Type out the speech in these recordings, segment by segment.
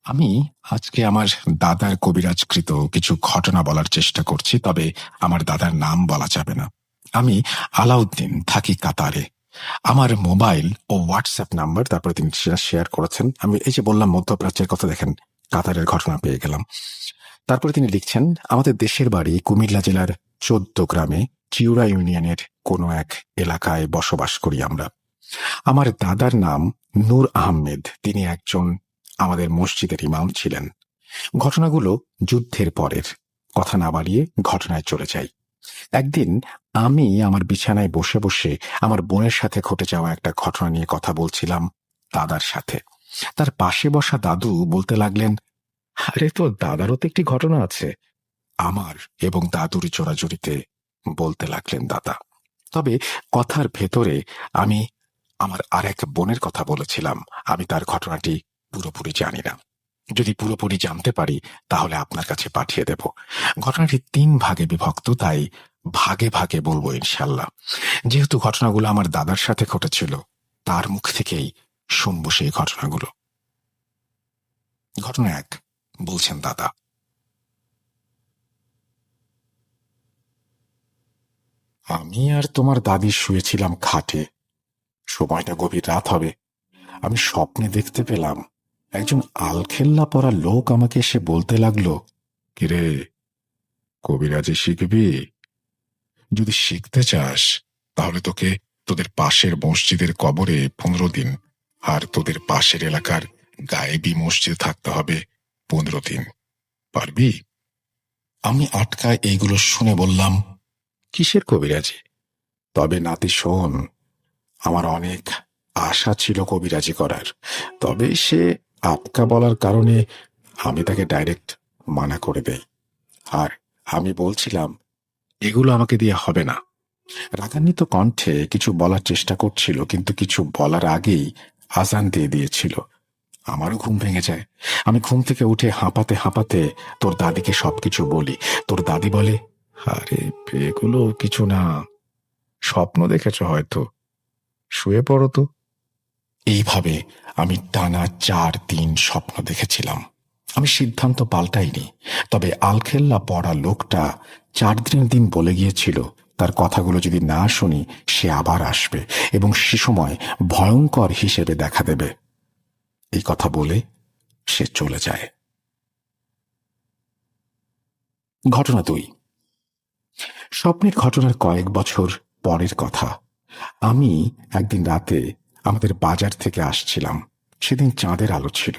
আমি আজকে আমার দাদার কবিরাজকৃত কিছু ঘটনা বলার চেষ্টা করছি, তবে আমার দাদার নাম বলা যাবে না। আমি আলাউদ্দিন, থাকি কাতারে। আমার মোবাইল ও হোয়াটসঅ্যাপ নাম্বার তারপরে তিনি সেটা শেয়ার করেছেন। আমি এই যে বললাম মধ্যপ্রাচ্যের কথা, দেখেন কাতারের ঘটনা পেয়ে গেলাম। তারপরে তিনি লিখছেন, আমাদের দেশের বাড়ি কুমিল্লা জেলার ১৪ গ্রামে চিউড়া ইউনিয়নের কোনো এক এলাকায় বসবাস করি আমরা। আমার দাদার নাম নূর আহমেদ। তিনি একজন আমাদের মসজিদের ইমাম ছিলেন। ঘটনাগুলো যুদ্ধের পরের, কথা না বাড়িয়ে ঘটনায় চলে যাই। একদিন আমি আমার বিছানায় বসে বসে আমার বোনের সাথে ঘটে যাওয়া একটা ঘটনা নিয়ে কথা বলছিলাম দাদার সাথে। তার পাশে বসা দাদু বলতে লাগলেন, আরে তোর দাদারও তো একটি ঘটনা আছে। আমার এবং দাদুর জোড়াজুড়িতে বলতে লাগলেন দাদা। তবে কথার ভেতরে আমি আমার আর এক বোনের কথা বলেছিলাম। আমি তার ঘটনাটি পুরোপুরি জানি না। যদি পুরোপুরি জানতে পারি তাহলে আপনার কাছে পাঠিয়ে দেব। ঘটনাটি ৩ ভাগে বিভক্ত, তাই ভাগে ভাগে বলবো ইনশাল্লাহ। যেহেতু ঘটনাগুলো আমার দাদার সাথে ঘটেছিল, তার মুখ থেকেই শুনবো সেই ঘটনাগুলো। ঘটনা ১, বলছেন দাদা। আমি আর তোমার দাদি শুয়েছিলাম খাটে। সময়টা গভীর রাত হবে। আমি স্বপ্নে দেখতে পেলাম একজন আলখেল্লা পরা লোক আমাকে এসে বলতে লাগলো, কিরে, কবিরাজি শিখবি? যদি শিখতে চাস তাহলে তোকে তোদের পাশের মসজিদের কবরে ১৫ দিন আর তোদের পাশের এলাকার গায়েবী মসজিদে থাকতে হবে ১৫ দিন। পারবি? আমি আটকায় এইগুলো শুনে বললাম, কিসের কবিরাজি? তবে নাতি শোন, আমার অনেক আশা ছিল কবিরাজি করার। তবে সে আটকা বলার কারণে আমি তাকে ডাইরেক্ট মানা করে দেই। আর আমি বলছিলাম, এগুলো আমাকে দিয়ে হবে না। রাগান্বিত কণ্ঠে কিছু বলার চেষ্টা করছিল, কিন্তু কিছু বলার আগেই আজান দিয়ে দিয়েছিল। আমারও ঘুম ভেঙে যায়। আমি ঘুম থেকে উঠে হাঁপাতে হাঁপাতে তোর দাদিকে সবকিছু বলি। তোর দাদি বলে, আরে এগুলো কিছু না, স্বপ্ন দেখেছ হয়তো, শুয়ে পড়ো তো। এইভাবে আমি টানা ৪ দিন স্বপ্ন দেখেছিলাম। আমি সিদ্ধান্ত পাল্টাইনি। তবে আলখেল্লা পড়া লোকটা ৪ দিনের দিন বলে গিয়েছিল তার কথাগুলো যদি না শুনি সে আবার আসবে এবং সে সময় ভয়ঙ্কর হিসেবে দেখা দেবে। এই কথা বলে সে চলে যায়। ঘটনা ২, স্বপ্নের ঘটনার কয়েক বছর পরের কথা। আমি একদিন রাতে আমাদের বাজার থেকে আসছিলাম। সেদিন চাঁদের আলো ছিল।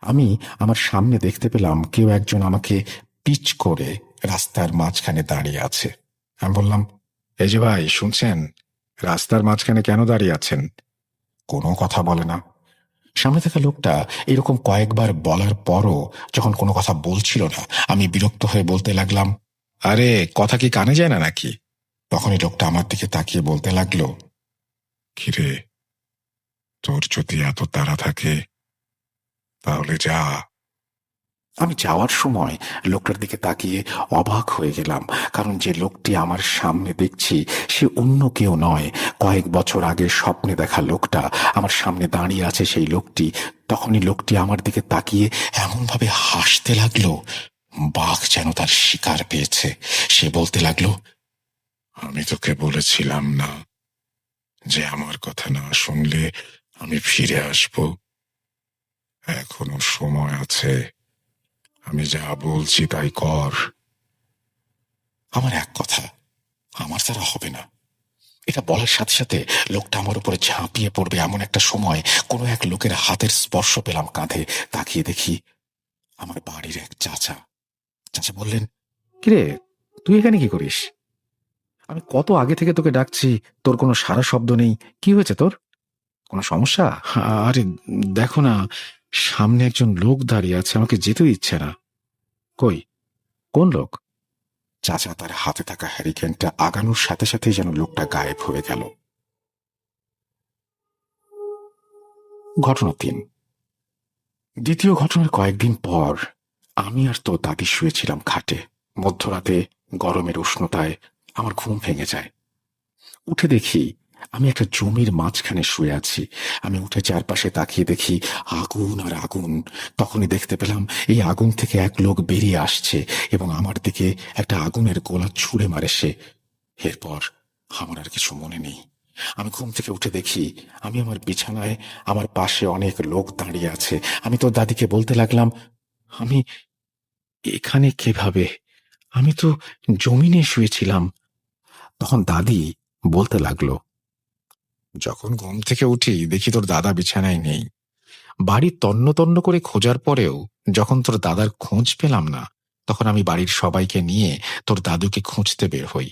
আমি আমার সামনে দেখতে পেলাম কেউ একজন আমাকে পিচ করে রাস্তার মাঝখানে দাঁড়িয়ে আছে। আমি বললাম, এই যে ভাই, শুনছেন? রাস্তার মাঝখানে কেন দাঁড়িয়ে আছেন? কোনো কথা বলে না। সামনে থাকা লোকটা এরকম কয়েকবার বলার পরও যখন কোনো কথা বলছিল না, আমি বিরক্ত হয়ে বলতে লাগলাম, আরে কথা কি কানে যায় না নাকি? তখনই লোকটা আমার দিকে তাকিয়ে বলতে লাগলো, কিরে, তোর যদি এত তাড়া থাকে তাহলে যা। আমি যাওয়ার সময় লোকটার দিকে তাকিয়ে অবাক হয়ে গেলাম, কারণ যে লোকটি আমার সামনে দেখছি সে অন্য কেউ নয়। কয়েক বছর আগে স্বপ্নে দেখা লোকটা আমার সামনে দাঁড়িয়ে আছে। সেই লোকটি তখনই লোকটি আমার দিকে তাকিয়ে এমনভাবে হাসতে লাগলো, বাঘ যেন তার শিকার পেয়েছে। সে বলতে লাগলো, আমি তোকে বলেছিলাম না যে আমার কথা না শুনলে আমি ফিরে আসব? এখনো সময় আছে, আমি যা বলছি তাই কর। আমার এক কথা, আমার দ্বারা হবে না। এটা বলার সাথে সাথে লোকটা আমার উপরে ঝাঁপিয়ে পড়বে এমন একটা সময় কোনো এক লোকের হাতের স্পর্শ পেলাম কাঁধে। তাকিয়ে দেখি আমার বাড়ির এক চাচা। চাচা বললেন, কিরে, তুই এখানে কি করিস? আমি কত আগে থেকে তোকে ডাকছি, তোর কোনো সাড়া শব্দ নেই। কি হয়েছে তোর? কোনো সমস্যা? আরে দেখো না, সামনে একজন লোক দাঁড়িয়ে আছে, আমাকে যেতে দিচ্ছে না। কই, কোন লোক? চাচা তার হাতে থাকা হ্যারিকেনটা আগানোর সাথে সাথেই যেন লোকটা গায়েব হয়ে গেল। ঘটনা ৩, দ্বিতীয় ঘটনার কয়েকদিন পর আমি আর তো দাদি শুয়েছিলাম খাটে। মধ্যরাতে গরমের উষ্ণতায় আমার ঘুম ভেঙে যায়। উঠে দেখি আমি একটা জমির মাঝখানে শুয়ে আছি। আমি উঠে চারপাশে তাকিয়ে দেখি আগুন আর আগুন। তখনই দেখতে পেলাম এই আগুন থেকে এক লোক বেরিয়ে আসছে এবং আমার দিকে একটা আগুনের গোলা ছুঁড়ে মারে সে। এরপর আমার আর কিছু মনে নেই। আমি ঘুম থেকে উঠে দেখি আমি আমার বিছানায়, আমার পাশে অনেক লোক দাঁড়িয়ে আছে। আমি তো দাদিকে বলতে লাগলাম, আমি এখানে কিভাবে? আমি তো জমিনে শুয়েছিলাম। তখন দাদি বলতে লাগলো, যখন ঘুম থেকে উঠি দেখি তোর দাদা বিছানায় নেই। বাড়ি তন্ন তন্ন করে খোঁজার পরেও যখন তোর দাদার খোঁজ পেলাম না, তখন আমি বাড়ির সবাইকে নিয়ে তোর দাদুকে খুঁজতে বের হই।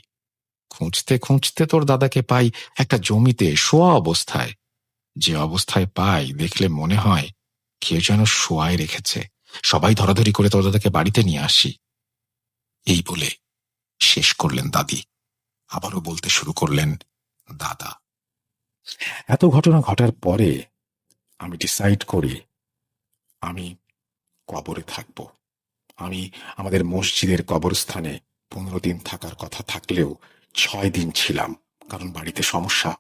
খুঁজতে খুঁজতে তোর দাদাকে পাই একটা জমিতে শোয়া অবস্থায়। যে অবস্থায় পাই দেখলে মনে হয় কেউ যেন শোয়ায় রেখেছে। সবাই ধরাধরি করে তোর দাদাকে বাড়িতে নিয়ে আসি। এই বলে শেষ করলেন দাদি। আবারও বলতে শুরু করলেন দাদা। এত ঘটনা ঘটার পরে আমি ডিসাইড করি আমি কবরে থাকব। আমি আমাদের মসজিদের কবরস্থানে 15 দিন থাকার কথা থাকলেও 6 দিন ছিলাম, কারণ বাড়িতে সমস্যা।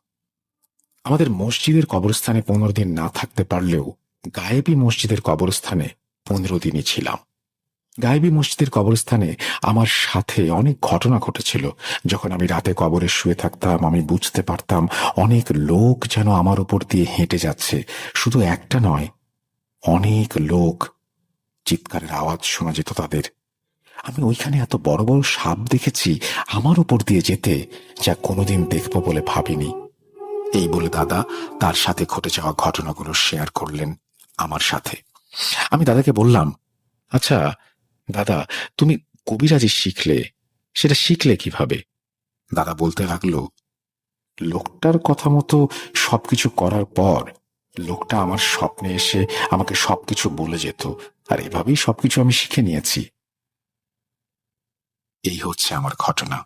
আমাদের মসজিদের কবরস্থানে 15 দিন না থাকতে পারলেও গায়েবী মসজিদের কবরস্থানে 15 দিনই ছিলাম। গায়েবী মসজিদের কবরস্থানে আমার সাথে অনেক ঘটনা ঘটেছিল। যখন আমি রাতে কবরে শুয়ে থাকতাম আমি বুঝতে পারতাম অনেক লোক যেন আমার উপর দিয়ে হেঁটে যাচ্ছে। শুধু একটা নয়, অনেক লোক। চিৎকারের আওয়াজ শোনা যেত তাদের। আমি ওইখানে এত বড় বড় সাপ দেখেছি আমার উপর দিয়ে যেতে, যা কোনোদিন দেখব বলে ভাবিনি। এই বলে দাদা তার সাথে ঘটে যাওয়া ঘটনাগুলো শেয়ার করলেন আমার সাথে। আমি দাদাকে বললাম, আচ্ছা দাদা, তুমি কবিরাজি শিখলে, সেটা শিখলে কিভাবে? দাদা বলতে লাগলো, লোকটার কথা মতো সবকিছু করার পর লোকটা আমার স্বপ্নে এসে আমাকে সবকিছু বলে যেত, আর এভাবেই সবকিছু আমি শিখে নিয়েছি। এই হচ্ছে আমার ঘটনা।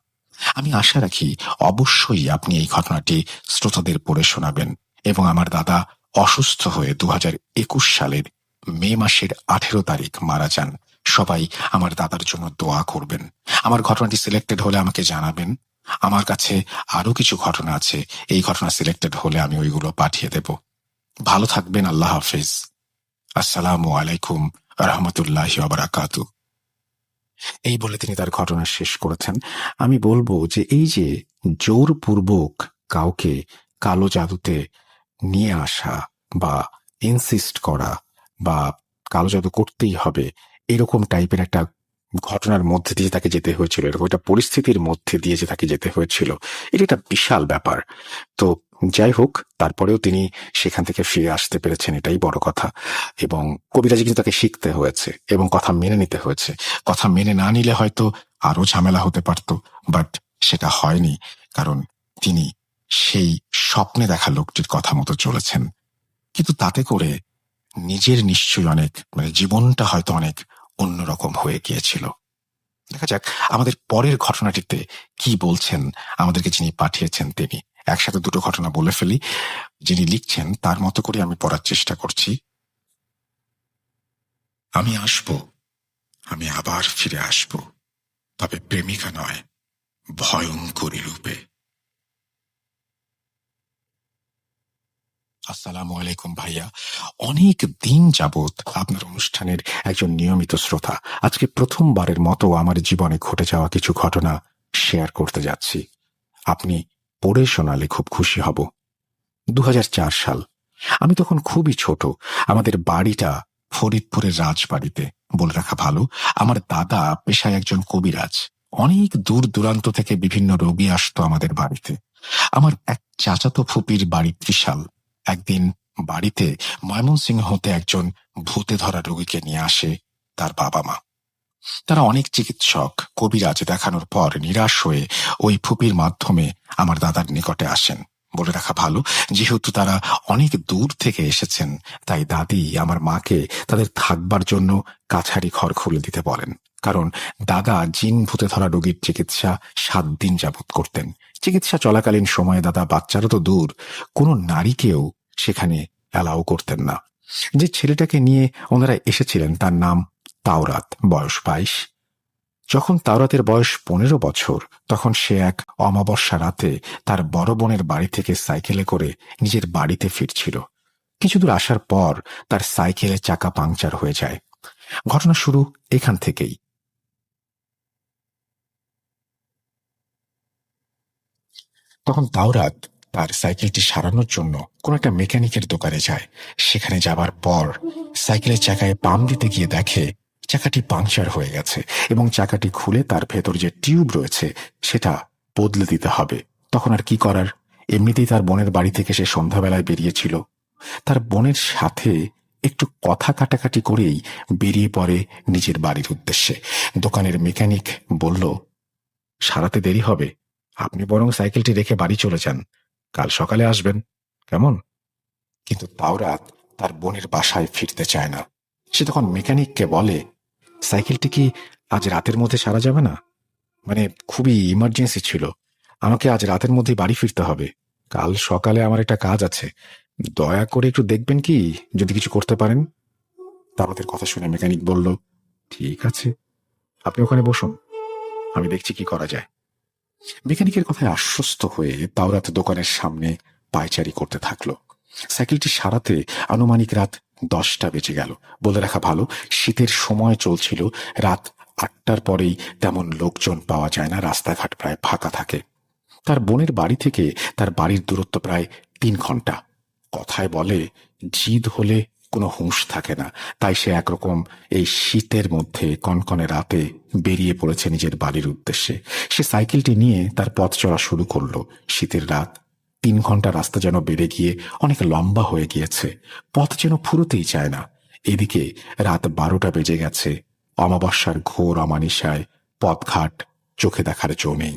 আমি আশা রাখি অবশ্যই আপনি এই ঘটনাটি শ্রোতাদের পড়ে শোনাবেন এবং আমার দাদা অসুস্থ হয়ে 2021 সালের মে মাসের 18 তারিখ মারা যান। সবাই আমার দাদার জন্য দোয়া করবেন। আমার ঘটনাটি সিলেক্টেড হলে আমাকে জানাবেন। আমার কাছে আরো কিছু ঘটনা আছে, এই ঘটনা সিলেক্টেড হলে আমি ওইগুলো পাঠিয়ে দেব। ভালো থাকবেন। আল্লাহ হাফেজ। আসসালামু আলাইকুম রহমতুল্লাহি ওয়া বারাকাতুহু। এই বলে তিনি তার ঘটনা শেষ করেছেন। আমি বলবো যে এই যে জোরপূর্বক কাউকে কালো জাদুতে নিয়ে আসা বা ইনসিস্ট করা বা কালো জাদু করতেই হবে, এরকম টাইপের একটা ঘটনার মধ্যে দিয়ে তাকে যেতে হয়েছিল, এরকম একটা পরিস্থিতির মধ্যে দিয়ে যে তাকে যেতে হয়েছিল, এটা একটা বিশাল ব্যাপার। তো যাই হোক, তারপরেও তিনি সেখান থেকে ফিরে আসতে পেরেছেন, এটাই বড় কথা। এবং কবিরাজি কিন্তু তাকে শিখতে হয়েছে এবং কথা মেনে নিতে হয়েছে। কথা মেনে না নিলে হয়তো আরো ঝামেলা হতে পারত, বাট সেটা হয়নি, কারণ তিনি সেই স্বপ্নে দেখা লোকটির কথা মতো চলেছেন। কিন্তু তাতে করে নিজের নিশ্চয়ই অনেক, জীবনটা হয়তো অনেক অন্যরকম হয়ে গিয়েছিল। দেখা যাক আমাদের পরের ঘটনাটিতে কি বলছেন আমাদেরকে যিনি পাঠিয়েছেন তিনি। একসাথে দুটো ঘটনা বলে ফেলি। যিনি লিখছেন তার মতো করে আমি পড়ার চেষ্টা করছি। আমি আসব, আমি আবার ফিরে আসব, তবে প্রেমিকা নয়, ভয়ঙ্করী রূপে। আসসালামু আলাইকুম ভাইয়া। অনেক দিন যাবৎ আপনার অনুষ্ঠানের একজন নিয়মিত শ্রোতা। আজকে প্রথমবারের মতো আমার জীবনে ঘটে যাওয়া কিছু ঘটনা শেয়ার করতে যাচ্ছি। আপনি পড়ে শোনালে খুব খুশি হব। 2004 সাল। আমি তখন খুবই ছোট। আমাদের বাড়িটা ফরিদপুরের রাজবাড়িতে। বলে রাখা ভালো, আমার দাদা পেশায় একজন কবিরাজ। অনেক দূর দূরান্ত থেকে বিভিন্ন রোগী আসতো আমাদের বাড়িতে। আমার এক চাচাতো ফুপির বাড়ি ত্রিশাল। একদিন বাড়িতে ময়মনসিংহ হতে একজন ভূতে ধরা রোগীকে নিয়ে আসে তার বাবা মা। তারা অনেক চিকিৎসক কবিরাজ দেখানোর পর নিরাশ হয়ে ওই ফুপির মাধ্যমে আমার দাদার নিকটে আসেন। বলে রাখা ভালো, যেহেতু তারা অনেক দূর থেকে এসেছেন, তাই দাদি আমার মাকে তাদের থাকবার জন্য কাছারি ঘর খুলে দিতে বলেন। কারণ দাদা জিন ভূতে ধরা রোগীর চিকিৎসা 7 দিন যাবৎ করতেন। চিকিৎসা চলাকালীন সময়ে দাদা বাচ্চারা তো দূর, কোনো নারীকেও সেখানে অ্যালাউ করতেন না। যে ছেলেটাকে নিয়ে ওনারা এসেছিলেন তার নাম তাওরাত, বয়স 22। যখন তাওরাতের বয়স 15 বছর, তখন সে এক অমাবস্যা রাতে তার বড় বোনের বাড়ি থেকে সাইকেলে করে নিজের বাড়িতে ফিরছিল। কিছু দূর আসার পর তার সাইকেলের চাকা পাংচার হয়ে যায়। ঘটনা শুরু এখান থেকেই। তখন তাওরাত তার সাইকেলটি সারানোর জন্য কোন একটা মেকানিকের দোকানে যায়। সেখানে যাবার পর সাইকেলের চাকায় পাম দিতে গিয়ে দেখে চাকাটি পাংচার হয়ে গেছে এবং চাকাটি খুলে তার ভেতর যে টিউব রয়েছে সেটা বদলে দিতে হবে। তখন আর কি করার, এমনিতেই তার বোনের বাড়ি থেকে সে সন্ধ্যাবেলায় বেরিয়েছিল। তার বোনের সাথে একটু কথা কাটাকাটি করেই বেরিয়ে পড়ে নিজের বাড়ির উদ্দেশ্যে। দোকানের মেকানিক বলল, সারাতে দেরি হবে, আপনি বরং সাইকেলটি রেখে বাড়ি চলে যান, কাল সকালে আসবেন, কেমন? কিন্তু তাওরাত তার বোনের বাসায় ফিরতে চায় না। সে তখন মেকানিককে বলে, সাইকেলটি কি আজ রাতের মধ্যে সারা যাবে না? মানে খুবই ইমার্জেন্সি ছিল, আমাকে আজ রাতের মধ্যেই বাড়ি ফিরতে হবে, কাল সকালে আমার একটা কাজ আছে, দয়া করে একটু দেখবেন কি যদি কিছু করতে পারেন। তাওরাতের কথা শুনে মেকানিক বলল, ঠিক আছে, আপনি ওখানে বসুন, আমি দেখছি কি করা যায়। মেকানিকের কথায় আশ্বস্ত হয়ে তাওরাত দোকানের সামনে পায়চারি করতে থাকলো। সাইকেলটি সারাতে আনুমানিক রাত 10টা বেজে গেল। বলে রাখা ভালো, শীতের সময় চলছিল। রাত 8টার পরেই তেমন লোকজন পাওয়া যায় না, রাস্তাঘাট প্রায় ফাঁকা থাকে। তার বোনের বাড়ি থেকে তার বাড়ির দূরত্ব প্রায় 3 ঘন্টা। কথায় বলে, জিদ হলে কোনো হুঁশ থাকে না, তাই সে একরকম এই শীতের মধ্যে কনকনে রাতে বেরিয়ে পড়েছে নিজের বাড়ির উদ্দেশ্যে। সে সাইকেলটি নিয়ে তার পথ চলা শুরু করলো। শীতের রাত, 3 ঘন্টা রাস্তা যেন বেড়ে গিয়ে অনেক লম্বা হয়ে গিয়েছে, পথ যেন ফুরোতেই চায় না। এদিকে রাত 12টা বেজে গেছে। অমাবস্যার ঘোর অমানিসায় পথঘাট চোখে দেখার জো নেই।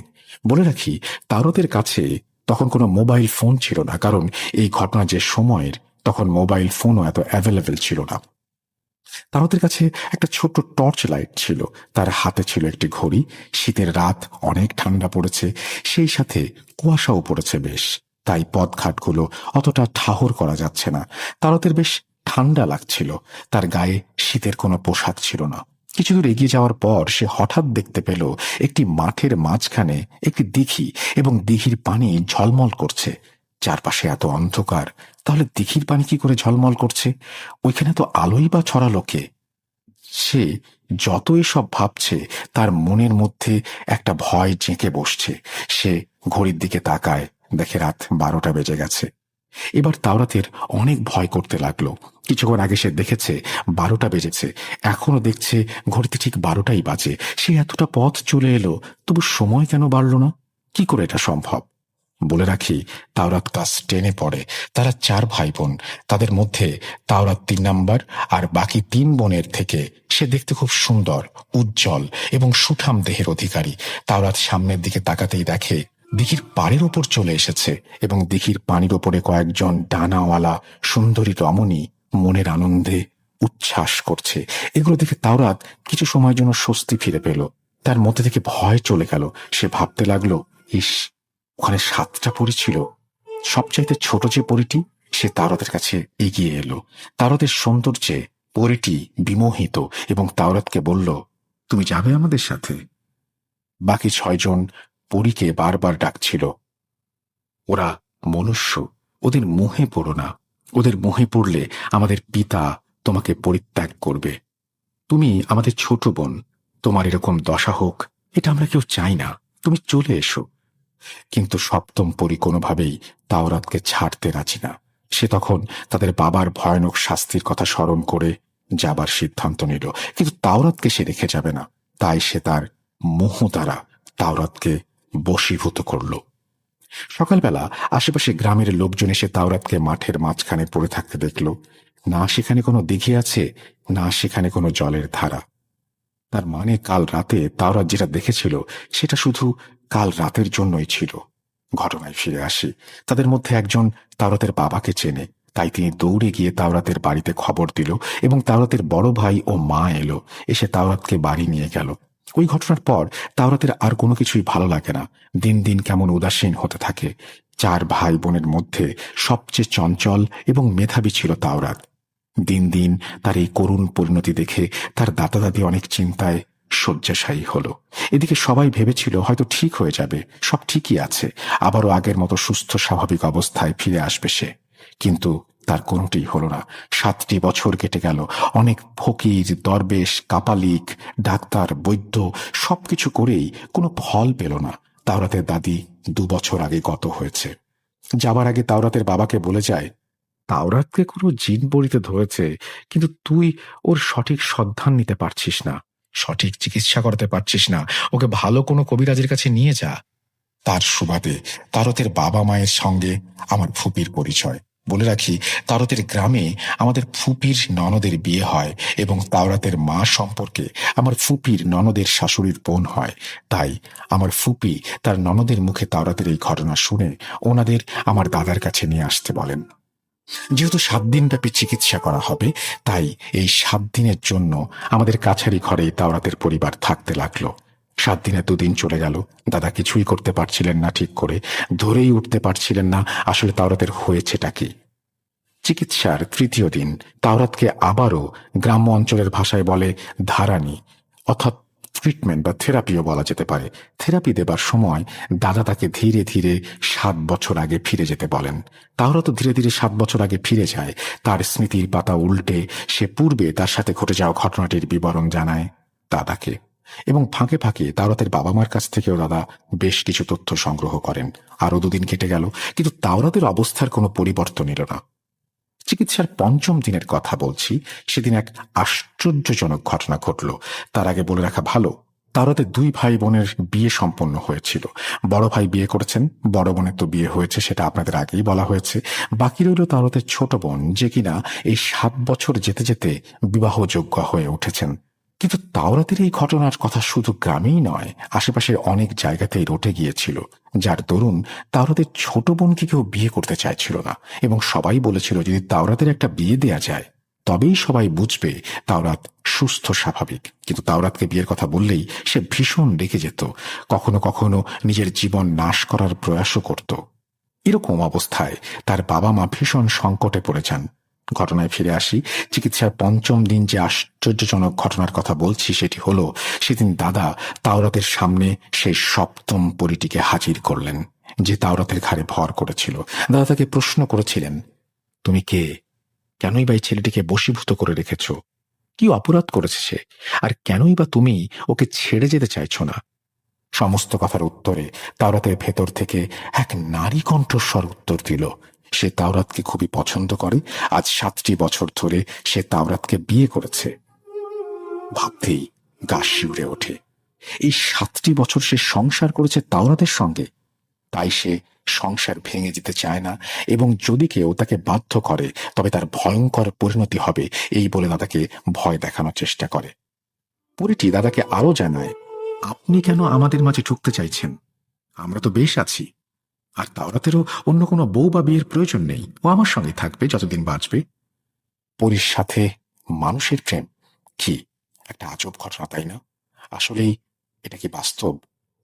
বলে রাখি, তাওরাতের কাছে তখন কোনো মোবাইল ফোন ছিল না, কারণ এই ঘটনা যে সময়ের, তখন মোবাইল ফোনও এত অ্যাভেলেবেল ছিল না। তাওরাতের কাছে একটা ছোট্ট টর্চ লাইট ছিল, তার হাতে ছিল একটি ঘড়ি। শীতের রাত, অনেক ঠান্ডা পড়েছে, সেই সাথে কুয়াশাও পড়েছে বেশ, তাই পথঘাটগুলো অতটা ঠাহর করা যাচ্ছে না। তাওরাতের বেশ ঠান্ডা লাগছিল, তার গায়ে শীতের কোনো পোশাক ছিল না। কিছু দূর এগিয়ে যাওয়ার পর সে হঠাৎ দেখতে পেল একটি মাঠের মাঝখানে একটি দিঘি, এবং দিঘির পানি ঝলমল করছে। চারপাশে এত অন্ধকার, তাহলে দিঘির পানি কি করে ঝলমল করছে? ওইখানে তো আলোই বা ছড়ালো কে? সে যত এসব ভাবছে, তার মনের মধ্যে একটা ভয় জেঁকে বসছে। সে ঘড়ির দিকে তাকায়, দেখে রাত 12টা বেজে গেছে। এবার তাওরাতের অনেক ভয় করতে লাগলো। কিছুক্ষণ আগে সে দেখেছে 12টা বেজেছে, এখনো দেখছে ঘড়িতে ঠিক 12টাই বাজে। সে এতটা পথ চলে এলো, তবু সময় কেন বাড়ল না? কি করে এটা সম্ভব? বলে রাখি, তাওরাত ক্লাস 10-এ পড়ে। তারা 4 ভাই বোন। তাদের মধ্যে তাওরাত 3 নাম্বার, আর বাকি 3 বোনের থেকে সে দেখতে খুব সুন্দর, উজ্জ্বল এবং সুঠাম দেহের অধিকারী। তাওরাত সামনের দিকে তাকাতেই দেখে দিঘির পাড়ের ওপর চলে এসেছে, এবং দিঘির পানির ওপরে কয়েকজন ডানাওয়ালা সুন্দরী রমণী মনের আনন্দে উচ্ছ্বাস করছে। এগুলো দেখে তাওরাত কিছু সময়ের জন্য স্বস্তি ফিরে পেল। তার মধ্যে থেকে ভয় চলে গেল। সে ভাবতে লাগলো, ইস, ওখানে 7টা পরী ছিল, সবচাইতে ছোট যে পরীটি, সে তাওরাতের কাছে এগিয়ে এলো। তাওরাতের সৌন্দর্যে পরীটি বিমোহিত এবং তাওরাতকে বলল, তুমি যাবে আমাদের সাথে? বাকি 6জন পরীকে বারবার ডাকছিল, ওরা মনুষ্য, ওদের মোহে পড়ো না, ওদের মোহে পড়লে আমাদের পিতা তোমাকে পরিত্যাগ করবে। তুমি আমাদের ছোট বোন, তোমার এরকম দশা হোক এটা আমরা কেউ চাই না, তুমি চলে এসো। কিন্তু 7ম পরী কোনোভাবেই তাওরাতকে ছাড়তে রাজি না। সে তখন তাদের বাবার ভয়ানক শাস্তির কথা স্মরণ করে যাবার সিদ্ধান্ত নিল, কিন্তু তাওরাতকে সে রেখে যাবে না। তাই সে তার মোহ দ্বারা তাওরাতকে বশীভূত করল। সকালবেলা আশেপাশে গ্রামের লোকজন এসে তাওরাতকে মাঠের মাঝখানে পড়ে থাকতে দেখল। না সেখানে কোনো দিঘি আছে, না সেখানে কোনো জলের ধারা। তার মানে কাল রাতে তাওরাত যেটা দেখেছিল সেটা শুধু কাল রাতের জন্যই ছিল। ঘটনায় ফিরে আসি। তাদের মধ্যে একজন তাওরাতের বাবাকে চেনে, তাই তিনি দৌড়ে গিয়ে তাওরাতের বাড়িতে খবর দিল, এবং তাওরাতের বড় ভাই ও মা এলো, এসে তাওরাতকে বাড়ি নিয়ে গেল। ওই ঘটনার পর তাওরাতের আর কোনো কিছুই ভালো লাগে না। দিন দিন কেমন উদাসীন হতে থাকে। 4 ভাই বোনের মধ্যে সবচেয়ে চঞ্চল এবং মেধাবী ছিল তাওরাত। দিন দিন তার এই করুণ পরিণতি দেখে তার দাদা দাদি অনেক চিন্তায় শয্যাশায়ী হলো। এদিকে সবাই ভেবেছিল হয়তো ঠিক হয়ে যাবে, সব ঠিকই আছে, আবারও আগের মতো সুস্থ স্বাভাবিক অবস্থায় ফিরে আসবে সে। কিন্তু তার কোনোটিই হলো না। 7টি বছর কেটে গেল। অনেক ফকির, দরবেশ, কাপালিক, ডাক্তার, বৈদ্য সবকিছু করেই কোনো ফল পেল না। তাওরাতের দাদি 2 বছর আগে গত হয়েছে। যাবার আগে তাওরাতের বাবাকে বলে যায়, তাওরাতকে কোনো জিন পড়িতে ধরেছে, কিন্তু তুই ওর সঠিক সন্ধান নিতে পারছিস না, সঠিক চিকিৎসা করতে পারছিস না, ওকে ভালো কোনো কবিরাজের কাছে নিয়ে যা। তার সুবাদে তারতের বাবা মায়ের সঙ্গে আমার ফুপির পরিচয়। বলে রাখি, তারতের গ্রামে আমাদের ফুপির ননদের বিয়ে হয় এবং তাওরাতের মা সম্পর্কে আমার ফুপির ননদের শাশুড়ির বোন হয়। তাই আমার ফুপি তার ননদের মুখে তাওরাতের এই ঘটনা শুনে ওনাদের আমার দাদার কাছে নিয়ে আসতে বলেন। যেহেতু 7 দিনব্যাপী চিকিৎসা করা হবে, তাই এই 7 দিনের জন্য আমাদের কাছারি ঘরেই তাওরাতের পরিবার থাকতে লাগলো। 7 দিনে 2 দিন চলে গেল। দাদা কিছুই করতে পারছিলেন না ঠিক করে, ধরেই উঠতে পারছিলেন না আসলে তাওরাতের হয়েছেটা কি। চিকিৎসার 3য় দিন তাওরাতকে আবারও গ্রাম্য অঞ্চলের ভাষায় বলে ধারানি, অর্থাৎ ট্রিটমেন্ট বা থেরাপিও বলা যেতে পারে। থেরাপি দেবার সময় দাদা তাকে ধীরে ধীরে 7 বছর আগে ফিরে যেতে বলেন। তাওরাত ধীরে ধীরে 7 বছর আগে ফিরে যায়। তার স্মৃতির পাতা উল্টে সে পূর্বে তার সাথে ঘটে যাওয়া ঘটনাটির বিবরণ জানায় দাদাকে, এবং ফাঁকে ফাঁকে তাওরাতের বাবা মার কাছ থেকেও দাদা বেশ কিছু তথ্য সংগ্রহ করেন। আরো 2 দিন কেটে গেল, কিন্তু তাওরাতের অবস্থার কোনো পরিবর্তন এলো না। চিকিৎসার 5ম দিনের কথা বলছি। সেদিন এক আশ্চর্যজনক ঘটনা ঘটল। তার আগে বলে রাখা ভালো, তাওরাতের 2 ভাই বোনের বিয়ে সম্পন্ন হয়েছিল। বড় ভাই বিয়ে করেছেন, বড় বোনের তো বিয়ে হয়েছে, সেটা আপনাদের আগেই বলা হয়েছে। বাকি রইল তাওরাতের ছোট বোন, যে কিনা এই 7 বছর যেতে যেতে বিবাহযোগ্য হয়ে উঠেছেন। কিন্তু তাওরাতের এই ঘটনার কথা শুধু গ্রামেই নয়, আশেপাশের অনেক জায়গাতেই রটে গিয়েছিল, যার দরুন তাওরাতের ছোট বোনকে কেউ বিয়ে করতে চাইছিল না, এবং সবাই বলেছিল যদি তাওরাতের একটা বিয়ে দেয়া যায় তবেই সবাই বুঝবে তাওরাত সুস্থ স্বাভাবিক। কিন্তু তাওরাতকে বিয়ের কথা বললেই সে ভীষণ রেগে যেত, কখনো কখনো নিজের জীবন নাশ করার প্রয়াসও করত। এরকম অবস্থায় তার বাবা মা ভীষণ সংকটে পড়ে যান। ঘটনায় ফিরে আসি। চিকিৎসার 5ম দিন যে আশ্চর্যজনক ঘটনার কথা বলছি সেটি হলো, সেদিন দাদা তাওরাতের সামনে সেই 7ম পরীটিকে হাজির করলেন, যে তাওরাতের ঘাড়ে ভর করেছিল। দাদা তাকে প্রশ্ন করেছিলেন, তুমি কে? কেনই বা এই ছেলেটিকে বশীভূত করে রেখেছ? কি অপরাধ করেছে সে? আর কেনই বা তুমি ওকে ছেড়ে যেতে চাইছো না? সমস্ত কথার উত্তরে তাওরাতের ভেতর থেকে এক নারী কণ্ঠস্বর উত্তর দিল, সে তাওরাতকে খুবই পছন্দ করে। আজ 7টি বছর ধরে সে তাওরাতকে বিয়ে করেছে। ভাবতেই গা শিউরে ওঠে। এই 7টি বছর সে সংসার করেছে তাওরাতের সঙ্গে, তাই সে সংসার ভেঙে যেতে চায় না, এবং যদি কেউ তাকে বাধ্য করে তবে তার ভয়ঙ্কর পরিণতি হবে, এই বলে দাদাকে ভয় দেখানোর চেষ্টা করে। পরীটি দাদাকে আরো জানায়, আপনি কেন আমাদের মাঝে ঢুকতে চাইছেন? আমরা তো বেশ আছি, আর তাওরাতেরও অন্য কোনো বউ বা বিয়ের প্রয়োজন নেই, ও আমার সঙ্গে থাকবে যতদিন বাঁচবে। পরীর সাথে মানুষের প্রেম, কি একটা আজব ঘটনা, তাই না? আসলেই এটা কি বাস্তব?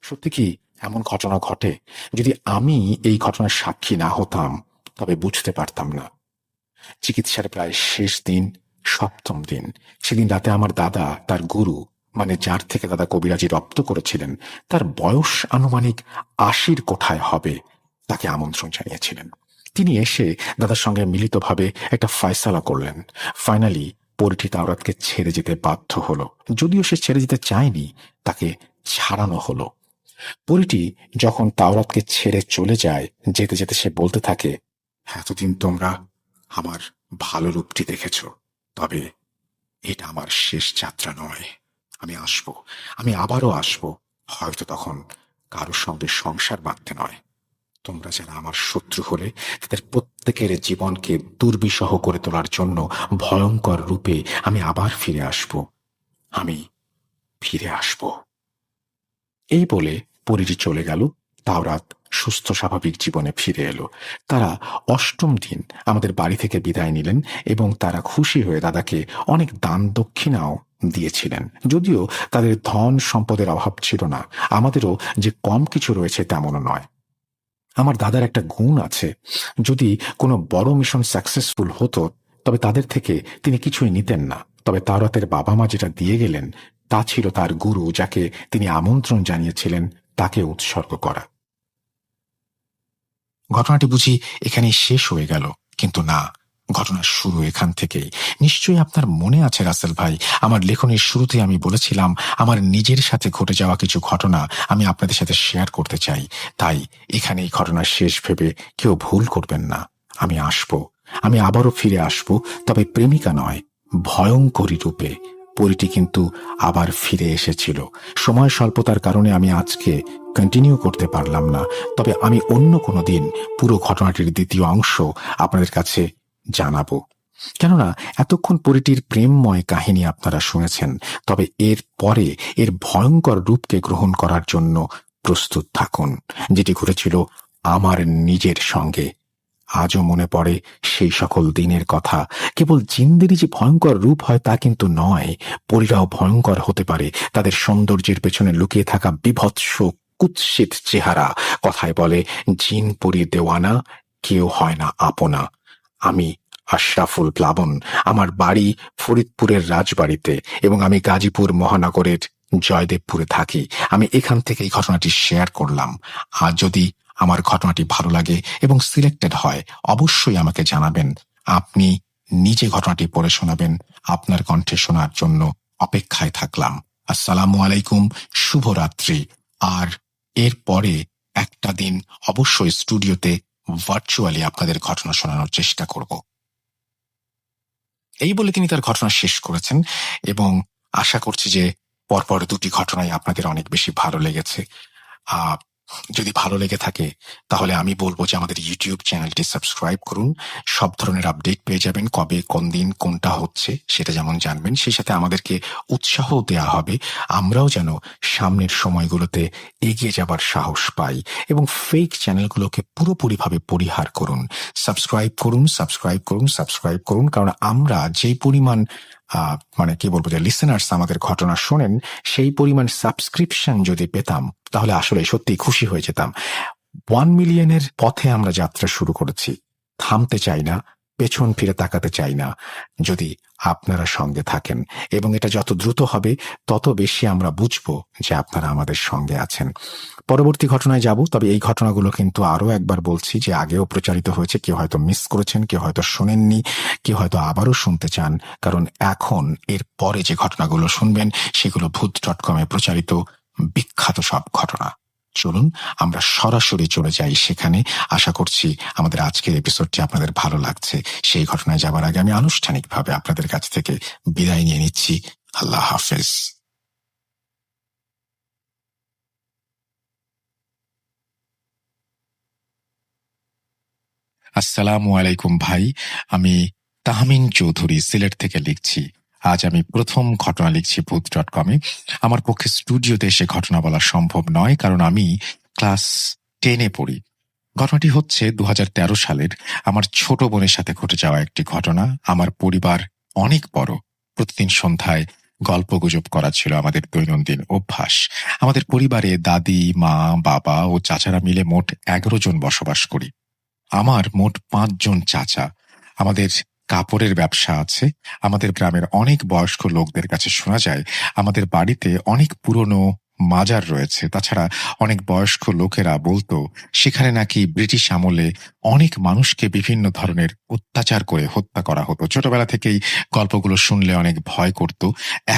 সত্যি কি এমন ঘটনা ঘটে? যদি আমি এই ঘটনার সাক্ষী না হতাম তবে বুঝতে পারতাম না। চিকিৎসার প্রায় শেষ দিন, 7ম দিন। সেদিন রাতে আমার দাদা তার গুরু, মানে যার থেকে দাদা কবিরাজি রপ্ত করেছিলেন, তার বয়স আনুমানিক 80-র কোঠায় হবে, তাকে আমন্ত্রণ জানিয়েছিলেন। তিনি এসে দাদার সঙ্গে মিলিতভাবে একটা ফয়সালা করলেন। ফাইনালি পরীটি তাওরাতকে ছেড়ে যেতে বাধ্য হলো। যদিও সে ছেড়ে যেতে চায়নি, তাকে ছাড়ানো হলো। পরীটি যখন তাওরাতকে ছেড়ে চলে যায়, যেতে যেতে সে বলতে থাকে, এতদিন তোমরা আমার ভালো রূপটি দেখেছ, তবে এটা আমার শেষ যাত্রা নয়। আমি আসব, আমি আবারও আসব, হয়তো তখন কারোর সঙ্গে সংসার বাঁধতে নয়। তোমরা যারা আমার শত্রু হলে তাদের প্রত্যেকের জীবনকে দুর্বিষহ করে তোলার জন্য ভয়ঙ্কর রূপে আমি আবার ফিরে আসব। আমি ফিরে আসব। এই বলে পরীটি চলে গেল। তাওরাত সুস্থ স্বাভাবিক জীবনে ফিরে এলো। তারা 8ম দিন আমাদের বাড়ি থেকে বিদায় নিলেন, এবং তারা খুশি হয়ে দাদাকে অনেক দান দক্ষিণাও দিয়েছিলেন। যদিও তাদের ধন সম্পদের অভাব ছিল না, আমাদেরও যে কম কিছু রয়েছে তেমনও নয়। আমার দাদার একটা গুণ আছে, যদি কোনো বড় মিশন সাকসেসফুল হতো তবে তাদের থেকে তিনি কিছুই নিতেন না। তবে তাওরাতের বাবা মা যেটা দিয়ে গেলেন তা ছিল তার গুরু যাকে তিনি আমন্ত্রণ জানিয়েছিলেন তাকে উৎসর্গ করা। ঘটনাটি বুঝি এখানেই শেষ হয়ে গেল, কিন্তু না, ঘটনার শুরু এখান থেকেই। নিশ্চয়ই আপনার মনে আছে রাসেল ভাই, আমার লেখনের শুরুতে আমি বলেছিলাম আমার নিজের সাথে ঘটে যাওয়া কিছু ঘটনা আমি আপনাদের সাথে শেয়ার করতে চাই। তাই এখানেই ঘটনার শেষ ভেবে কেউ ভুল করবেন না। আমি আসব, আমি আবারও ফিরে আসব, তবে প্রেমিকা নয়, ভয়ঙ্করী রূপে। পরিটি কিন্তু আবার ফিরে এসেছিল। সময় স্বল্পতার কারণে আমি আজকে কন্টিনিউ করতে পারলাম না, তবে আমি অন্য কোনো দিন পুরো ঘটনাটির দ্বিতীয় অংশ আপনাদের কাছে জানাবো। কেননা এতক্ষণ পরিটির প্রেমময় কাহিনী আপনারা শুনেছেন, তবে এর পরে এর ভয়ঙ্কর রূপকে গ্রহণ করার জন্য প্রস্তুত থাকুন, যেটি ঘটেছিল আমার নিজের সঙ্গে। আজও মনে পড়ে সেই সকল দিনের কথা। কেবল জিনদেরই যে ভয়ঙ্কর রূপ হয় তা কিন্তু নয়, পরীরাও ভয়ঙ্কর হতে পারে। তাদের সৌন্দর্যের পেছনে লুকিয়ে থাকা বিভৎস কুৎসিত চেহারা। কথায় বলে, জিন পরীর দেওয়ানা কেউ হয় না আপনা। আমি আশরাফুল প্লাবন, আমার বাড়ি ফরিদপুরের রাজবাড়িতে এবং আমি গাজীপুর মহানগরের জয়দেবপুরে থাকি। আমি এখান থেকে এই ঘটনাটি শেয়ার করলাম। আর যদি আমার ঘটনাটি ভালো লাগে এবং সিলেক্টেড হয়, অবশ্যই আমাকে জানাবেন। আপনি নিজে ঘটনাটি পড়ে শোনাবেন। আপনার কণ্ঠে শোনার জন্য অপেক্ষায় থাকলাম। আসসালামু আলাইকুম, শুভরাত্রি। আর এরপরে একটা দিন অবশ্যই স্টুডিওতে ভার্চুয়ালি আপনাদের ঘটনা শোনানোর চেষ্টা করব। এই বলে তিনি তার ঘটনা শেষ করেছেন এবং আশা করছি যে পরপর দুটি ঘটনাই আপনাদের অনেক বেশি ভালো লেগেছে। যদি ভালো লেগে থাকে তাহলে আমি বলবো যে আমাদের ইউটিউব চ্যানেলটি সাবস্ক্রাইব করুন। সব ধরনের আপডেট পেয়ে যাবেন, কবে কোন দিন কোনটা হচ্ছে সেটা যেমন জানবেন, সেই সাথে আমাদেরকে উৎসাহ দেয়া হবে আমরাও যেন সামনের সময়গুলোতে এগিয়ে যাবার সাহস পাই। এবং ফেক চ্যানেলগুলোকে পুরোপুরিভাবে পরিহার করুন। সাবস্ক্রাইব করুন, সাবস্ক্রাইব করুন, সাবস্ক্রাইব করুন, কারণ আমরা যেই পরিমাণ কি বলবো যে লিসেনার্স আমাদের ঘটনা শোনেন, সেই পরিমাণ সাবস্ক্রিপশন যদি পেতাম তাহলে আসলে সত্যিই খুশি হয়ে যেতাম। 1 মিলিয়নের পথে আমরা যাত্রা শুরু করেছি। থামতে চাই না, পেছন ফিরে তাকাতে চাই না, যদি আপনারা সঙ্গে থাকেন। এবং এটা যত দ্রুত হবে তত বেশি আমরা বুঝবো যে আপনারা আমাদের সঙ্গে আছেন। পরবর্তী ঘটনায় যাব, তবে এই ঘটনাগুলো কিন্তু আরো একবার বলছি যে আগেও প্রচারিত হয়েছে। কেউ হয়তো মিস করেছেন, কেউ হয়তো শোনেননি, কেউ হয়তো আবারও শুনতে চান, কারণ এখন এর পরে যে ঘটনাগুলো শুনবেন সেগুলো ভূত.com-এ প্রচারিত বিখ্যাত সব ঘটনা। চলুন আমরা সরাসরি চলে যাই সেখানে। আশা করছি আমাদের আজকের এপিসোডটি আপনাদের ভালো লাগছে। সেই ঘটনায় যাবার আগে আমি আনুষ্ঠানিকভাবে আপনাদের কাছ থেকে বিদায় নিয়ে নিচ্ছি। আল্লাহ হাফেজ। আসসালামু আলাইকুম ভাই, আমি তাহমিন চৌধুরী সিলেট থেকে লিখছি। আজ আমি প্রথম ঘটনা লিখছি ভূত.com-এ। আমার পক্ষে স্টুডিওতে এসে ঘটনা বলা সম্ভব নয়, কারণ আমি ক্লাস 10-এ পড়ি। ঘটনাটি হচ্ছে 2013 সালের আমার ছোট বোনের সাথে ঘটে যাওয়া একটি ঘটনা। আমার পরিবার অনেক বড়। প্রতিদিন সন্ধ্যায় গল্পগুজব করা ছিল আমাদের দৈনন্দিন অভ্যাস। আমাদের পরিবারে দাদি, মা, বাবা ও চাচারা মিলে মোট 11 জন বসবাস করি। আমার মোট 5 জন চাচা। আমাদের কাপড়ের ব্যবসা আছে। আমাদের গ্রামের অনেক বয়স্ক লোকদের কাছে শোনা যায় আমাদের বাড়িতে অনেক পুরনো মাজার রয়েছে। তাছাড়া অনেক বয়স্ক লোকেরা বলতো সেখানে নাকি ব্রিটিশ আমলে অনেক মানুষকে বিভিন্ন ধরনের অত্যাচার করে হত্যা করা হতো। ছোটবেলা থেকেই গল্পগুলো শুনলে অনেক ভয় করত,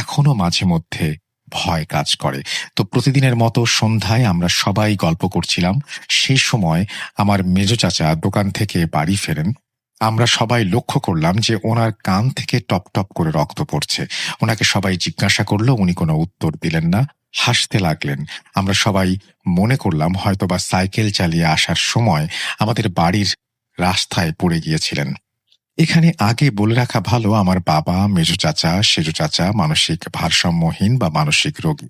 এখনো মাঝে মধ্যে ভয় কাজ করে। তো প্রতিদিনের মতো সন্ধ্যায় আমরা সবাই গল্প করছিলাম। সেই সময় আমার মেজ চাচা দোকান থেকে বাড়ি ফেরেন। আমরা সবাই লক্ষ্য করলাম যে ওনার কান থেকে টপ টপ করে রক্ত পড়ছে। ওনাকে সবাই জিজ্ঞাসা করলো, উনি কোনো উত্তর দিলেন না, হাসতে লাগলেন। আমরা সবাই মনে করলাম হয়তোবা সাইকেল চালিয়ে আসার সময় আমাদের বাড়ির রাস্তায় পড়ে গিয়েছিলেন। এখানে আগে বলে রাখা ভালো, আমার বাবা, মেজ চাচা, সেজ চাচা মানসিক ভারসাম্যহীন বা মানসিক রোগী।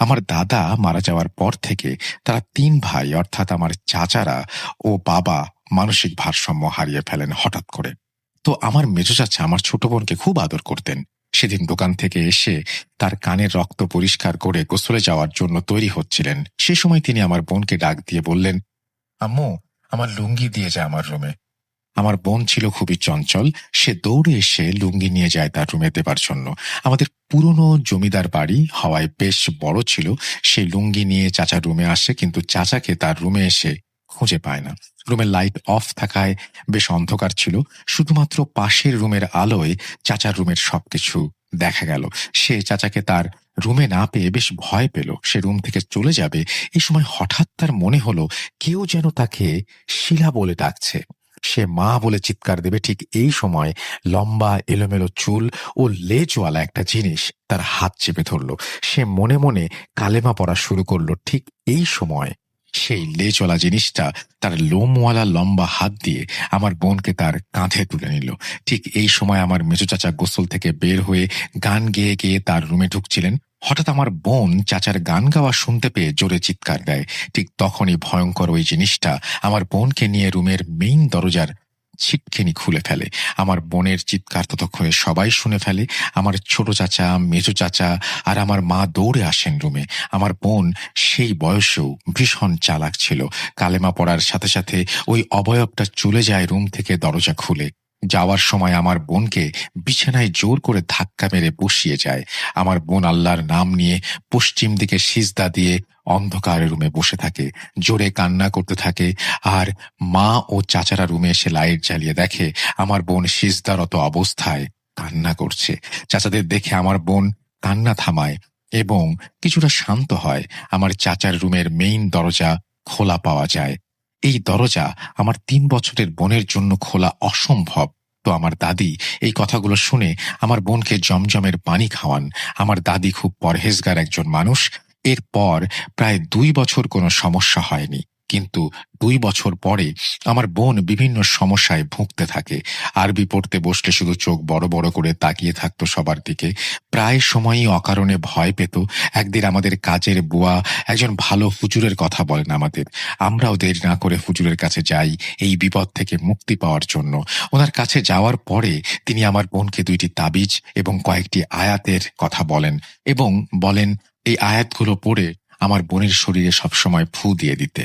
আমার দাদা মারা যাওয়ার পর থেকে তারা 3 ভাই অর্থাৎ আমার চাচারা ও বাবা মানসিক ভারসাম্য হারিয়ে ফেলেন হঠাৎ করে। তো আমার মেজ চাচা আমার ছোট বোনকে খুব আদর করতেন। সেদিন দোকান থেকে এসে তার কানের রক্ত পরিষ্কার করে গোসলে যাওয়ার জন্য তৈরি হচ্ছিলেন। সে সময় তিনি আমার বোনকে ডাক দিয়ে বললেন, আম্মু, আমার লুঙ্গি দিয়ে যা আমার রুমে। আমার বোন ছিল খুবই চঞ্চল। সে দৌড়ে এসে লুঙ্গি নিয়ে যায় তার রুমে দেবার জন্য। আমাদের পুরনো জমিদার বাড়ি হওয়ায় বেশ বড় ছিল। সে লুঙ্গি নিয়ে চাচার রুমে আসে, কিন্তু চাচাকে তার রুমে এসে খুঁজে পায় না। রুমের লাইট অফ থাকায় বেশ অন্ধকার ছিল। শুধুমাত্র পাশের রুমের আলোয় চাচার রুমের সবকিছু দেখা গেল। সে চাচাকে তার রুমে না পেয়ে বেশ ভয় পেল। সে রুম থেকে চলে যাবে, এই সময় হঠাৎ তার মনে হলো কেউ যেন তাকে শিলা বলে ডাকছে। সে মা বলে চিৎকার দেবে, ঠিক এই সময় লম্বা এলোমেলো চুল ও লেজওয়ালা একটা জিনিস তার হাত চেপে ধরল। সে মনে মনে কালেমা পড়া শুরু করলো। ঠিক এই সময় সেই লেজওয়ালা জিনিসটা তার লোমওয়ালা লম্বা হাত দিয়ে আমার বোনকে তার কাঁধে তুলে নিল। ঠিক এই সময় আমার মেজো চাচা গোসল থেকে বের হয়ে গান গেয়ে গেয়ে তার রুমে ঢুকছিলেন। হঠাৎ আমার বোন চাচার গান গাওয়া শুনতে পেয়ে জোরে চিৎকার দেয়। ঠিক তখনই ভয়ঙ্কর ওই জিনিসটা আমার বোনকে নিয়ে রুমের মেইন দরজার ছিটকিনি খুলে ফেলে। আমার বোনের চিৎকার ততক্ষণে সবাই শুনে ফেলে। আমার ছোট চাচা, মেজো চাচা আর আমার মা দৌড়ে আসেন রুমে। আমার বোন সেই বয়সেও ভীষণ চালাক ছিল। কালেমা পড়ার সাথে সাথে ওই অবয়বটা চলে যায় রুম থেকে দরজা খুলে। যাওয়ার সময় আমার বোনকে বিছানায় জোর করে ধাক্কা মেরে বসিয়ে যায়। আমার বোন আল্লাহর নাম নিয়ে পশ্চিম দিকে সিজদা দিয়ে অন্ধকার রুমে বসে থাকে, জোরে কান্না করতে থাকে। আর মা ও চাচারা রুমে এসে লাইট জ্বালিয়ে দেখে আমার বোন সিজদারত অবস্থায় কান্না করছে। চাচাদের দেখে আমার বোন কান্না থামায় এবং কিছুটা শান্ত হয়। আমার চাচার রুমের মেইন দরজা খোলা পাওয়া যায়। এই দরজা আমার 3 বছরের বোনের জন্য খোলা অসম্ভব। তো আমার দাদি এই কথাগুলো শুনে আমার বোনকে জমজমের পানি খাওয়ান। আমার দাদি খুব পরহেজগার একজন মানুষ। এরপর প্রায় 2 বছর কোনো সমস্যা হয়নি, কিন্তু 2 বছর পরে আমার বোন বিভিন্ন সমস্যায় ভুগতে থাকে। আরবি পড়তে বসলে শুধু চোখ বড় বড় করে তাকিয়ে থাকতো সবার দিকে। প্রায় সময়ই অকারণে ভয় পেত। একদিন আমাদের কাজের বুয়া একজন ভালো হুজুরের কথা বলেন আমাদের। আমরাও দেরি না করে হুজুরের কাছে যাই এই বিপদ থেকে মুক্তি পাওয়ার জন্য। ওনার কাছে যাওয়ার পরে তিনি আমার বোনকে 2টি তাবিজ এবং কয়েকটি আয়াতের কথা বলেন এবং বলেন এই আয়াতগুলো পড়ে আমার বোনের শরীরে সবসময় ফু দিয়ে দিতে।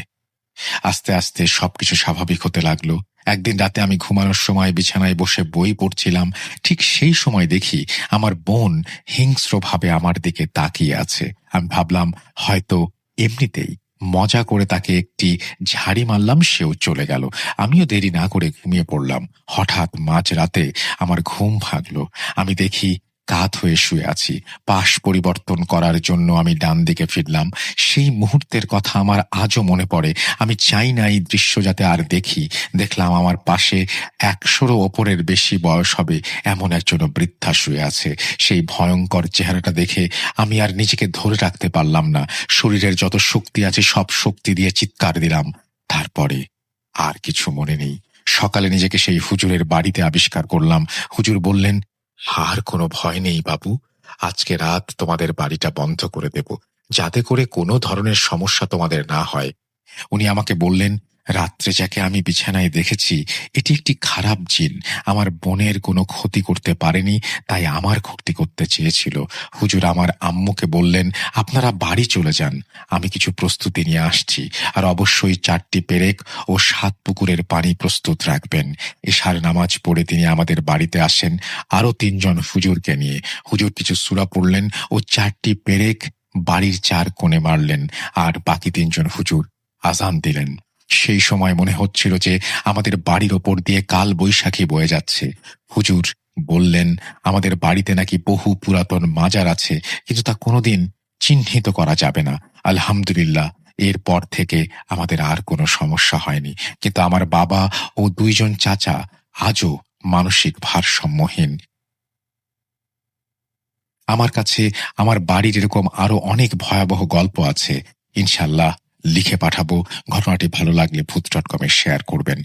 আস্তে আস্তে সবকিছু স্বাভাবিক হতে লাগলো। একদিন রাতে আমি ঘুমানোর সময় বিছানায় বসে বই পড়ছিলাম। ঠিক সেই সময় দেখি আমার বোন হিংস্রভাবে আমার দিকে তাকিয়ে আছে। আমি ভাবলাম হয়তো এমনিতেই মজা করে তাকে একটি ঝাড়ি মারলাম, সেও চলে গেল। আমিও দেরি না করে ঘুমিয়ে পড়লাম। হঠাৎ মাঝরাতে আমার ঘুম ভাঙল। আমি দেখি কাত হয়ে শুয়ে আছি। পাশ পরিবর্তন করার জন্য আমি ডান দিকে ফিরলাম। সেই মুহূর্তের কথা আমার আজও মনে পড়ে। আমি চাই না এই দৃশ্য যাতে আর দেখি। দেখলাম আমার পাশে 100-রও ওপরের বেশি বয়স হবে এমন একজন বৃদ্ধা শুয়ে আছে। সেই ভয়ঙ্কর চেহারাটা দেখে আমি আর নিজেকে ধরে রাখতে পারলাম না। শরীরের যত শক্তি আছে সব শক্তি দিয়ে চিৎকার দিলাম। তারপরে আর কিছু মনে নেই। সকালে নিজেকে সেই হুজুরের বাড়িতে আবিষ্কার করলাম। হুজুর বললেন, আর কোনো ভয় নেই বাবু, আজকে রাত তোমাদের বাড়িটা বন্ধ করে দেব, যাতে করে কোনো ধরনের সমস্যা তোমাদের না হয়। উনি আমাকে বললেন, রাত্রে যাকে আমি বিছানায় দেখেছি এটি একটি খারাপ জিন। আমার বোনের কোনো ক্ষতি করতে পারেনি, তাই আমার ক্ষতি করতে চেয়েছিল। হুজুর আমার আম্মুকে বললেন, আপনারা বাড়ি চলে যান, আমি কিছু প্রস্তুতি নিয়ে আসছি। আর অবশ্যই 4টি পেরেক ও 7 পুকুরের পানি প্রস্তুত রাখবেন। এশার নামাজ পড়ে তিনি আমাদের বাড়িতে আসেন আরো 3 জন হুজুরকে নিয়ে। হুজুর কিছু সূরা পড়লেন ও 4টি পেরেক বাড়ির 4 কোণে মারলেন, আর বাকি 3 জন হুজুর আজান দিলেন। সেই সময় মনে হচ্ছিল যে আমাদের বাড়ির ওপর দিয়ে কাল বৈশাখী বয়ে যাচ্ছে। হুজুর বললেন আমাদের বাড়িতে নাকি বহু পুরাতন মাজার আছে, কিন্তু তা কোনোদিন চিহ্নিত করা যাবে না। আলহামদুলিল্লাহ, এরপর থেকে আমাদের আর কোনো সমস্যা হয়নি। কিন্তু আমার বাবা ও 2 জন চাচা আজও মানসিক ভারসাম্যহীন। আমার কাছে আমার বাড়ির এরকম আরো অনেক ভয়াবহ গল্প আছে। ইনশাল্লাহ লিখে পাঠাবো। ঘটনাটি ভালো লাগলে ভূত.com-এ শেয়ার করবেন।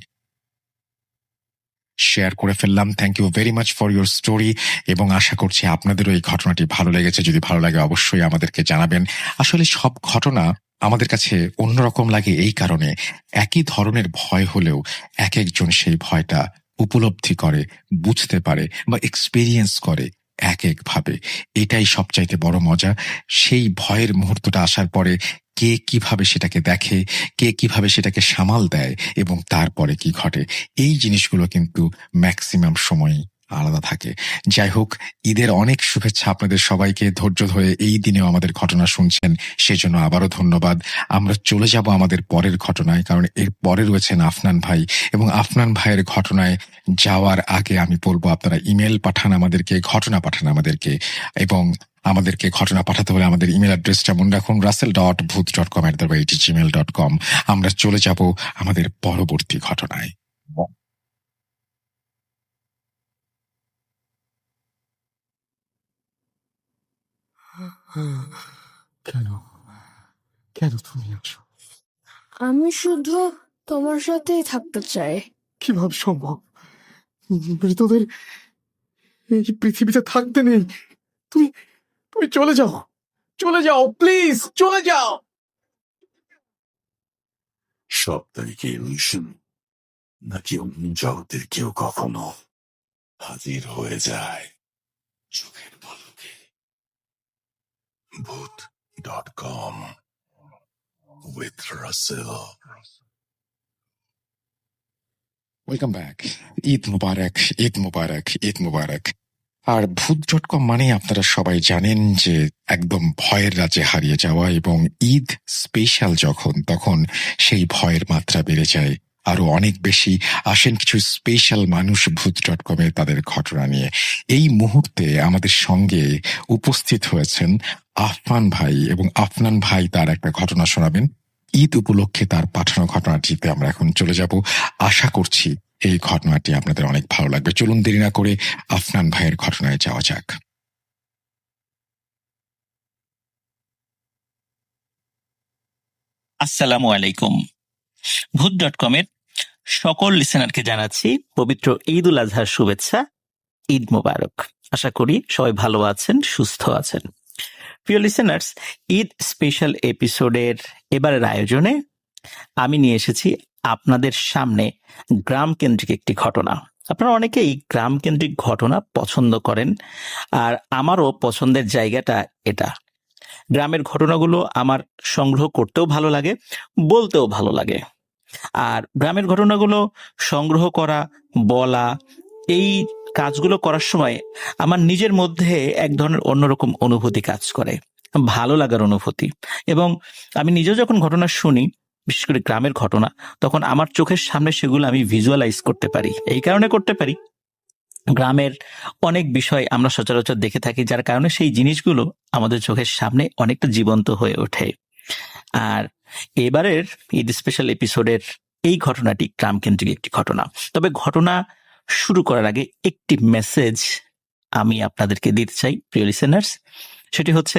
শেয়ার করে ফেললাম। Thank you very much for your story, এবং আশা করছি আপনাদেরও এই ঘটনাটি ভালো লেগেছে। যদি ভালো লাগে অবশ্যই আমাদেরকে জানাবেন। আসলে সব ঘটনা আমাদের কাছে অন্যরকম লাগে এই কারণে, একই ধরনের ভয় হলেও এক একজন সেই ভয়টা উপলব্ধি করে, বুঝতে পারে বা এক্সপেরিয়েন্স করে এক একভাবে। এটাই সবচাইতে বড় মজা। সেই ভয়ের মুহূর্তটা আসার পরে কে কিভাবে সেটাকে দেখে, কে কিভাবে সেটাকে সামাল দেয় এবং তারপরে কি ঘটে, এই জিনিসগুলো কিন্তু ম্যাক্সিমাম সময়ই আলাদা থাকে। যাই হোক, ঈদের অনেক শুভেচ্ছা আপনাদের সবাইকে। ধৈর্য ধরে এই দিনেও আমাদের ঘটনা শুনছেন, সেজন্য আবারও ধন্যবাদ। আমরা চলে যাব আমাদের পরের ঘটনায়, কারণ এর পরে রয়েছেন আফনান ভাই, এবং আফনান ভাইয়ের ঘটনায় যাওয়ার আগে আমি বলবো আপনারা ইমেল পাঠান আমাদেরকে, ঘটনা পাঠান আমাদেরকে, এবং আমাদেরকে ঘটনা পাঠাতে হলে আমাদের ইমেল অ্যাড্রেসটা মনে রাখুন, russell.booth.com@gmail.com। আমরা চলে যাব আমাদের পরবর্তী ঘটনায়। কেন কেন তুমি আসো? আমি শুধু তোমার সাথেই থাকতে চাই। কিভাবে সম্ভব? মৃতদের এই পৃথিবীতে থাকতে নেই। তুমি তুমি চলে যাও, চলে যাও, প্লিজ চলে যাও। সপ্তাহে ইলুশন নাকি অন্য জগতের কেউ কখনো হাজির হয়ে যায় চোখের পলকে। Booth.com with Russell. Welcome back. Eid Mubarak, Eid Mubarak, Eid Mubarak. আর ভূত.com মানে আপনারা সবাই জানেন যে একদম ভয়ের রাজ্যে হারিয়ে যাওয়া, এবং ঈদ স্পেশাল যখন, তখন সেই ভয়ের মাত্রা বেড়ে যায় আরো অনেক বেশি। আসেন কিছু স্পেশাল মানুষ ভূত.com-এ তাদের ঘটনা নিয়ে। এই মুহূর্তে আমাদের সঙ্গে উপস্থিত হয়েছেন আফনান ভাই, এবং আফনান ভাই তার একটা ঘটনা শোনাবেন। ঈদ উপলক্ষে তার পাঠানো ঘটনাটিতে আমরা এখন চলে যাব। আশা করছি এই ঘটনাটি আপনাদের অনেক ভালো লাগবে। চলুন দেরি না করে আফনান ভাইয়ের ঘটনায় যাওয়া যাক। আসসালামু আলাইকুম। ভূত.com এর সকল লিসেনারকে জানাচ্ছি পবিত্র ঈদ উল আজহার শুভেচ্ছা। ঈদ মোবারক। আশা করি সবাই ভালো আছেন, সুস্থ আছেন। প্রিয় লিসেনার্স, ঈদ স্পেশাল এপিসোডের এবারের আয়োজনে আমি নিয়ে এসেছি আপনাদের সামনে গ্রাম কেন্দ্রিক একটি ঘটনা। আপনারা অনেকেই গ্রাম কেন্দ্রিক ঘটনা পছন্দ করেন, আর আমারও পছন্দের জায়গাটা এটা। গ্রামের ঘটনাগুলো আমার সংগ্রহ করতেও ভালো লাগে, বলতেও ভালো লাগে। আর গ্রামের ঘটনাগুলো সংগ্রহ করা, বলা, এই কাজগুলো করার সময় আমার নিজের মধ্যে এক ধরনের অন্যরকম অনুভূতি কাজ করে, ভালো লাগার অনুভূতি। এবং আমি নিজেও যখন ঘটনা শুনি, বিশেষ করে গ্রামের ঘটনা, তখন আমার চোখের সামনে সেগুলো আমি ভিজুয়ালাইজ করতে পারি। এই কারণে করতে পারি, গ্রামের অনেক বিষয় আমরা সচরাচর দেখে থাকি, যার কারণে সেই জিনিসগুলো আমাদের চোখের সামনে অনেকটা জীবন্ত হয়ে ওঠে। আর এবারের ঈদ স্পেশাল এপিসোডের এই ঘটনাটি গ্রামকেন্দ্রিক একটি ঘটনা। তবে ঘটনা শুরু করার আগে একটি মেসেজ আমি আপনাদেরকে দিতে চাই, প্রিয় লিসেনার্স। সেটি হচ্ছে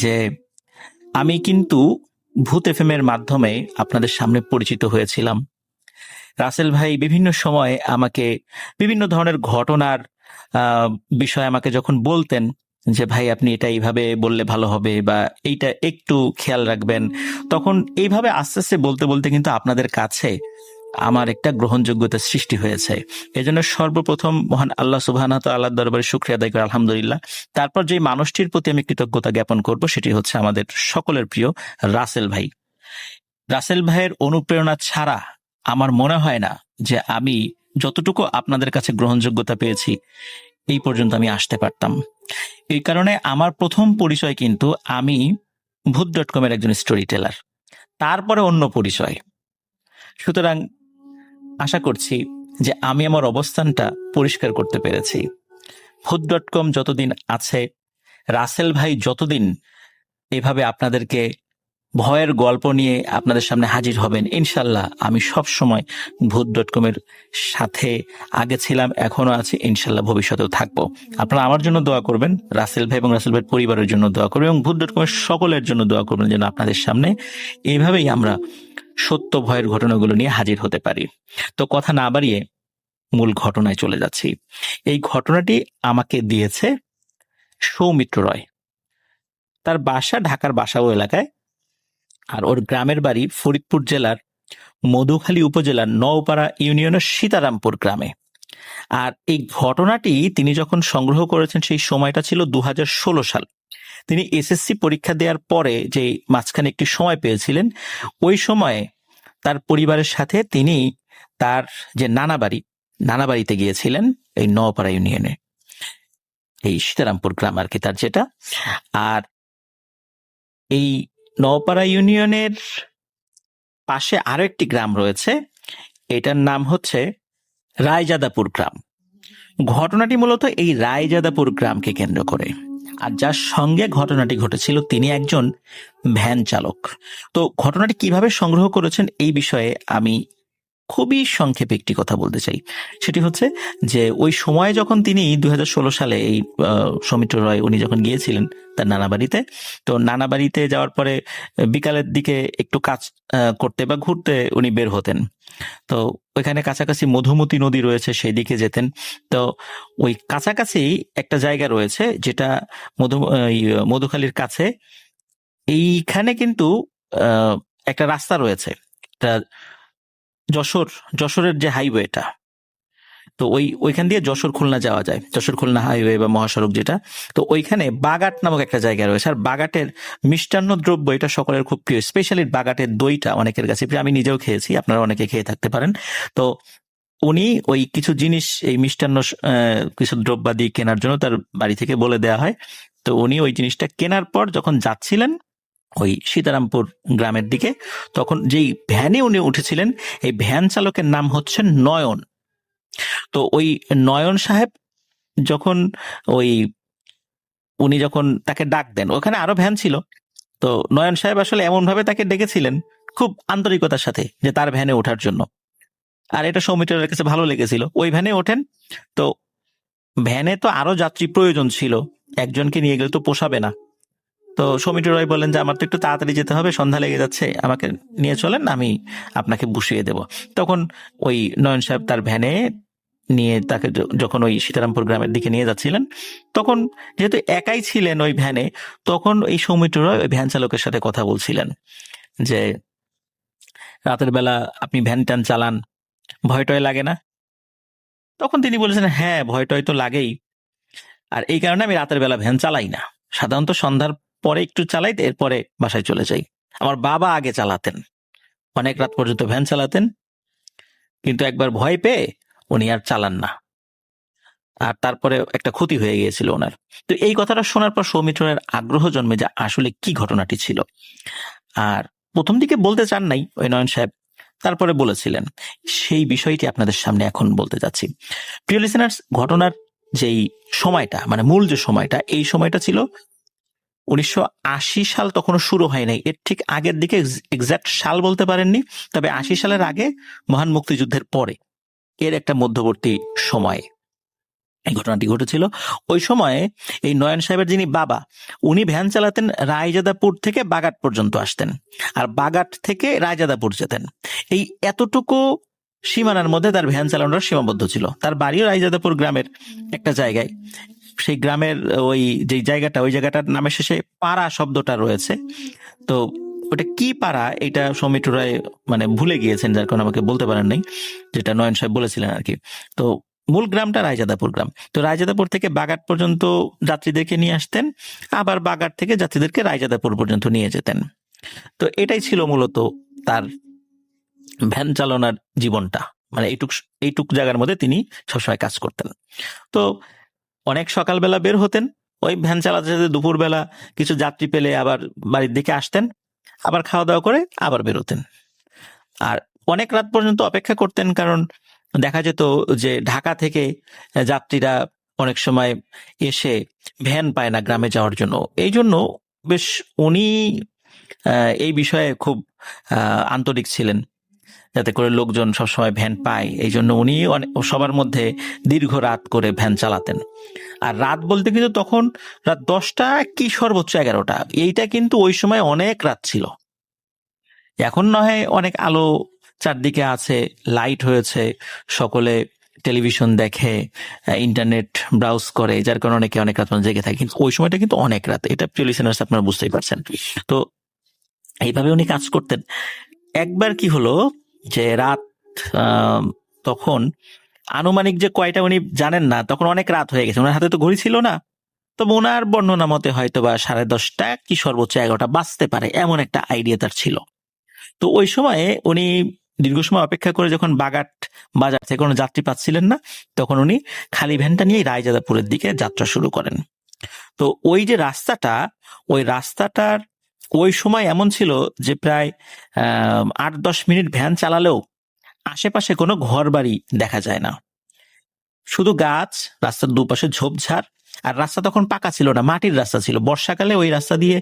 যে আমি কিন্তু ভূত এফএম এর মাধ্যমে আপনাদের সামনে পরিচিত হয়েছিলাম। রাসেল ভাই বিভিন্ন সময় আমাকে বিভিন্ন ধরনের ঘটনার বিষয় আমাকে যখন বলতেন যে ভাই আপনি এটা এইভাবে বললে ভালো হবে, বা এইটা একটু খেয়াল রাখবেন, তখন এইভাবে আস্তে আস্তে বলতে বলতে কিন্তু আপনাদের কাছে আমার একটা গ্রহণযোগ্যতা সৃষ্টি হয়েছে। এজন্য সর্বপ্রথম মহান আল্লাহ সুবহানাহু ওয়া তাআলার দরবারে শুকরিয়া আদায় করে আলহামদুলিল্লাহ। তারপর যে মানুষটির প্রতি আমি কৃতজ্ঞতা জ্ঞাপন করব, সেটি হচ্ছে আমাদের সকলের প্রিয় রাসেল ভাই। রাসেল ভাইয়ের অনুপ্রেরণা ছাড়া আমার মনে হয় না যে আমি যতটুকু আপনাদের কাছে গ্রহণযোগ্যতা পেয়েছি এই পর্যন্ত আমি আসতে পারতাম। এই কারণে আমার প্রথম পরিচয় কিন্তু আমি ভূত.com এর একজন স্টোরি টেলার, তারপরে অন্য পরিচয়। সুতরাং আশা করছি যে আমি আমার অবস্থানটা পরিষ্কার করতে পেরেছি। ভূত.com যতদিন আছে, রাসেল ভাই যতদিন এভাবে আপনাদেরকে ভয়ের গল্প নিয়ে আপনাদের সামনে হাজির হবেন, ইনশাল্লাহ আমি সব সময় ভূত.com এর সাথে আগে ছিলাম, এখনো আছি, ইনশাল্লাহ ভবিষ্যতেও থাকবো। আপনারা আমার জন্য দোয়া করবেন, রাসেল ভাই এবং রাসেল ভাইয়ের পরিবারের জন্য দোয়া করবেন, এবং ভূত.com এর সকলের জন্য দোয়া করবেন যেন আপনাদের সামনে এইভাবেই আমরা সত্য ভয়ের ঘটনাগুলো নিয়ে হাজির হতে পারি। তো কথা না বাড়িয়ে মূল ঘটনায় চলে যাচ্ছি। এই ঘটনাটি আমাকে দিয়েছে সৌমিত্র রয়। তার বাসা ঢাকার বাসাও এলাকায়, আর ওর গ্রামের বাড়ি ফরিদপুর জেলার মধুখালী উপজেলার নওপাড়া ইউনিয়নের সীতারামপুর গ্রামে। আর এই ঘটনাটি তিনি যখন সংগ্রহ করেছেন সেই সময়টা ছিল 2016 সাল। তিনি এসএসসি পরীক্ষা দেওয়ার পরে যে মাঝখানে একটি সময় পেয়েছিলেন, ওই সময়ে তার পরিবারের সাথে তিনি তার যে নানাবাড়িতে গিয়েছিলেন এই নওপাড়া ইউনিয়নে, এই সীতারামপুর গ্রাম আর কি তার যেটা। আর এই নওপাড়া ইউনিয়নের পাশে আরো একটি গ্রাম রয়েছে, এটার নাম হচ্ছে রায়জাদাপুর গ্রাম। ঘটনাটি মূলত এই রায়জাদাপুর গ্রামকে কেন্দ্র করে। আর যার সঙ্গে ঘটনাটি ঘটেছিল তিনি একজন ভ্যান চালক। তো ঘটনাটি কিভাবে সংগ্রহ করেছেন এই বিষয়ে আমি খুবই সংক্ষেপে একটি কথা বলতে চাই। সেটি হচ্ছে যে ওই সময় যখন তিনি 2016 সালে এই সৌমিত্র রয় উনি যখন গিয়েছিলেন তার নানাবাড়িতে, তো নানাবাড়িতে যাওয়ার পরে বিকালের দিকে একটু কাজ করতে বা ঘুরতে উনি বের হতেন। তো ওইখানে কাছাকাছি মধুমতি নদী রয়েছে, সেই দিকে যেতেন। তো ওই কাছাকাছি একটা জায়গা রয়েছে যেটা মধুখালীর কাছে, এইখানে কিন্তু একটা রাস্তা রয়েছে, একটা যশোরের যে হাইওয়েটা, তো ওইখান দিয়ে যশোর খুলনা যাওয়া যায়, যশোর খুলনা হাইওয়ে বা মহাসড়ক যেটা। তো ওইখানে বাগাট নামক একটা জায়গা রয়েছে। আর বাগাটের মিষ্টান্ন দ্রব্য এটা সকলের খুব প্রিয়, স্পেশালি বাগাটের দইটা অনেকের কাছে প্রিয়। আমি নিজেও খেয়েছি, আপনারা অনেকে খেয়ে থাকতে পারেন। তো উনি ওই কিছু জিনিস, এই মিষ্টান্ন কিছু দ্রব্যাদি কেনার জন্য তার বাড়ি থেকে বলে দেওয়া হয়। তো উনি ওই জিনিসটা কেনার পর যখন যাচ্ছিলেন ওই সীতারামপুর গ্রামের দিকে, তখন যেই ভ্যানে উনি উঠেছিলেন, এই ভ্যান চালকের নাম হচ্ছে নয়ন। তো ওই নয়ন সাহেব যখন উনি যখন তাকে ডাক দেন, ওখানে আরো ভ্যান ছিল, তো নয়ন সাহেব আসলে এমন ভাবে তাকে ডেকেছিলেন খুব আন্তরিকতার সাথে যে তার ভ্যানে ওঠার জন্য। আর এটা সৌমিত্রের কাছে ভালো লেগেছিল। ওই ভ্যানে ওঠেন। তো ভ্যানে তো আরো যাত্রী প্রয়োজন ছিল, একজনকে নিয়ে গেলে তো পোষাবে না। তো সৌমিত্র রয় বললেন যে আমার তো একটু তাড়াতাড়ি যেতে হবে, সন্ধ্যা লেগে যাচ্ছে, আমাকে নিয়ে চলেন, আমি আপনাকে বসিয়ে দেব। তখন ওই নয়ন সাহেব তার ভ্যানে নিয়ে তাকে যখন ওই সীতারামপুর গ্রামের দিকে নিয়ে যাচ্ছিলেন, তখন যেহেতু একাই ছিলেন ওই ভ্যানে, তখন এই সৌমিত্র রয় ওই ভ্যান চালকের সাথে কথা বলছিলেন যে রাতের বেলা আপনি ভ্যান ট্যান চালান, ভয় টয় লাগে না? তখন তিনি বলেছেন, হ্যাঁ ভয় টয় তো লাগেই, আর এই কারণে আমি রাতের বেলা ভ্যান চালাই না, সাধারণত সন্ধ্যার পরে একটু চালাই, এরপরে বাসায় চলে যাই। আমার বাবা আগে চালাতেন, অনেক রাত পর্যন্ত ভ্যান চালাতেন, কিন্তু একবার ভয় পেয়ে উনি আর চালান না, আর তারপরে একটা ক্ষতি হয়ে গিয়েছিল ওনার। তো এই কথাটা শোনার পর সৌমিত্রের আগ্রহ জন্মে যে আসলে কি ঘটনাটি ছিল। আর প্রথম দিকে বলতে চান নাই ওই নয়ন সাহেব, তারপরে বলেছিলেন। সেই বিষয়টি আপনাদের সামনে এখন বলতে যাচ্ছি। প্রিয় লিসেনার্স, ঘটনার যেই সময়টা, মানে মূল যে সময়টা, এই সময়টা ছিল 1980 সাল, তখনও শুরু হয় নাই। এর ঠিক আগের দিকে, এক্সাক্ট সাল বলতে পারেননি, তবে 80 সালের আগে, মহান মুক্তিযুদ্ধের পরে, এর একটা মধ্যবর্তী সময় এই ঘটনাটি ঘটেছিল। ওই সময়ে এই নয়ন সাহেবের যিনি বাবা, উনি ভ্যান চালাতেন রায়জাদাপুর থেকে বাগাট পর্যন্ত আসতেন, আর বাগাট থেকে রায়জাদাপুর যেতেন। এই এতটুকু সীমানার মধ্যে তার ভ্যান চালানোর সীমাবদ্ধ ছিল। তার বাড়িও রায়জাদাপুর গ্রামের একটা জায়গায়। সেই গ্রামের ওই যে জায়গাটা, ওই জায়গাটার নামের শেষে পাড়া শব্দটা রয়েছে। তো ওটা কি পাড়া, এটা সৌমিত্র রায় মানে ভুলে গিয়েছেন, যার কারণে আমাকে বলতে পারেন নাই, যেটা নয়ন সাহেব বলেছিলেন আর কি। তো মূল গ্রামটা রায়জাদাপুর গ্রাম। তো রায়জাদাপুর থেকে বাগাট পর্যন্ত যাত্রীদেরকে নিয়ে আসতেন, আবার বাগাট থেকে যাত্রীদেরকে রায়জাদাপুর পর্যন্ত নিয়ে যেতেন। তো এটাই ছিল মূলত তার ভ্যান চালনার জীবনটা, মানে এইটুক জায়গার মধ্যে তিনি সবসময় কাজ করতেন। তো অনেক সকালবেলা বের হতেন, ওই ভ্যান চালাতে চালাতে দুপুরবেলা কিছু যাত্রী পেলে আবার বাড়ির দিকে আসতেন, আবার খাওয়া দাওয়া করে আবার বেরোতেন। আর অনেক রাত পর্যন্ত অপেক্ষা করতেন, কারণ দেখা যেত যে ঢাকা থেকে যাত্রীরা অনেক সময় এসে ভ্যান পায় না গ্রামে যাওয়ার জন্য। এই জন্য বেশ উনি এই বিষয়ে খুব আন্তরিক ছিলেন, যাতে করে লোকজন সবসময় ভ্যান পায়। এই জন্য উনি সবার মধ্যে দীর্ঘ রাত করে ভ্যান চালাতেন। আর রাত বলতে কিন্তু তখন রাত 10টা কি সর্বোচ্চ 11টা, এইটা কিন্তু ওই সময় অনেক রাত ছিল। এখন নয় অনেক আলো চারদিকে আছে, লাইট হয়েছে, সকলে টেলিভিশন দেখে, ইন্টারনেট ব্রাউজ করে, যার কারণে অনেকে অনেক রাত পর্যন্ত জেগে থাকে। কিন্তু ওই সময়টা কিন্তু অনেক রাত, এটা প্রিয় লিসেনার্স আপনারা বুঝতেই পারছেন। তো এইভাবে উনি কাজ করতেন। একবার কি হলো যে রাত তখন আনুমানিক যে কয়টা উনি জানেন না, তখন অনেক রাত হয়ে গেছে, ওনার হাতে তো ঘড়ি ছিল না। তবে ওনার বর্ণনা মতে হয়তো বা 10:30 কি সর্বোচ্চ 11টা বাজতে পারে, এমন একটা আইডিয়া তার ছিল। তো ওই সময়ে উনি দীর্ঘ সময় অপেক্ষা করে যখন বাগাট বাজার থেকে কোনো যাত্রী পাচ্ছিলেন না, তখন উনি খালি ভ্যানটা নিয়ে রায়জাদাপুরের দিকে যাত্রা শুরু করেন। তো ওই যে রাস্তাটা, ওই রাস্তাটার ওই সময় এমন ছিল যে প্রায় 8-10 মিনিট ভ্যান চালালেও আশেপাশে কোনো ঘর বাড়ি দেখা যায় না, শুধু গাছ, রাস্তার দুপাশে ঝোপঝাড়। আর রাস্তা তখন পাকা ছিল না, মাটির রাস্তা ছিল। বর্ষাকালে ওই রাস্তা দিয়ে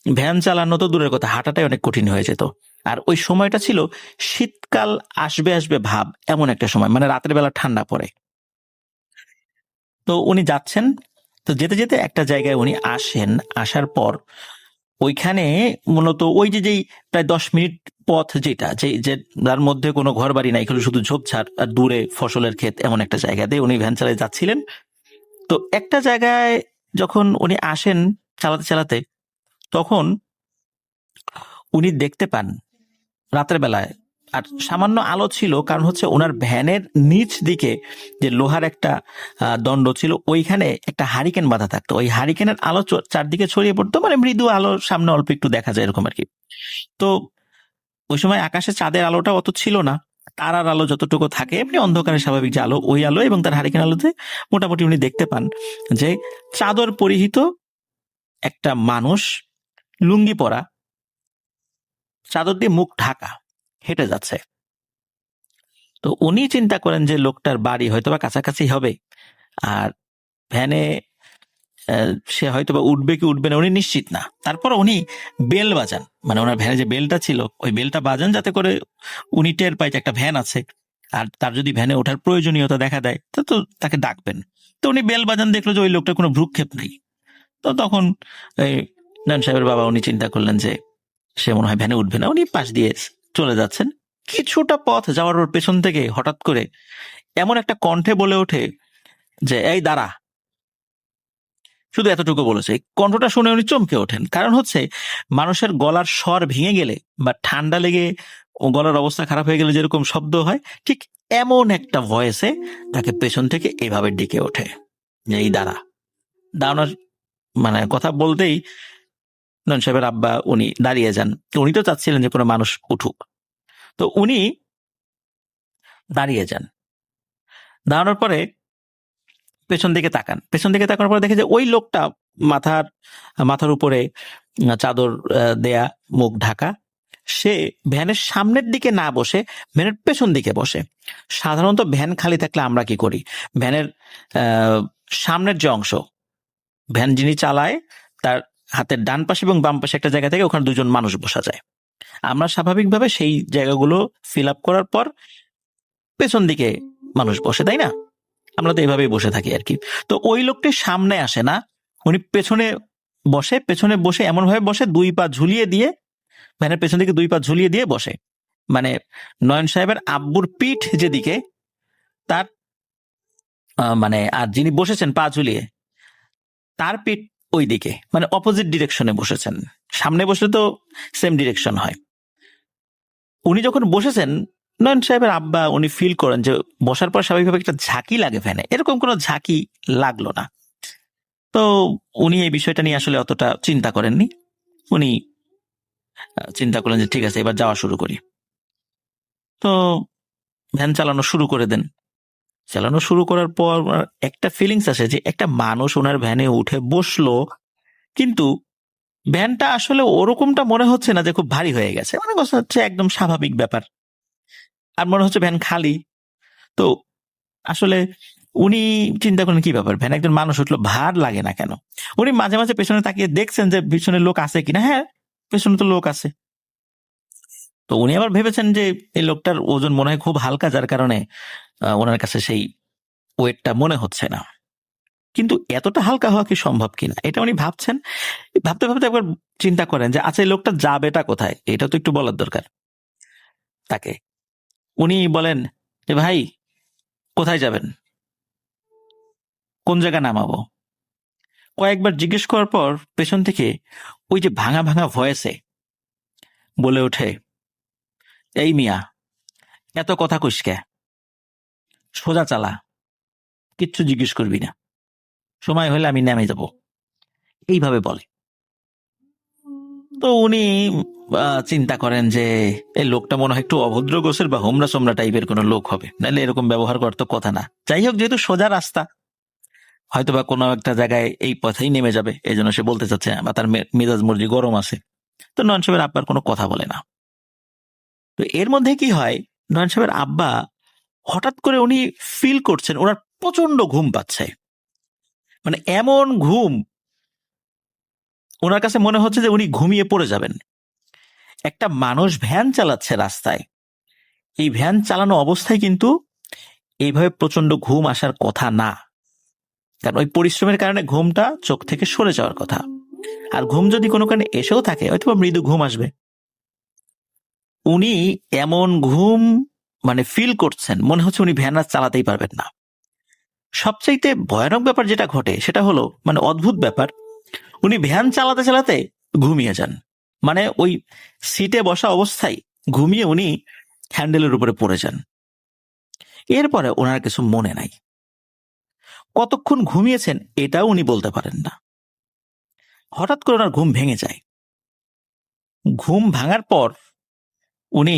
ভ্যান চালানো তো দূরের কথা, হাঁটাটাই অনেক কঠিন হয়ে যেত। আর ওই সময়টা ছিল শীতকাল আসবে আসবে ভাব, এমন একটা সময়, মানে রাতের বেলা ঠান্ডা পড়ে। তো উনি যাচ্ছেন, তো যেতে যেতে একটা জায়গায় উনি আসেন। আসার পর ওইখানে মূলত ওই যেই প্রায় 10 মিনিট পথ, যেটা যে যার মধ্যে কোনো ঘর বাড়ি নাই, এখানে শুধু ঝোপঝাড় আর দূরে ফসলের ক্ষেত, এমন একটা জায়গাতে উনি ভ্যান চালিয়ে যাচ্ছিলেন। তো একটা জায়গায় যখন উনি আসেন চালাতে চালাতে, তখন উনি দেখতে পান রাতের বেলায়, আর সামান্য আলো ছিল, কারণ হচ্ছে ওনার ভ্যানের নিচ দিকে যে লোহার একটা দণ্ড ছিল, ওইখানে একটা হারিকেন বাঁধা থাকতো। ওই হারিকেনের আলো চারদিকে ছড়িয়ে পড়তো, মানে মৃদু আলো, সামনে অল্প একটু দেখা যায় এরকম আর কি। তো ওই সময় আকাশে চাঁদের আলোটা অত ছিল না, তারার আলো যতটুকু থাকে এমনি অন্ধকারে স্বাভাবিক যে আলো, ওই আলো এবং তার হারিকেন আলোতে মোটামুটি উনি দেখতে পান যে চাদর পরিহিত একটা মানুষ, লুঙ্গি পরা, চাদর দিয়ে মুখ ঢাকা, হেঁটে যাচ্ছে। তো উনি চিন্তা করেন যে লোকটার বাড়ি হয়তোবা কাছাকাছি হবে, আর ভ্যানে সে হয়তোবা উঠবে কি উঠবে না উনি নিশ্চিত না। তারপর উনি বেল বাজান, মানে ওনার ভ্যানে যে বেলটা ছিল ওই বেলটা বাজান, যাতে করে উনি টের পায় যে একটা ভ্যান আছে, আর তার যদি ভ্যানে ওঠার প্রয়োজনীয়তা দেখা দেয় তো তাকে ডাকবেন। তো উনি বেল বাজান, দেখলো যে ওই লোকটার কোনো ভ্রুক্ষেপ নেই। তো তখন এই নয়ন সাহেবের বাবা উনি চিন্তা করলেন যে সে মনে হয় ভ্যানে উঠবে না, উনি পাশ দিয়ে চলে যাচ্ছেন। কিছুটা পথ যাওয়ার ওর পেছন থেকে হঠাৎ করে এমন একটা কণ্ঠে বলে ওঠে যে এই দাঁড়া। শুধু এতটুকু বলেছে। এই কণ্ঠটা শুনে উনি চমকে ওঠেন, কারণ হচ্ছে মানুষের গলার স্বর ভেঙে গেলে বা ঠান্ডা লেগে গলার অবস্থা খারাপ হয়ে গেলে যেরকম শব্দ হয়, ঠিক এমন একটা ভয়েসে তাকে পেছন থেকে এইভাবে ডেকে ওঠে যে এই দাঁড়া। দাঁড়ানোর মানে কথা বলতেই নয়ন সাহেবের আব্বা উনি দাঁড়িয়ে যান। উনি তো চাচ্ছিলেন যে কোনো মানুষ উঠুক, তো উনি দাঁড়িয়ে যান। দাঁড়ানোর পরে পেছন দিকে তাকান, পেছন দিকে তাকানোর পরে দেখে যে ওই লোকটা মাথার উপরে চাদর দেয়া, মুখ ঢাকা, সে ভ্যানের সামনের দিকে না বসে ভ্যানের পেছন দিকে বসে। সাধারণত ভ্যান খালি থাকলে আমরা কি করি, ভ্যানের সামনের যে অংশ, ভ্যান যিনি চালায় তার হাতের ডান পাশে এবং বাম পাশে একটা জায়গা থেকে ওখানে দুজন মানুষ বসা যায়। আমরা স্বাভাবিকভাবে সেই জায়গাগুলো ফিল আপ করার পর পেছন দিকে মানুষ বসে, তাই না? আমরা তো এইভাবেই বসে থাকি আর কি। তো ওই লোকটি সামনে আসে না, উনি পেছনে বসে, পেছনে বসে এমন ভাবে বসে, 2 পা ঝুলিয়ে দিয়ে, ভ্যানের পেছন দিকে 2 পা ঝুলিয়ে দিয়ে বসে। মানে নয়ন সাহেবের আব্বুর পিঠ যেদিকে, তার মানে আর যিনি বসেছেন পা ঝুলিয়ে, তার পিঠ ওই দিকে, মানে অপোজিট ডিরেকশনে বসেছেন। সামনে বসলে তো সেম ডিরেকশন হয়। উনি যখন বসেছেন, নয়ন সাহেবের আব্বা উনি ফিল করেন যে বসার পর স্বাভাবিকভাবে একটা ঝাঁকি লাগে ভ্যানে, এরকম কোনো ঝাঁকি লাগলো না। তো উনি এই বিষয়টা নিয়ে আসলে অতটা চিন্তা করেননি। উনি চিন্তা করলেন যে ঠিক আছে, এবার যাওয়া শুরু করি। তো ভ্যান চালানো শুরু করে দেন। চালানো শুরু করার পর একটা ফিলিংস আসে যে একটা মানুষ ওনার ভ্যানে উঠে বসলো, কিন্তু ভ্যানটা আসলে ওরকমটা মনে হচ্ছে না যে খুব ভারী হয়ে গেছে, মনে হচ্ছে একদম স্বাভাবিক ব্যাপার। আর মনে হচ্ছে ভ্যান খালি। তো আসলে উনি চিন্তা করেন কি ব্যাপার, ভ্যান একজন মানুষ উঠলো, ভার লাগে না কেন? উনি মাঝে মাঝে পেছনে তাকিয়ে দেখছেন যে পিছনে লোক আছে কিনা। হ্যাঁ, পেছনে তো লোক আছে। তো উনি আবার ভেবেছেন যে এই লোকটার ওজন মনে হয় খুব হালকা, যার কারণে ওনার কাছে সেই ওয়েটটা মনে হচ্ছে না। কিন্তু এতটা হালকা হওয়া কি সম্ভব কিনা এটা উনি ভাবছেন। ভাবতে ভাবতে একবার চিন্তা করেন যে আচ্ছা, এই লোকটা যাবেটা কোথায়, এটা তো একটু বলার দরকার তাকে। উনি বলেন যে ভাই, কোথায় যাবেন, কোন জায়গা নামাবো? কয়েকবার জিজ্ঞেস করার পর পেছন থেকে ওই যে ভাঙা ভাঙা ভয়েসে বলে ওঠে, এই মিয়া, এত কথা কইস কে, সোজা চালা, কিচ্ছু জিজ্ঞেস করবি না, সময় হলে আমি নেমে যাব। এইভাবে বলে। তো উনি চিন্তা করেন যে এই লোকটা মনে হয় একটু অভদ্র গোছের বা হোমরা সোমরা টাইপের কোনো লোক হবে, নাহলে এরকম ব্যবহার করতো কথা না। যাই হোক, যেহেতু সোজা রাস্তা, হয়তো বা কোনো একটা জায়গায় এই পথেই নেমে যাবে, এই জন্য সে বলতে চাচ্ছে, বা তার মেজাজ মর্জি গরম আছে। তো নয়ন সাহেবের আব্বার কোনো কথা বলে না। তো এর মধ্যে কি হয়, নয়ন সাহেবের আব্বা হঠাৎ করে উনি ফিল করছেন ওনার প্রচন্ড ঘুম পাচ্ছে। মানে এমন ঘুম, ওনার কাছে মনে হচ্ছে যে উনি ঘুমিয়ে পড়ে যাবেন। একটা মানুষ ভ্যান চালাচ্ছে রাস্তায়, এই ভ্যান চালানো অবস্থায় কিন্তু এইভাবে প্রচন্ড ঘুম আসার কথা না, কারণ ওই পরিশ্রমের কারণে ঘুমটা চোখ থেকে সরে যাওয়ার কথা। আর ঘুম যদি কোনো কারণে এসেও থাকে, হয়তো মৃদু ঘুম আসবে। উনি এমন ঘুম মানে ফিল করছেন, মনে হচ্ছে উনি ভ্যান আর চালাতেই পারবেন না। সবচাইতে ভয়ানক ব্যাপার যেটা ঘটে সেটা হলো, মানে অদ্ভুত ব্যাপার, উনি ভ্যান চালাতে চালাতে ঘুমিয়ে যান। মানে ওই সিটে বসা অবস্থায় ঘুমিয়ে উনি হ্যান্ডেলের উপরে পড়ে যান। এরপরে ওনার কিছু মনে নাই, কতক্ষণ ঘুমিয়েছেন এটাও উনি বলতে পারেন না। হঠাৎ করে ওনার ঘুম ভেঙে যায়। ঘুম ভাঙার পর উনি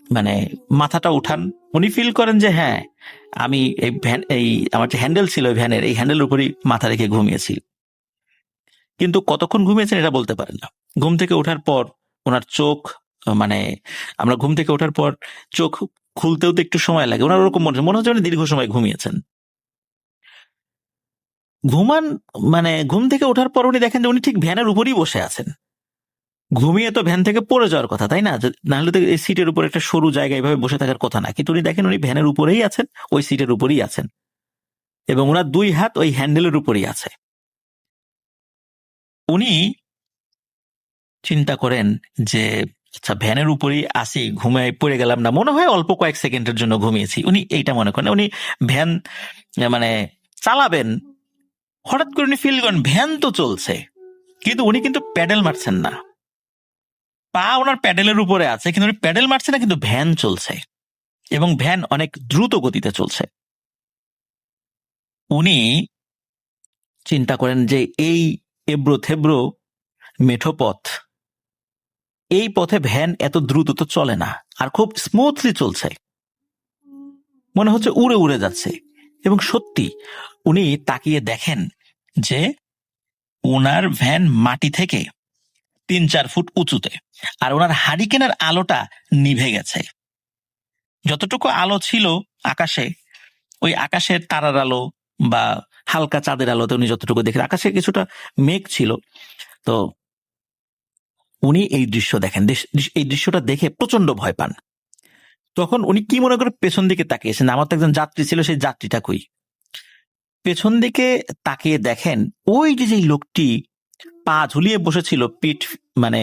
মানে মাথাটা উঠান, উনি ফিল করেন যে হ্যাঁ, আমি এই ভ্যান, এই আমার যে হ্যান্ডেল ছিল ভ্যানের, এই হ্যান্ডেলের উপরই মাথা রেখে ঘুমিয়েছি। কিন্তু কতক্ষণ ঘুমিয়েছেন এটা বলতে পারেন না। ঘুম থেকে ওঠার পর ওনার চোখ, মানে আমরা ঘুম থেকে ওঠার পর চোখ খুলতেও তো একটু সময় লাগে, ওনার ওরকম মনে হচ্ছে উনি দীর্ঘ সময় ঘুমিয়েছেন। মানে ঘুম থেকে ওঠার পর উনি দেখেন যে উনি ঠিক ভ্যানের উপরই বসে আছেন। ঘুমিয়ে তো ভ্যান থেকে পড়ে যাওয়ার কথা, তাই না? নাহলে তো এই সিটের উপর একটা সরু জায়গায় এভাবে বসে থাকার কথা না, কিন্তু উনি দেখেন উনি ভ্যানের উপরেই আছেন, ওই সিটের উপরেই আছেন, এবং ওনার দুই হাত ওই হ্যান্ডেলের উপরেই আছে। উনি চিন্তা করেন যে আচ্ছা, ভ্যানের উপরেই আসি, ঘুমায় পড়ে গেলাম না, মনে হয় অল্প কয়েক সেকেন্ডের জন্য ঘুমিয়েছি, উনি এইটা মনে করেন। উনি ভ্যান মানে চালাবেন, হঠাৎ করে উনি ফিল করেন ভ্যান তো চলছে, কিন্তু উনি কিন্তু প্যাডেল মারছেন না। পা ওনার প্যাডেলের উপরে আছে, কিন্তু উনি প্যাডেল মারছে না, কিন্তু ভ্যান চলছে, এবং ভ্যান অনেক দ্রুত গতিতে চলছে। উনি চিন্তা করেন যে এই এবড়ো থেবড়ো মেঠো পথ, এই পথে ভ্যান এত দ্রুত তো চলে না, আর খুব স্মুথলি চলছে, মনে হচ্ছে উড়ে উড়ে যাচ্ছে। এবং সত্যি উনি তাকিয়ে দেখেন যে ওনার ভ্যান মাটি থেকে 3-4 ফুট উঁচুতে, আর ওনার হারিকেনের আলোটা নিভে গেছে। যতটুকু আলো ছিল আকাশে, ওই আকাশের তারার আলো বা হালকা চাঁদের আলোতে উনি যতটুকু দেখেন, আকাশে কিছুটা মেঘ ছিল। তো উনি এই দৃশ্য দেখেন, এই দৃশ্যটা দেখে প্রচন্ড ভয় পান। তখন উনি কি মনে করে পেছন দিকে তাকিয়েছেন, আমার তো একজন যাত্রী ছিল, সেই যাত্রীটা কই। পেছন দিকে তাকিয়ে দেখেন ওই যে লোকটি পা ঝুলিয়ে বসেছিল, পিঠ মানে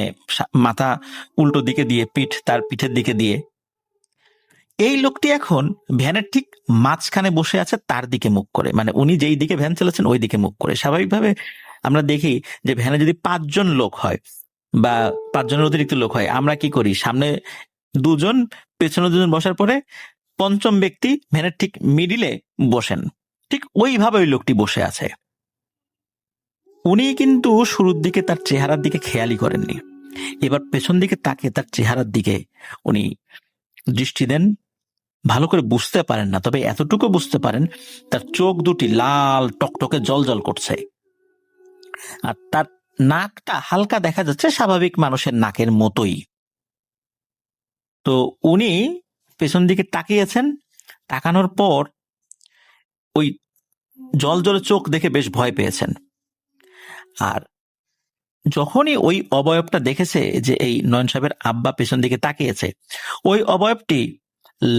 মাথা উল্টো দিকে দিয়ে, পিঠ তার পিঠের দিকে দিয়ে, এই লোকটি এখন ভ্যানের ঠিক মাঝখানে বসে আছে, তার দিকে মুখ করে, মানে উনি যেই দিকে ভ্যান চালাচ্ছেন ওই দিকে মুখ করে। স্বাভাবিকভাবে আমরা দেখি যে ভ্যানে যদি 5 জন লোক হয় বা 5 জনের অতিরিক্ত লোক হয়, আমরা কি করি, সামনে 2 জন, পেছনে 2 জন বসার পরে 5ম ব্যক্তি ভ্যানের ঠিক মিডিলে বসেন। ঠিক ওইভাবে ওই লোকটি বসে আছে। উনি কিন্তু শুরুর দিকে তার চেহারার দিকে খেয়ালই করেননি। এবার পেছন দিকে তাকিয়ে তার চেহারার দিকে উনি দৃষ্টি দেন। ভালো করে বুঝতে পারেন না, তবে এতটুকু বুঝতে পারেন তার চোখ দুটি লাল টকটকে জ্বলজ্বল করছে, আর তার নাকটা হালকা দেখা যাচ্ছে স্বাভাবিক মানুষের নাকের মতোই। তো উনি পেছন দিকে তাকিয়েছেন, তাকানোর পর ওই জলজলে চোখ দেখে বেশ ভয় পেয়েছেন। আর যখনই ওই অবয়বটা দেখেছে যে এই নয়ন সাহেবের আব্বা পেছন দিকে তাকিয়েছে, ওই অবয়বটি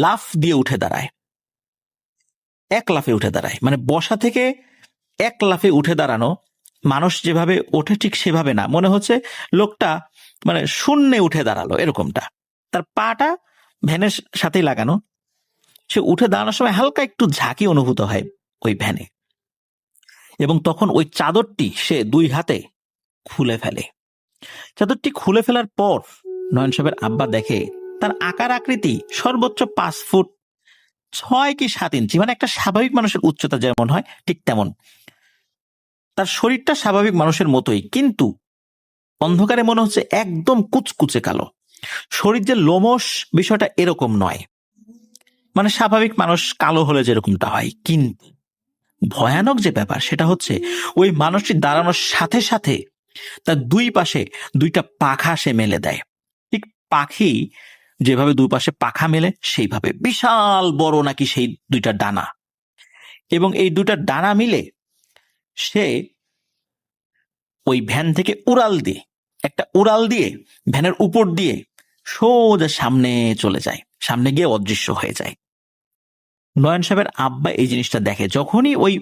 লাফ দিয়ে উঠে দাঁড়ায়, এক লাফে উঠে দাঁড়ায়। মানে বসা থেকে এক লাফে উঠে দাঁড়ানো, মানুষ যেভাবে ওঠে ঠিক সেভাবে না, মনে হচ্ছে লোকটা মানে শূন্যে উঠে দাঁড়ালো এরকমটা। তার পাটা ভ্যানের সাথেই লাগানো, সে উঠে দাঁড়ানোর সময় হালকা একটু ঝাঁকি অনুভূত হয় ওই ভ্যানে, এবং তখন ওই চাদরটি সে 2 হাতে খুলে ফেলে। চাদরটি খুলে ফেলার পর নয়ন সাহেবের আব্বা দেখে তার আকার আকৃতি সর্বোচ্চ 5 ফুট 6 কি 7 ইঞ্চি, মানে একটা স্বাভাবিক মানুষের উচ্চতা যেমন হয় ঠিক তেমন। তার শরীরটা স্বাভাবিক মানুষের মতোই, কিন্তু অন্ধকারে মনে হচ্ছে একদম কুচকুচে কালো। শরীর যে লোমশ বিষয়টা এরকম নয়, মানে স্বাভাবিক মানুষ কালো হলে যেরকমটা হয়। কিন্তু ভয়ানক যে ব্যাপার সেটা হচ্ছে ওই মানুষটি দাঁড়ানোর সাথে সাথে তার দুই পাশে দুইটা পাখা সে মেলে দেয়। ঠিক পাখি যেভাবে দুই পাশে পাখা মেলে সেইভাবে বিশাল বড় নাকি সেই দুইটা ডানা, এবং এই দুইটা ডানা মিলে সে ওই ভ্যান থেকে একটা উড়াল দিয়ে ভ্যানের উপর দিয়ে সোজা সামনে চলে যায়, সামনে গিয়ে অদৃশ্য হয়ে যায়। নয়ন সাহেবের আব্বা এই জিনিসটা দেখে, যখনই ওই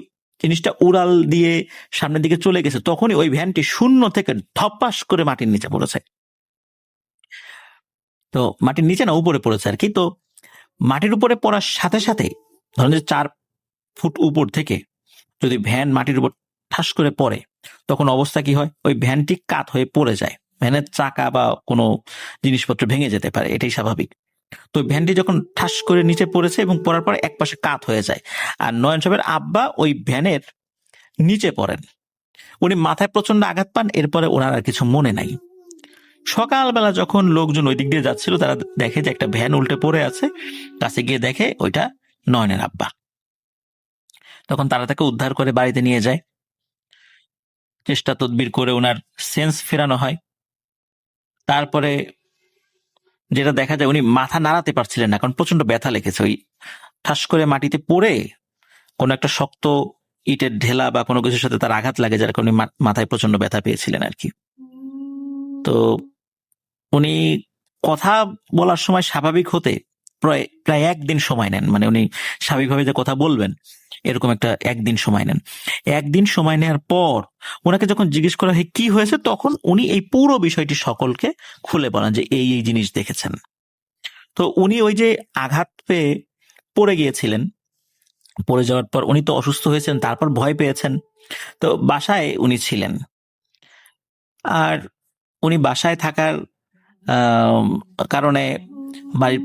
জিনিসটা উড়াল দিয়ে সামনের দিকে চলে গেছে তখনই ওই ভ্যানটি শূন্য থেকে ধপাস করে মাটির নিচে পড়েছে। তো মাটির নিচে না, উপরে পড়েছে আর কি। তো মাটির উপরে পড়ার সাথে সাথে ধরেন যে 4 ফুট উপর থেকে যদি ভ্যান মাটির উপর ঠাস করে পড়ে তখন অবস্থা কি হয়? ওই ভ্যানটি কাত হয়ে পড়ে যায়, ভ্যানের চাকা বা কোনো জিনিসপত্র ভেঙে যেতে পারে, এটাই স্বাভাবিক। তো ভ্যানটি যখন ঠাস করে নিচে পড়েছে এবং পড়ার পর এক পাশে কাত হয়ে যায়, আর নয়ন সাহেবের আব্বা ওই ভ্যানের নিচে পড়েন। উনি মাথায় প্রচন্ড আঘাত পান, এরপরে ওনার আর কিছু মনে নাই। সকালবেলা যখন লোকজন ওই দিক দিয়ে যাচ্ছিল তারা দেখে যে একটা ভ্যান উল্টে পড়ে আছে, কাছে গিয়ে দেখে ওইটা নয়নের আব্বা। তখন তারা তাকে উদ্ধার করে বাড়িতে নিয়ে যায়, চেষ্টা তদবির করে ওনার সেন্স ফেরানো হয়। তারপরে যেটা দেখা যায় উনি মাথা নাড়াতে পারছিলেন না, কারণ প্রচন্ড ব্যথা লেগেছে। ওই ঠাস করে মাটিতে পড়ে কোনো একটা শক্ত ইটের ঢেলা বা কোনো কিছুর সাথে তার আঘাত লাগে, যার কারণে মাথায় প্রচন্ড ব্যথা পেয়েছিলেন আর কি। তো উনি কথা বলার সময় স্বাভাবিক হতে প্রায় একদিন সময় নেন, মানে উনি স্বাভাবিকভাবে যে কথা বলবেন এরকম একটা একদিন সময় নেন। একদিন সময় নেওয়ার পর ওনাকে যখন জিজ্ঞেস করা হয় কি হয়েছে, তখন উনি এই পুরো বিষয়টি সকলকে খুলে বলেন যে এই এই জিনিস দেখেছেন। তো উনি ওই যে আঘাত পেয়ে পড়ে গিয়েছিলেন, পড়ে যাওয়ার পর উনি তো অসুস্থ হয়েছেন, তারপর ভয় পেয়েছেন। তো বাসায় উনি ছিলেন, আর উনি বাসায় থাকার কারণে বাড়ির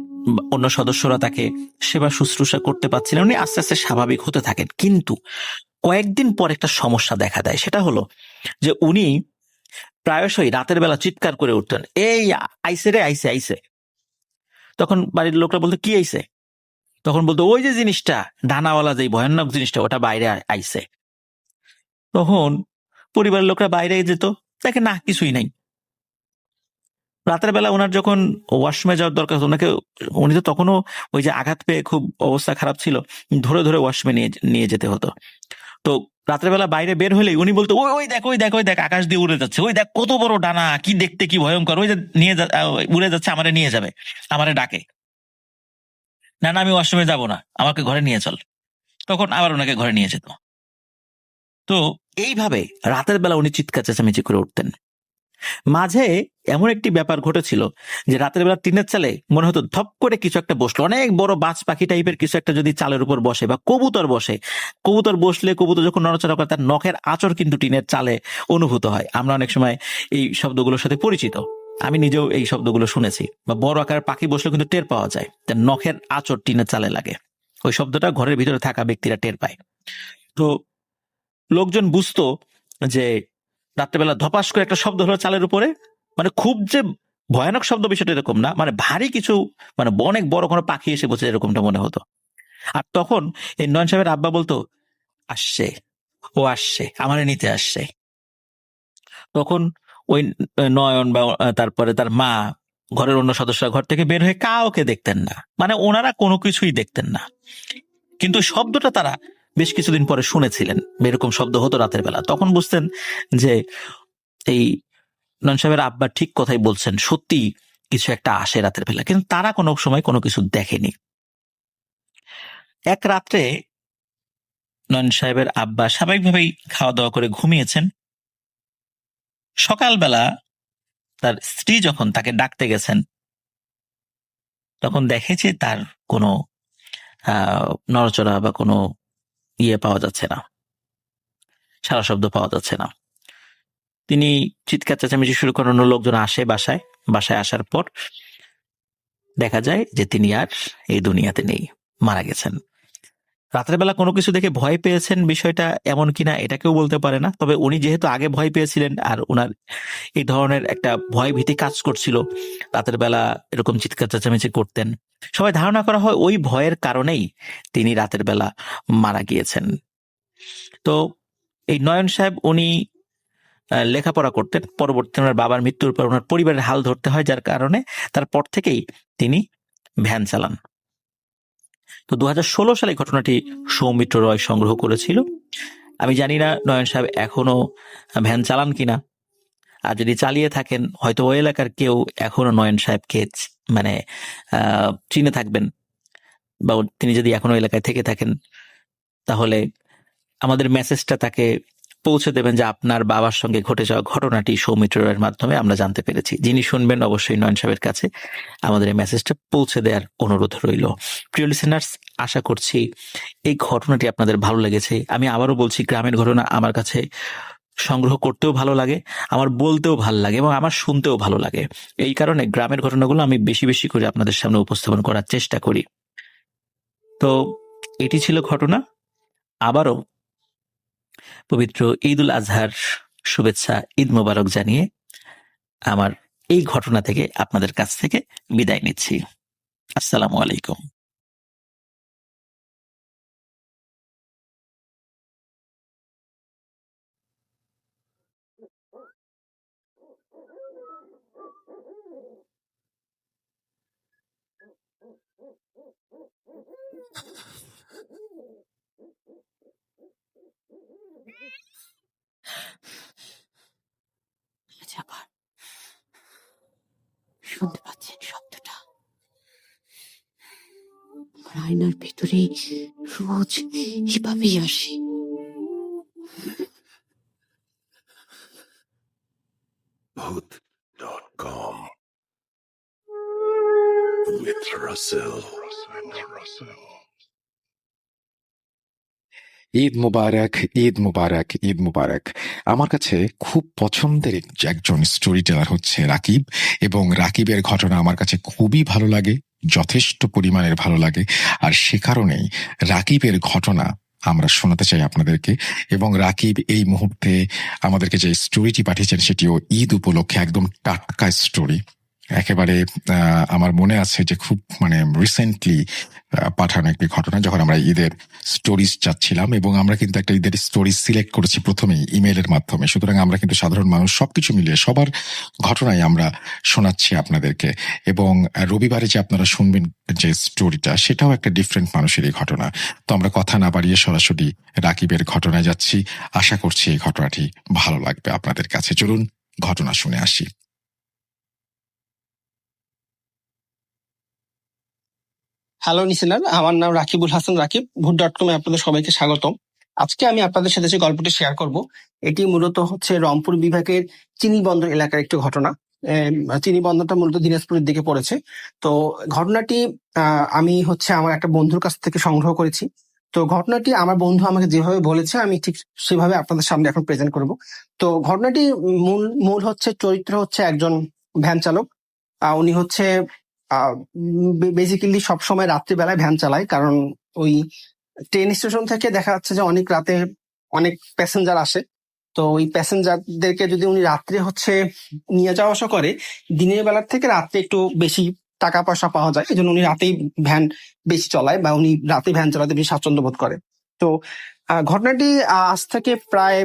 অন্য সদস্যরা তাকে সেবা শুশ্রূষা করতে পারছিলেন। উনি আস্তে আস্তে স্বাভাবিক হতে থাকেন, কিন্তু কয়েকদিন পর একটা সমস্যা দেখা দেয়। সেটা হলো যে উনি প্রায়শই রাতের বেলা চিৎকার করে উঠতেন, এই আইসে রে, আইসে আইসে। তখন বাড়ির লোকরা বলতো কি আইসে? তখন বলতো ওই যে জিনিসটা ডানাওয়ালা, যে ভয়ানক জিনিসটা, ওটা বাইরে আইসে। তখন পরিবারের লোকরা বাইরে যেত, দেখে না কিছুই নাই। রাতের বেলা ওনার যখন ওয়াশরুমে যাওয়ার দরকার, উনি তো তখনও ওই যে আঘাত পেয়ে খুব অবস্থা খারাপ ছিল, ধরে ধরে ওয়াশরুমে নিয়ে যেতে হতো। তো রাতের বেলা বাইরে বের হলেই উনি বলতো ওই দেখ ওই দেখ ওই দেখ আকাশ দিয়ে উড়ে যাচ্ছে, ওই দেখ কত বড় ডানা, কি দেখতে কি ভয়ঙ্কর, ওই যে উড়ে যাচ্ছে, আমারে নিয়ে যাবে, আমারে ডাকে। না না, আমি ওয়াশরুমে যাবো না, আমাকে ঘরে নিয়ে চল। তখন আবার ওনাকে ঘরে নিয়ে যেত। তো এইভাবে রাতের বেলা উনি চিৎকার চেঁচামেচি করে উঠতেন। মাঝে এমন একটি ব্যাপার ঘটেছিল যে রাতের বেলা টিনের চালে মনে হতো ধপ করে কিছু একটা বসলো, অনেক বড় বাজ পাখি টাইপের কিছু একটা যদি চালের উপর বসে, বা কবুতর বসে, কবুতর বসলে কবুতর যখন নড়াচড়া করে তার নখের আঁচড় কিন্তু টিনের চালে অনুভূত হয়। আমরা অনেক সময় এই শব্দগুলোর সাথে পরিচিত, আমি নিজেও এই শব্দগুলো শুনেছি। বা বড় আকারের পাখি বসলে কিন্তু টের পাওয়া যায়, তার নখের আঁচড় টিনের চালে লাগে, ওই শব্দটা ঘরের ভিতরে থাকা ব্যক্তিরা টের পায়। তো লোকজন বুঝতো যে রাত্রেবেলা ধপাস করে একটা শব্দ হলো চালের উপরে, মানে খুব যে ভয়ানক শব্দ বিষয়টা এরকম না, মানে ভারী কিছু, মানে অনেক বড় কোনো পাখি এসে বসে, এরকমটা মনে হতো। আর তখন এই নয়ন সাহেবের আব্বা বলতো আসছে, ও আসছে, আমারে নিতে আসছে। তখন ওই নয়ন বা তারপরে তার মা, ঘরের অন্য সদস্যরা ঘর থেকে বের হয়ে কাউকে দেখতেন না, মানে ওনারা কোনো কিছুই দেখতেন না। কিন্তু শব্দটা তারা বেশ কিছুদিন পরে শুনেছিলেন, এরকম শব্দ হতো রাতের বেলা। তখন বুঝতেন যে এই নয়ন সাহেবের আব্বা ঠিক কথাই বলছেন, সত্যি কিছু একটা আসে রাতের বেলা, কিন্তু তারা কোনো সময় কোনো কিছু দেখেনি। এক রাত্রে নয়ন সাহেবের আব্বা স্বাভাবিকভাবেই খাওয়া দাওয়া করে ঘুমিয়েছেন। সকালবেলা তার স্ত্রী যখন তাকে ডাকতে গেছেন, তখন দেখে যে তার কোনো নড়াচড়া বা কোনো পাওয়া যাচ্ছে না, সারা শব্দ পাওয়া যাচ্ছে না। তিনি চিৎকার চেঁচামেচি শুরু করেন, লোকজন আসে বাসায় আসার পর দেখা যায় যে তিনি আর এই দুনিয়াতে নেই, মারা গেছেন। রাতের বেলা কোনো কিছু দেখে ভয় পেয়েছেন বিষয়টা এমন কিনা এটা কেউ বলতে পারে না, তবে উনি যেহেতু আগে ভয় পেয়েছিলেন আর ওনার এই ধরনের একটা ভয় ভীতি কাজ করছিল, রাতের বেলা এরকম চিৎকার চেঁচামেচি করতেন, সবাই ধারণা করা হয় ওই ভয়ের কারণেই তিনি রাতের বেলা মারা গিয়েছেন। তো এই নয়ন সাহেব উনি লেখাপড়া করতেন, পরবর্তীতে ওনার বাবার মৃত্যুর পর ওনার পরিবারের হাল ধরতে হয়, যার কারণে তারপর থেকেই তিনি ভ্যান চালান। তো 2016 সালে ঘটনাটি সৌমিত্র রয় সংগ্রহ করেছিল। আমি জানি না নয়ন সাহেব এখনো ভ্যান চালান কিনা, আর যদি চালিয়ে থাকেন হয়তো ওই এলাকার কেউ এখনো নয়ন সাহেবকে মানে চিনে থাকবেন, বা তিনি যদি এখনো এলাকায় থেকে থাকেন তাহলে আমাদের মেসেজটা তাকে পৌঁছে দেবেন যে আপনার বাবার সঙ্গে ঘটে যাওয়া ঘটনাটি সৌমিত্র রায়ের মাধ্যমে আমরা জানতে পেরেছি। যিনি শুনবেন অবশ্যই নয়ন সাহেবের কাছে আমাদের এই মেসেজটা পৌঁছে দেওয়ার অনুরোধ রইল। প্রিয় লিসেনার্স, আশা করছি এই ঘটনাটি আপনাদের ভালো লেগেছে। আমি আবারও বলছি, গ্রামের ঘটনা আমার কাছে সংগ্রহ করতেও ভালো লাগে, আমার বলতেও ভালো লাগে এবং আমার শুনতেও ভালো লাগে। এই কারণে গ্রামের ঘটনাগুলো আমি বেশি বেশি করে আপনাদের সামনে উপস্থাপন করার চেষ্টা করি। তো এটি ছিল ঘটনা। আবারও পবিত্র ঈদ উল আজহার শুভেচ্ছা, ঈদ মোবারক জানিয়ে আমার এই ঘটনা থেকে আপনাদের কাছ থেকে বিদায় নিচ্ছি। আসসালামু আলাইকুম। আবার শুনতে পাচ্ছেন শব্দটা? আমার আয়নার ভেতরে রোজ এভাবেই আসে। Bhoot.com with Russell. Eid Mubarak, Eid Mubarak, Eid মুবারক। আমার কাছে খুব পছন্দের একজন স্টোরি টেলার হচ্ছে রাকিব, এবং রাকিবের ঘটনা আমার কাছে খুবই ভালো লাগে, যথেষ্ট পরিমাণের ভালো লাগে। আর সে কারণেই রাকিবের ঘটনা আমরা শোনাতে চাই আপনাদেরকে। এবং রাকিব এই মুহূর্তে আমাদেরকে যে স্টোরিটি পাঠিয়েছেন সেটিও ঈদ উপলক্ষে একদম টাটকা স্টোরি, একেবারে আমার মনে আছে যে খুব রিসেন্টলি পাঠানো একটি ঘটনা, যখন আমরা ঈদের স্টোরিজ চাচ্ছিলাম, এবং আমরা কিন্তু একটা ঈদের স্টোরি সিলেক্ট করেছি প্রথমেই ইমেলের মাধ্যমে। সুতরাং আমরা কিন্তু সাধারণ মানুষ সবকিছু মিলিয়ে সবার ঘটনাই আমরা শোনাচ্ছি আপনাদেরকে। এবং রবিবারে যে আপনারা শুনবেন যে স্টোরিটা, সেটাও একটা ডিফারেন্ট মানুষেরই ঘটনা। তো আমরা কথা না বাড়িয়ে সরাসরি রাকিবের ঘটনায় যাচ্ছি। আশা করছি এই ঘটনাটি ভালো লাগবে আপনাদের কাছে। চলুন ঘটনা শুনে আসি। হ্যালো লিসেনার, আমার নাম রাকিবুল হাসান রাকিব। ভূত.com আপনাদের সবাইকে স্বাগতম। আজকে আমি আপনাদের সাথে যে গল্পটি শেয়ার করব, এটি মূলত হচ্ছে রংপুর বিভাগের চিনিবন্দর এলাকার একটি ঘটনা। চিনিবন্দরটা মূলত দিনাজপুরের দিকে পড়েছে। তো ঘটনাটি আমি হচ্ছে আমার একটা বন্ধুর কাছ থেকে সংগ্রহ করেছি। তো ঘটনাটি আমার বন্ধু আমাকে যেভাবে বলেছে আমি ঠিক সেভাবে আপনাদের সামনে এখন প্রেজেন্ট করব। তো ঘটনাটি মূল হচ্ছে চরিত্র হচ্ছে একজন ভ্যান চালক। উনি হচ্ছে বেসিক্যালি সবসময় রাত্রিবেলায় ভ্যান চালায়, কারণ ওই ট্রেন স্টেশন থেকে দেখা যাচ্ছে যে অনেক রাতে অনেক প্যাসেঞ্জার আসে। তো ওই প্যাসেঞ্জারদেরকে যদি উনি রাত্রে হচ্ছে নিয়ে যাওয়া আসা করে, দিনের বেলার থেকে রাত্রে একটু বেশি টাকা পয়সা পাওয়া যায়, এই জন্য উনি রাতেই ভ্যান বেশি চলায়, বা উনি রাতে ভ্যান চালাতে বেশি স্বাচ্ছন্দ্য বোধ করে। তো ঘটনাটি আজ থেকে প্রায়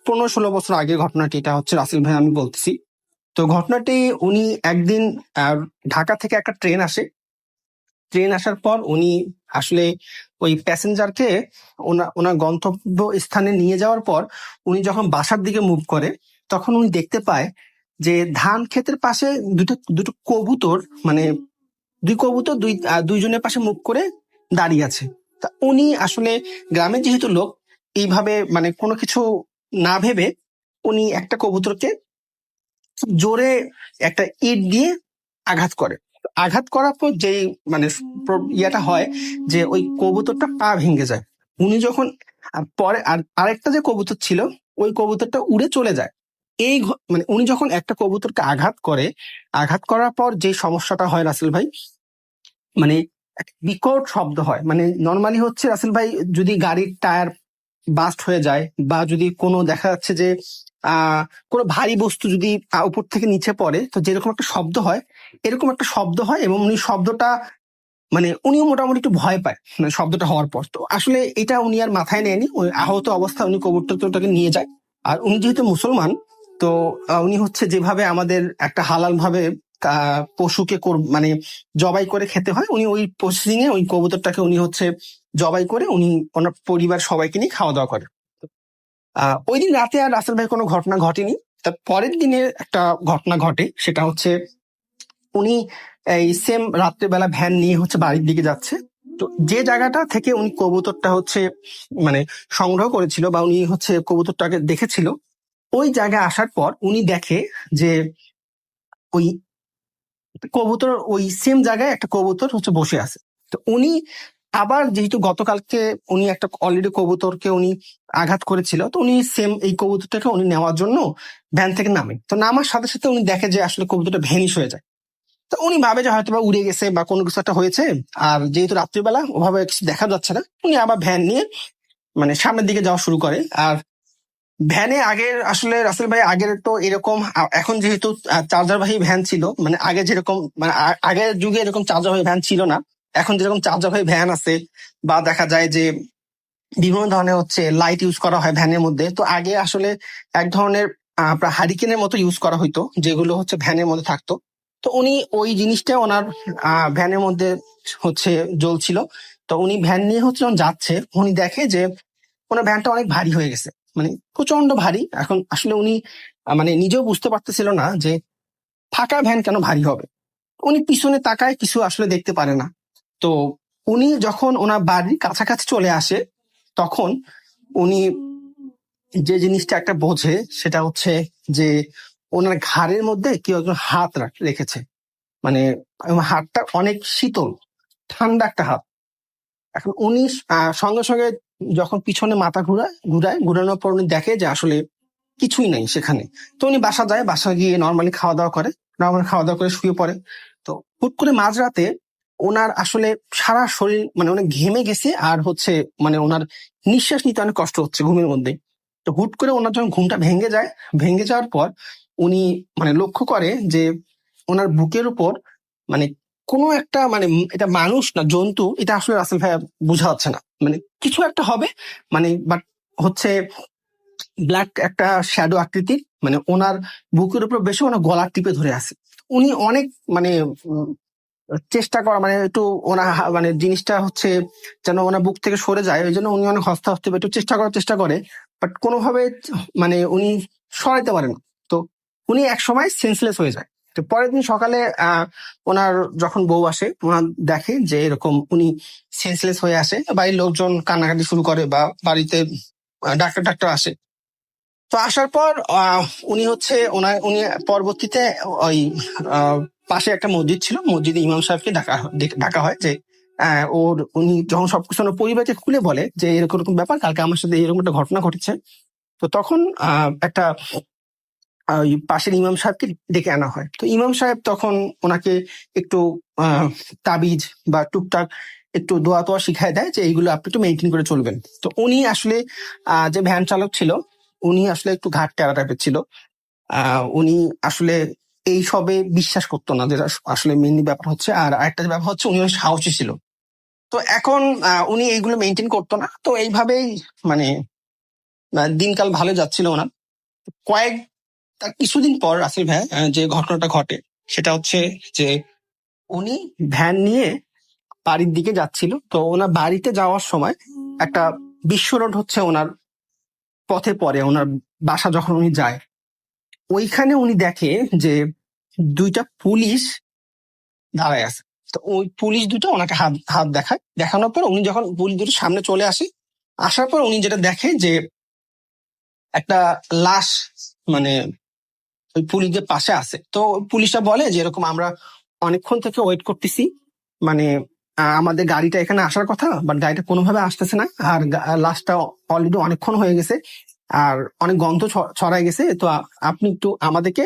15-16 বছর আগের ঘটনাটি। এটা হচ্ছে রাসেল ভাই আমি বলতেছি। তো ঘটনাটি উনি একদিন ঢাকা থেকে একটা ট্রেন আসে। ট্রেন আসার পর উনি আসলে ওই প্যাসেঞ্জারকে ওনার গন্তব্য স্থানে নিয়ে যাওয়ার পর উনি যখন বাসার দিকে মুভ করে, তখন উনি দেখতে পায় যে ধান ক্ষেতের পাশে দুটো কবুতর, মানে দুইজনের পাশে মুভ করে দাঁড়িয়ে আছে। তা উনি আসলে গ্রামের যেহেতু লোক, এইভাবে কোনো কিছু না ভেবে উনি একটা কবুতরকে জোরে একটা ইট দিয়ে আঘাত করে। আঘাত করার পর যেই ইয়েটা হয় যে ওই কবুতরটা পা ভেঙে যায়। উনি যখন পরে আরেকটা যে কবুতর ছিল, ওই কবুতরটা উড়ে চলে যায়। উনি যখন একটা কবুতরকে আঘাত করার পর যে সমস্যাটা হয় রাসেল ভাই, একটা বিকট শব্দ হয়। মানে নর্মালি হচ্ছে রাসেল ভাই, যদি গাড়ির টায়ার বাস্ট হয়ে যায় বা যদি কোনো দেখা যাচ্ছে যে কোনো ভারী বস্তু যদি উপর থেকে নিচে পড়ে, তো যেরকম একটা শব্দ হয় এরকম একটা শব্দ হয়, এবং উনি শব্দটা মানে উনিও মোটামুটি একটু ভয় পায় মানে শব্দটা হওয়ার পর। তো আসলে এটা উনি আর মাথায় নেয়নি, ওই আহত অবস্থায় উনি কবুতরটাকে নিয়ে যায়। আর উনি যেহেতু মুসলমান, তো উনি হচ্ছে যেভাবে আমাদের একটা হালাল ভাবে পশুকে মানে জবাই করে খেতে হয়, উনি ওই প্রসেসিং এ ওই কবুতরটাকে উনি হচ্ছে জবাই করে উনি ওনার পরিবার সবাইকে নিয়ে খাওয়া দাওয়া করে। ওই দিন রাতে আর রাসেল ভাই কোনো ঘটনা ঘটেনি। তার পরের দিনে একটা ঘটনা ঘটে, সেটা হচ্ছে উনি এই সেম রাত্রেবেলা ভ্যান নিয়ে হচ্ছে বাড়ির দিকে যাচ্ছে। তো যে জায়গাটা থেকে উনি কবুতরটা হচ্ছে মানে সংগ্রহ করেছিল বা উনি হচ্ছে কবুতরটাকে দেখেছিল, ওই জায়গায় আসার পর উনি দেখে যে ওই কবুতর ওই সেম জায়গায় একটা কবুতর হচ্ছে বসে আছে। তো উনি আবার যেহেতু গতকালকে উনি একটা অলরেডি কবুতরকে উনি আঘাত করেছিল, তো উনি সেম এই কবুতরটাকে উনি নেওয়ার জন্য ভ্যান থেকে নামে। তো নামার সাথে সাথে উনি দেখে যে আসলে কবুতরটা ভ্যানিশ হয়ে যায়। তো উনি ভাবে যে হয়তো বা উড়ে গেছে বা কোনো কিছু একটা হয়েছে, আর যেহেতু রাত্রিবেলা ওভাবে কিছু দেখা যাচ্ছে না, উনি আবার ভ্যান নিয়ে মানে সামনের দিকে যাওয়া শুরু করে। আর ভ্যানে আগের আসলে রাসেল ভাই আগের তো এরকম এখন যেহেতু চার্জারবাহী ভ্যান ছিল, মানে আগে যেরকম মানে আগের যুগে এরকম চার্জারবাহী ভ্যান ছিল না। এখন যেরকম চার্জারবাহী ভ্যান আছে বা দেখা যায় যে বিভিন্ন ধরনের হচ্ছে লাইট ইউজ করা হয় ভ্যানের মধ্যে, তো আগে আসলে এক ধরনের আপনার হারিকেনের মতো ইউজ করা হইতো, যেগুলো হচ্ছে ভ্যানের মধ্যে থাকতো। তো উনি ওই জিনিসটা ওনার ভ্যানের মধ্যে হচ্ছে জ্বলছিল। তো উনি ভ্যান নিয়ে হচ্ছে যখন যাচ্ছে, উনি দেখে যে ওনার ভ্যানটা অনেক ভারী হয়ে গেছে, মানে প্রচন্ড ভারী। এখন আসলে উনি মানে নিজেও বুঝতে পারতেছিল না যে ফাঁকা ভ্যান কেন ভারী হবে। উনি পিছনে তাকায়, কিছু আসলে দেখতে পারে না। তো উনি যখন ওনার বাড়ির কাছাকাছি চলে আসে, তখন উনি যে জিনিসটা একটা বোঝে, সেটা হচ্ছে যে ওনার ঘাড়ের মধ্যে কেউ একজন হাত রেখেছে। মানে হাতটা অনেক শীতল, ঠান্ডা একটা হাত। এখন উনি সঙ্গে সঙ্গে যখন পিছনে মাথা ঘুরানোর পর উনি দেখে যে আসলে কিছুই নাই সেখানে। তো উনি বাসা যায়, বাসা গিয়ে নর্মালি খাওয়া দাওয়া করে শুয়ে পড়ে। তো হুট করে মাঝরাতে ওনার আসলে সারা শরীর মানে অনেক ঘেমে গেছে, আর হচ্ছে মানে ওনার নিঃশ্বাস নিতে অনেক কষ্ট হচ্ছে ঘুমের মধ্যে। তো হুট করে ওনার যখন ঘুমটা ভেঙে যাওয়ার পর উনি মানে লক্ষ্য করে যে ওনার বুকের উপর মানে কোনো একটা মানে এটা মানুষ না জন্তু, এটা আসলে রাসেল ভাইয়া বোঝা যাচ্ছে না, মানে কিছু একটা হবে মানে, বাট হচ্ছে ব্ল্যাক একটা শ্যাডো আকৃতির, মানে ওনার বুকের উপর বেশি ওনার গলা টিপে ধরে আছে। উনি অনেক মানে চেষ্টা করা মানে একটু ওনার মানে জিনিসটা হচ্ছে যেন ওনার বুক থেকে সরে যায়, ওই জন্য উনি অনেক হস্তে হস্তে একটু চেষ্টা করে, বাট কোনোভাবে মানে উনি সরাইতে পারেন না। তো উনি এক সময় সেন্সলেস হয়ে যায়। তো পরের দিন সকালে ওনার যখন বউ আসে, ওনার দেখে যে এরকম উনি সেন্সলেস হয়ে আসে। বাড়ির লোকজন কান্নাকাটি শুরু করে বা বাড়িতে ডাক্তার আসে। তো আসার পর উনি হচ্ছে উনি পরবর্তীতে ওই পাশে একটা মসজিদ ছিল, মসজিদে ইমাম সাহেবকে ডাকা হয় যে উনি যখন সবকিছু ওনার পরিবারকে খুলে বলে যে এরকম এরকম ব্যাপার, কালকে আমার সাথে এরকম একটা ঘটনা ঘটেছে। তো তখন একটা ওই পাশের ইমাম সাহেবকে ডেকে আনা হয়। তো ইমাম সাহেব তখন ওনাকে একটু তাবিজ বা টুকটাক একটু দোয়া তোয়া শিখায় দেয় যে এইগুলো আপনি একটু মেনটেন করে চলবেন। তো উনি আসলে যে ভ্যান চালক ছিল, উনি আসলে একটু ঘাট টেরা টাইপের ছিল। উনি আসলে এই সবে বিশ্বাস করতো না, যেটা আসলে মেনলি ব্যাপার হচ্ছে। আর আরেকটা ব্যাপার হচ্ছে উনি অনেক সাহসী ছিল। তো এখন উনি এইগুলো মেনটেন করতো না। তো এইভাবেই মানে দিনকাল ভালো যাচ্ছিল ওনার। তার কিছুদিন পর রাসেল ভাই যে ঘটনাটা ঘটে, সেটা হচ্ছে যে উনি ভ্যান নিয়ে বাড়ির দিকে যাচ্ছিল। তো ওনার বাড়িতে যাওয়ার সময় একটা বিস্ফোরণ হচ্ছে ওনার পথে পড়ে। ওনার বাসা যখন উনি যায়, ওইখানে উনি দেখে যে দুইটা পুলিশ দাঁড়ায় আছে। তো ওই পুলিশ দুটো ওনাকে হাত দেখানোর পর উনি যখন পুলিশ দুটো সামনে চলে আসার পর উনি যেটা দেখে যে একটা লাশ মানে ওই পুলিশদের পাশে আছে। তো পুলিশরা বলে যে এরকম আমরা অনেকক্ষণ থেকে ওয়েট করতেছি, মানে আমাদের গাড়িটা এখানে আসার কথা, বাট গাড়িটা কোনোভাবে আসতেছে না। আর লাশটা অলরেডি অনেকক্ষণ হয়ে গেছে, আর অনেক গন্ধ ছড়ায় গেছে। তো আপনি একটু আমাদেরকে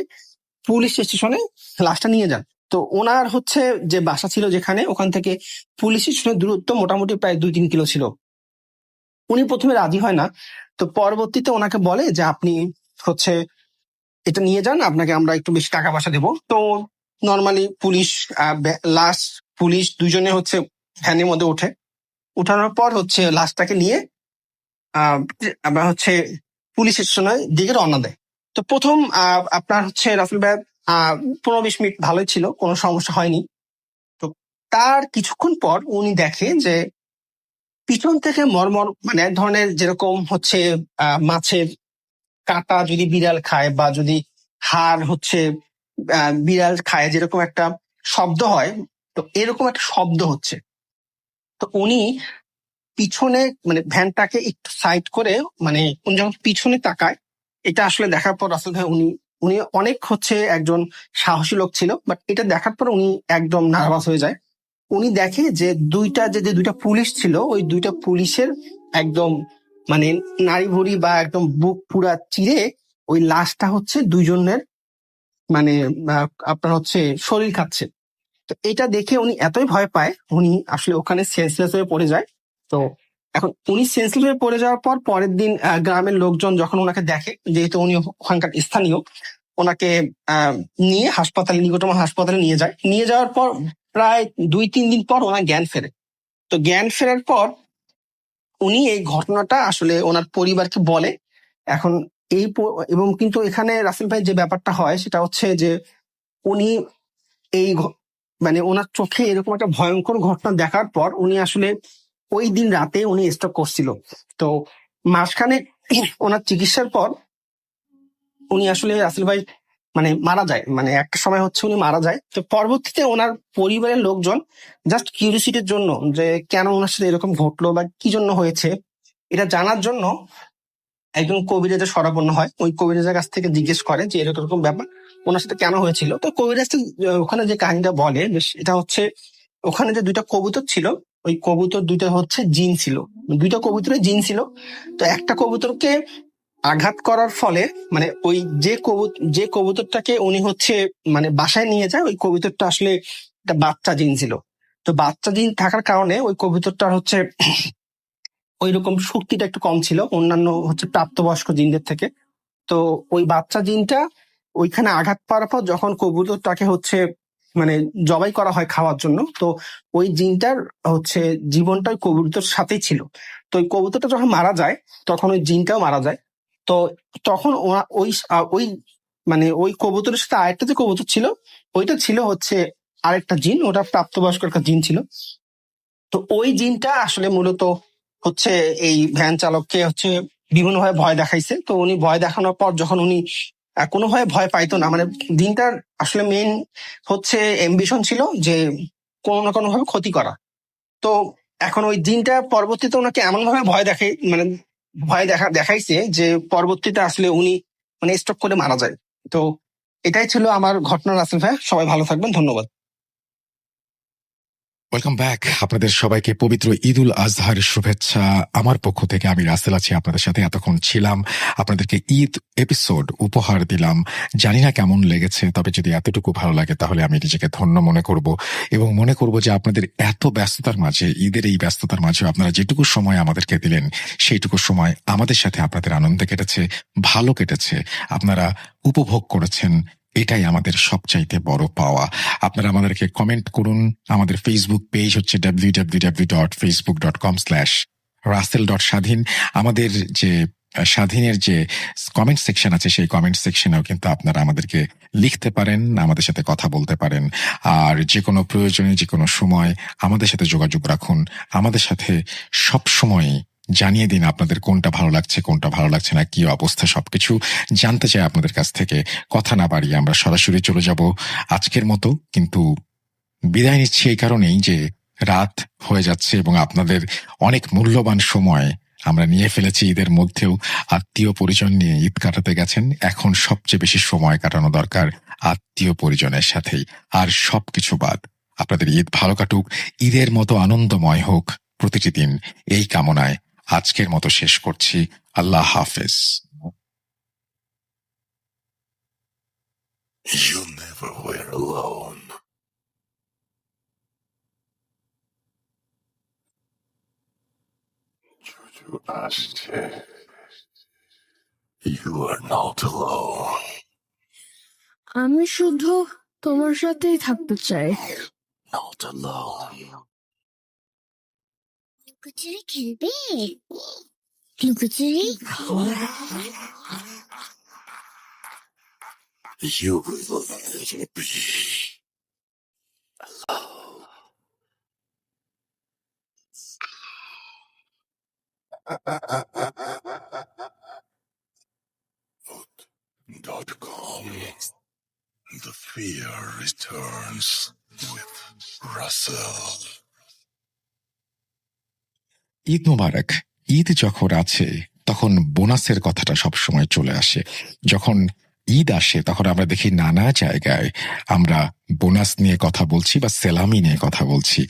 পুলিশ স্টেশনে লাশটা নিয়ে যান। তো ওনার হচ্ছে যে বাসা ছিল যেখানে, ওখান থেকে পুলিশ স্টেশনের দূরত্ব মোটামুটি প্রায় 2-3 কিলো ছিল। উনি প্রথমে রাজি হয় না, তো পরবর্তীতে ওনাকে বলে যে আপনি হচ্ছে এটা নিয়ে যান, আপনাকে আমরা একটু বেশি টাকা পয়সা দেবো। তো নর্মালি পুলিশ পুলিশ দুজনে হচ্ছে ভ্যানের মধ্যে ওঠে। উঠানোর পর হচ্ছে লাশটাকে নিয়ে আমরা হচ্ছে পুলিশ স্টেশনের দিকে রওনা দেয়। তো প্রথম আপনার হচ্ছে রাসেল ভাই 15-20 মিনিট ভালোই ছিল, কোনো সমস্যা হয়নি। তো তার কিছুক্ষণ পর উনি দেখে যে পিছন থেকে মর্মর মানে এক ধরনের যেরকম হচ্ছে মাছের কাঁটা যদি বিড়াল খায় বা যদি হাড় হচ্ছে বিড়াল খায় যেরকম একটা শব্দ হয়, তো এরকম একটা শব্দ হচ্ছে। তো উনি পিছনে মানে ভ্যানটাকে একটু সাইড করে মানে উনি যখন পিছনে তাকায়, এটা আসলে দেখার পর রাসেল ভাই উনি উনি অনেক হচ্ছে একজন সাহসী লোক ছিল, বাট এটা দেখার পর উনি একদম নার্ভাস হয়ে যায়। উনি দেখে যে দুইটা পুলিশ ছিল, ওই দুইটা পুলিশের একদম মানে নাড়ি ভুড়ি বা একদম বুক পুরা চিরে ওই লাশটা হচ্ছে দুইজনের মানে আপনার হচ্ছে শরীর খাচ্ছে। তো এটা দেখে উনি এতই ভয় পায়, উনি আসলে ওখানে সেন্সলেস হয়ে পড়ে যায়। তো এখন উনি সেন্সলেস হয়ে পড়ে যাওয়ার পর পরের দিন গ্রামের লোকজন যখন ওনাকে দেখে, যেহেতু উনি ওখানকার স্থানীয়, ওনাকে নিয়ে নিকটতম হাসপাতালে নিয়ে যাওয়ার পর প্রায় 2-3 দিন পর ওনার জ্ঞান ফেরে। তো জ্ঞান ফেরার পর উনি এই ঘটনাটা আসলে ওনার পরিবারকে বলে। এখন এবং কিন্তু এখানে রাসেল ভাই যে ব্যাপারটা হয় সেটা হচ্ছে যে উনি এই মানে ওনার চোখে এরকম একটা ভয়ঙ্কর ঘটনা দেখার পর উনি আসলে ওই দিন রাতে উনি স্ট্রোক করছিল। তো মাঝখানে ওনার চিকিৎসার পর উনি আসলে রাসেল ভাই মানে মারা যায়, মানে একটা সময় হচ্ছে উনি মারা যায়। তো পরবর্তীতে ওনার পরিবারের লোকজন জাস্ট কিউরিসিটির জন্য যে কেন ওনার সাথে এরকম ঘটলো বা কি জন্য হয়েছে এটা জানার জন্য একজন কবিরাজের শরণাপন্ন হয়। ওই কবিরাজের কাছ থেকে জিজ্ঞেস করে যে এরকম ব্যাপার ওনার সাথে কেন হয়েছিল। তো কবিরাজ ওখানে যে কাহিনীটা বলে এটা হচ্ছে ওখানে যে দুইটা কবুতর ছিল, ওই কবুতর দুইটা হচ্ছে জিন ছিল, দুইটা কবুতরের জিন ছিল। তো একটা কবুতরকে আঘাত করার ফলে মানে ওই যে কবুতরটাকে উনি হচ্ছে মানে বাসায় নিয়ে যায়, ওই কবুতরটা আসলে একটা বাচ্চা জিন ছিল। তো বাচ্চা জিন থাকার কারণে ওই কবুতরটার হচ্ছে ওই রকম শক্তিটা একটু কম ছিল অন্যান্য হচ্ছে প্রাপ্তবয়স্ক জিনদের থেকে। তো ওই বাচ্চা জিনটা ওইখানে আঘাত পাওয়ার পর যখন কবুতরটাকে হচ্ছে মানে জবাই করা হয় খাওয়ার জন্য, তো ওই জিনটার হচ্ছে জীবনটা ওই কবুতরের সাথেই ছিল। তো ওই কবুতরটা যখন মারা যায় তখন ওই জিনটাও মারা যায়। তো তখন ওই মানে ওই কবুতরের সাথে আরেকটা যে কবুতর ছিল, ওইটা ছিল হচ্ছে আরেকটা জিন, ওটা প্রাপ্তবয়স্ক একটা জিন ছিল। তো ওই জিনটা আসলে মূলত হচ্ছে এই ভ্যান চালককে হচ্ছে বিভিন্নভাবে ভয় দেখাইছে। তো উনি ভয় দেখানোর পর যখন উনি কোনোভাবে ভয় পাইতো না, মানে জিনটার আসলে মেইন হচ্ছে এমবিশন ছিল যে কোনো না কোনো ভাবে ক্ষতি করা। তো এখন ওই জিনটা পরবর্তীতে ওনাকে এমন ভাবে মানে দেখাইছে যে পরবর্তীতে আসলে উনি মানে স্ট্রোক করে মারা যায়। তো এটাই ছিল আমার ঘটনা রাসেল ভাই, সবাই ভালো থাকবেন, ধন্যবাদ। Welcome back. আপনাদের সবাইকে পবিত্র ঈদ উল আজহার শুভেচ্ছা। আমার পক্ষ থেকে আমি রাসেল আছি আপনাদের সাথে, এতক্ষণ ছিলাম, আপনাদেরকে ঈদ এপিসোড উপহার দিলাম। জানি না কেমন লেগেছে, তবে যদি এতটুকু ভালো লাগে তাহলে আমি নিজেকে ধন্য মনে করব এবং মনে করব যে আপনাদের এত ব্যস্ততার মাঝে, ঈদের এই ব্যস্ততার মাঝে আপনারা যেটুকু সময় আমাদেরকে দিলেন সেইটুকু সময় আমাদের সাথে আপনাদের আনন্দে কেটেছে, ভালো কেটেছে, আপনারা উপভোগ করেছেন। এটাই আমাদের সবচাইতে বড় পাওয়া। আপনারা আমাদেরকে কমেন্ট করুন। আমাদের ফেসবুক পেজ হচ্ছে www.facebook.com/russell.স্বাধীন। আমাদের যে স্বাধীনের যে কমেন্ট সেকশন আছে সেই কমেন্ট সেকশনেও কিন্তু আপনারা আমাদেরকে লিখতে পারেন, আমাদের সাথে কথা বলতে পারেন। আর যে কোনো প্রয়োজনে যে কোনো সময় আমাদের সাথে যোগাযোগ রাখুন। আমাদের সাথে সব সময় জানিয়ে দিন আপনাদের কোনটা ভালো লাগছে, কোনটা ভালো লাগছে না, কি অবস্থা, সবকিছু জানতে চাই আপনাদের কাছ থেকে। কথা না বাড়িয়ে আমরা সরাসরি চলে যাব আজকের মতো, কিন্তু বিদায় নিচ্ছি এই কারণেই যে রাত হয়ে যাচ্ছে এবং আপনাদের অনেক মূল্যবান সময় আমরা নিয়ে ফেলেছি। ঈদের মধ্যেও আত্মীয় পরিজন নিয়ে ঈদ কাটাতে গেছেন, এখন সবচেয়ে বেশি সময় কাটানো দরকার আত্মীয় পরিজনের সাথেই। আর সবকিছু বাদ, আপনাদের ঈদ ভালো কাটুক, ঈদের মতো আনন্দময় হোক প্রতিটি দিন, এই কামনায় আজকের মতো শেষ করছি। আল্লাহ হাফেজ। You never were alone. to ask. You are not alone. আমি শুধু তোমার সাথেই থাকতে চাই। Not alone. লুকোচুরি খেলবে? লুকোচুরি? You will never be alone. Food.com. The fear returns with Russell. Eid মোবারক। ঈদ যখন আছে তখন বোনাসের কথাটা সবসময় চলে আসে। যখন ঈদ আসে তখন আমরা দেখি নানা জায়গায় আমরা বোনাস নিয়ে কথা বলছি বা সেলামি নিয়ে কথা বলছি।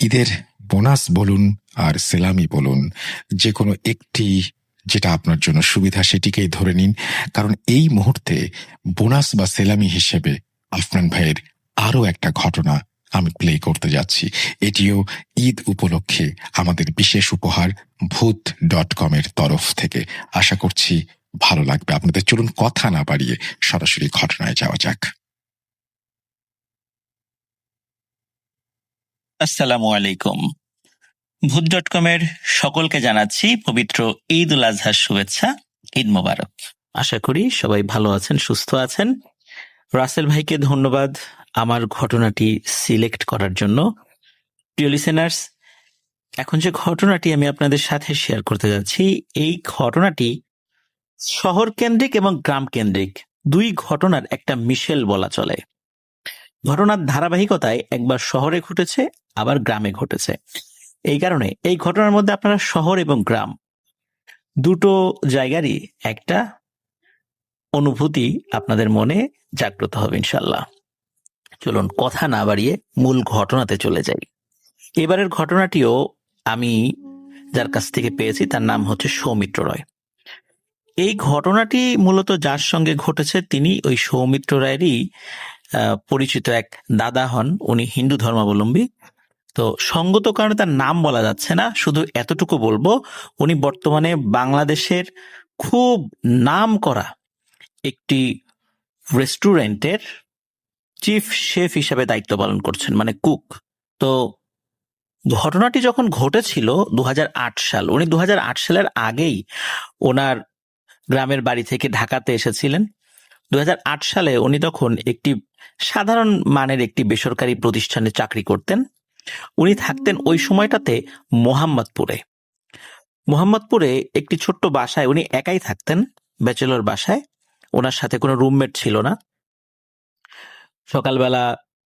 ঈদের বোনাস বলুন আর সেলামি বলুন, যে কোনো একটি যেটা আপনার জন্য সুবিধা সেটিকেই ধরে নিন, কারণ এই মুহূর্তে বোনাস বা সেলামি হিসেবে আফনান ভাইয়ের আরও একটা ঘটনা আমি প্লে করতে যাচ্ছি। এটিও ঈদ উপলক্ষে আমাদের বিশেষ উপহার ভূত.com এর তরফ থেকে। আশা করছি ভালো লাগবে আপনাদের। চলুন কথা না বাড়িয়ে সরাসরি ঘটনায় যাওয়া যাক। আসসালামু আলাইকুম। ভূত.com এর সকলকে জানাচ্ছি পবিত্র ঈদ উল আজহার শুভেচ্ছা। ঈদ মোবারক। আশা করি সবাই ভালো আছেন, সুস্থ আছেন। রাসেল ভাইকে ধন্যবাদ আমার ঘটনাটি সিলেক্ট করার জন্য। প্রিয় লিসেনার্স, এখন যে ঘটনাটি আমি আপনাদের সাথে শেয়ার করতে যাচ্ছি, এই ঘটনাটি শহর কেন্দ্রিক এবং গ্রাম কেন্দ্রিক দুই ঘটনার একটা মিশেল বলা চলে। ঘটনার ধারাবাহিকতায় একবার শহরে ঘটেছে, আবার গ্রামে ঘটেছে। এই কারণে এই ঘটনার মধ্যে আপনারা শহর এবং গ্রাম দুটো জায়গারই একটা অনুভূতি আপনাদের মনে জাগ্রত হবে ইনশাল্লাহ। চলুন কথা না বাড়িয়ে মূল ঘটনাতে চলে যাই। এবারের ঘটনাটিও আমি যার কাছ থেকে পেয়েছি তার নাম হচ্ছে সৌমিত্র রয়। এই ঘটনাটি মূলত যার সঙ্গে ঘটেছে তিনি ওই সৌমিত্র রায়েরই পরিচিত এক দাদা হন। উনি হিন্দু ধর্মাবলম্বী। তো সঙ্গত কারণে তার নাম বলা যাচ্ছে না, শুধু এতটুকু বলবো উনি বর্তমানে বাংলাদেশের খুব নাম করা একটি রেস্টুরেন্টের চিফ শেফ হিসেবে দায়িত্ব পালন করছেন, মানে কুক। তো ঘটনাটি যখন ঘটেছিল 2008 সাল, উনি 2008 সালের আগেই ওনার গ্রামের বাড়ি থেকে ঢাকাতে এসেছিলেন। 2008 সালে উনি তখন একটি সাধারণ মানের একটি বেসরকারি প্রতিষ্ঠানে চাকরি করতেন। উনি থাকতেন ওই সময়টাতে মোহাম্মদপুরে একটি ছোট্ট বাসায় উনি একাই থাকতেন, ব্যাচেলর বাসায়। ওনার সাথে কোনো রুমমেট ছিল না। সকালবেলা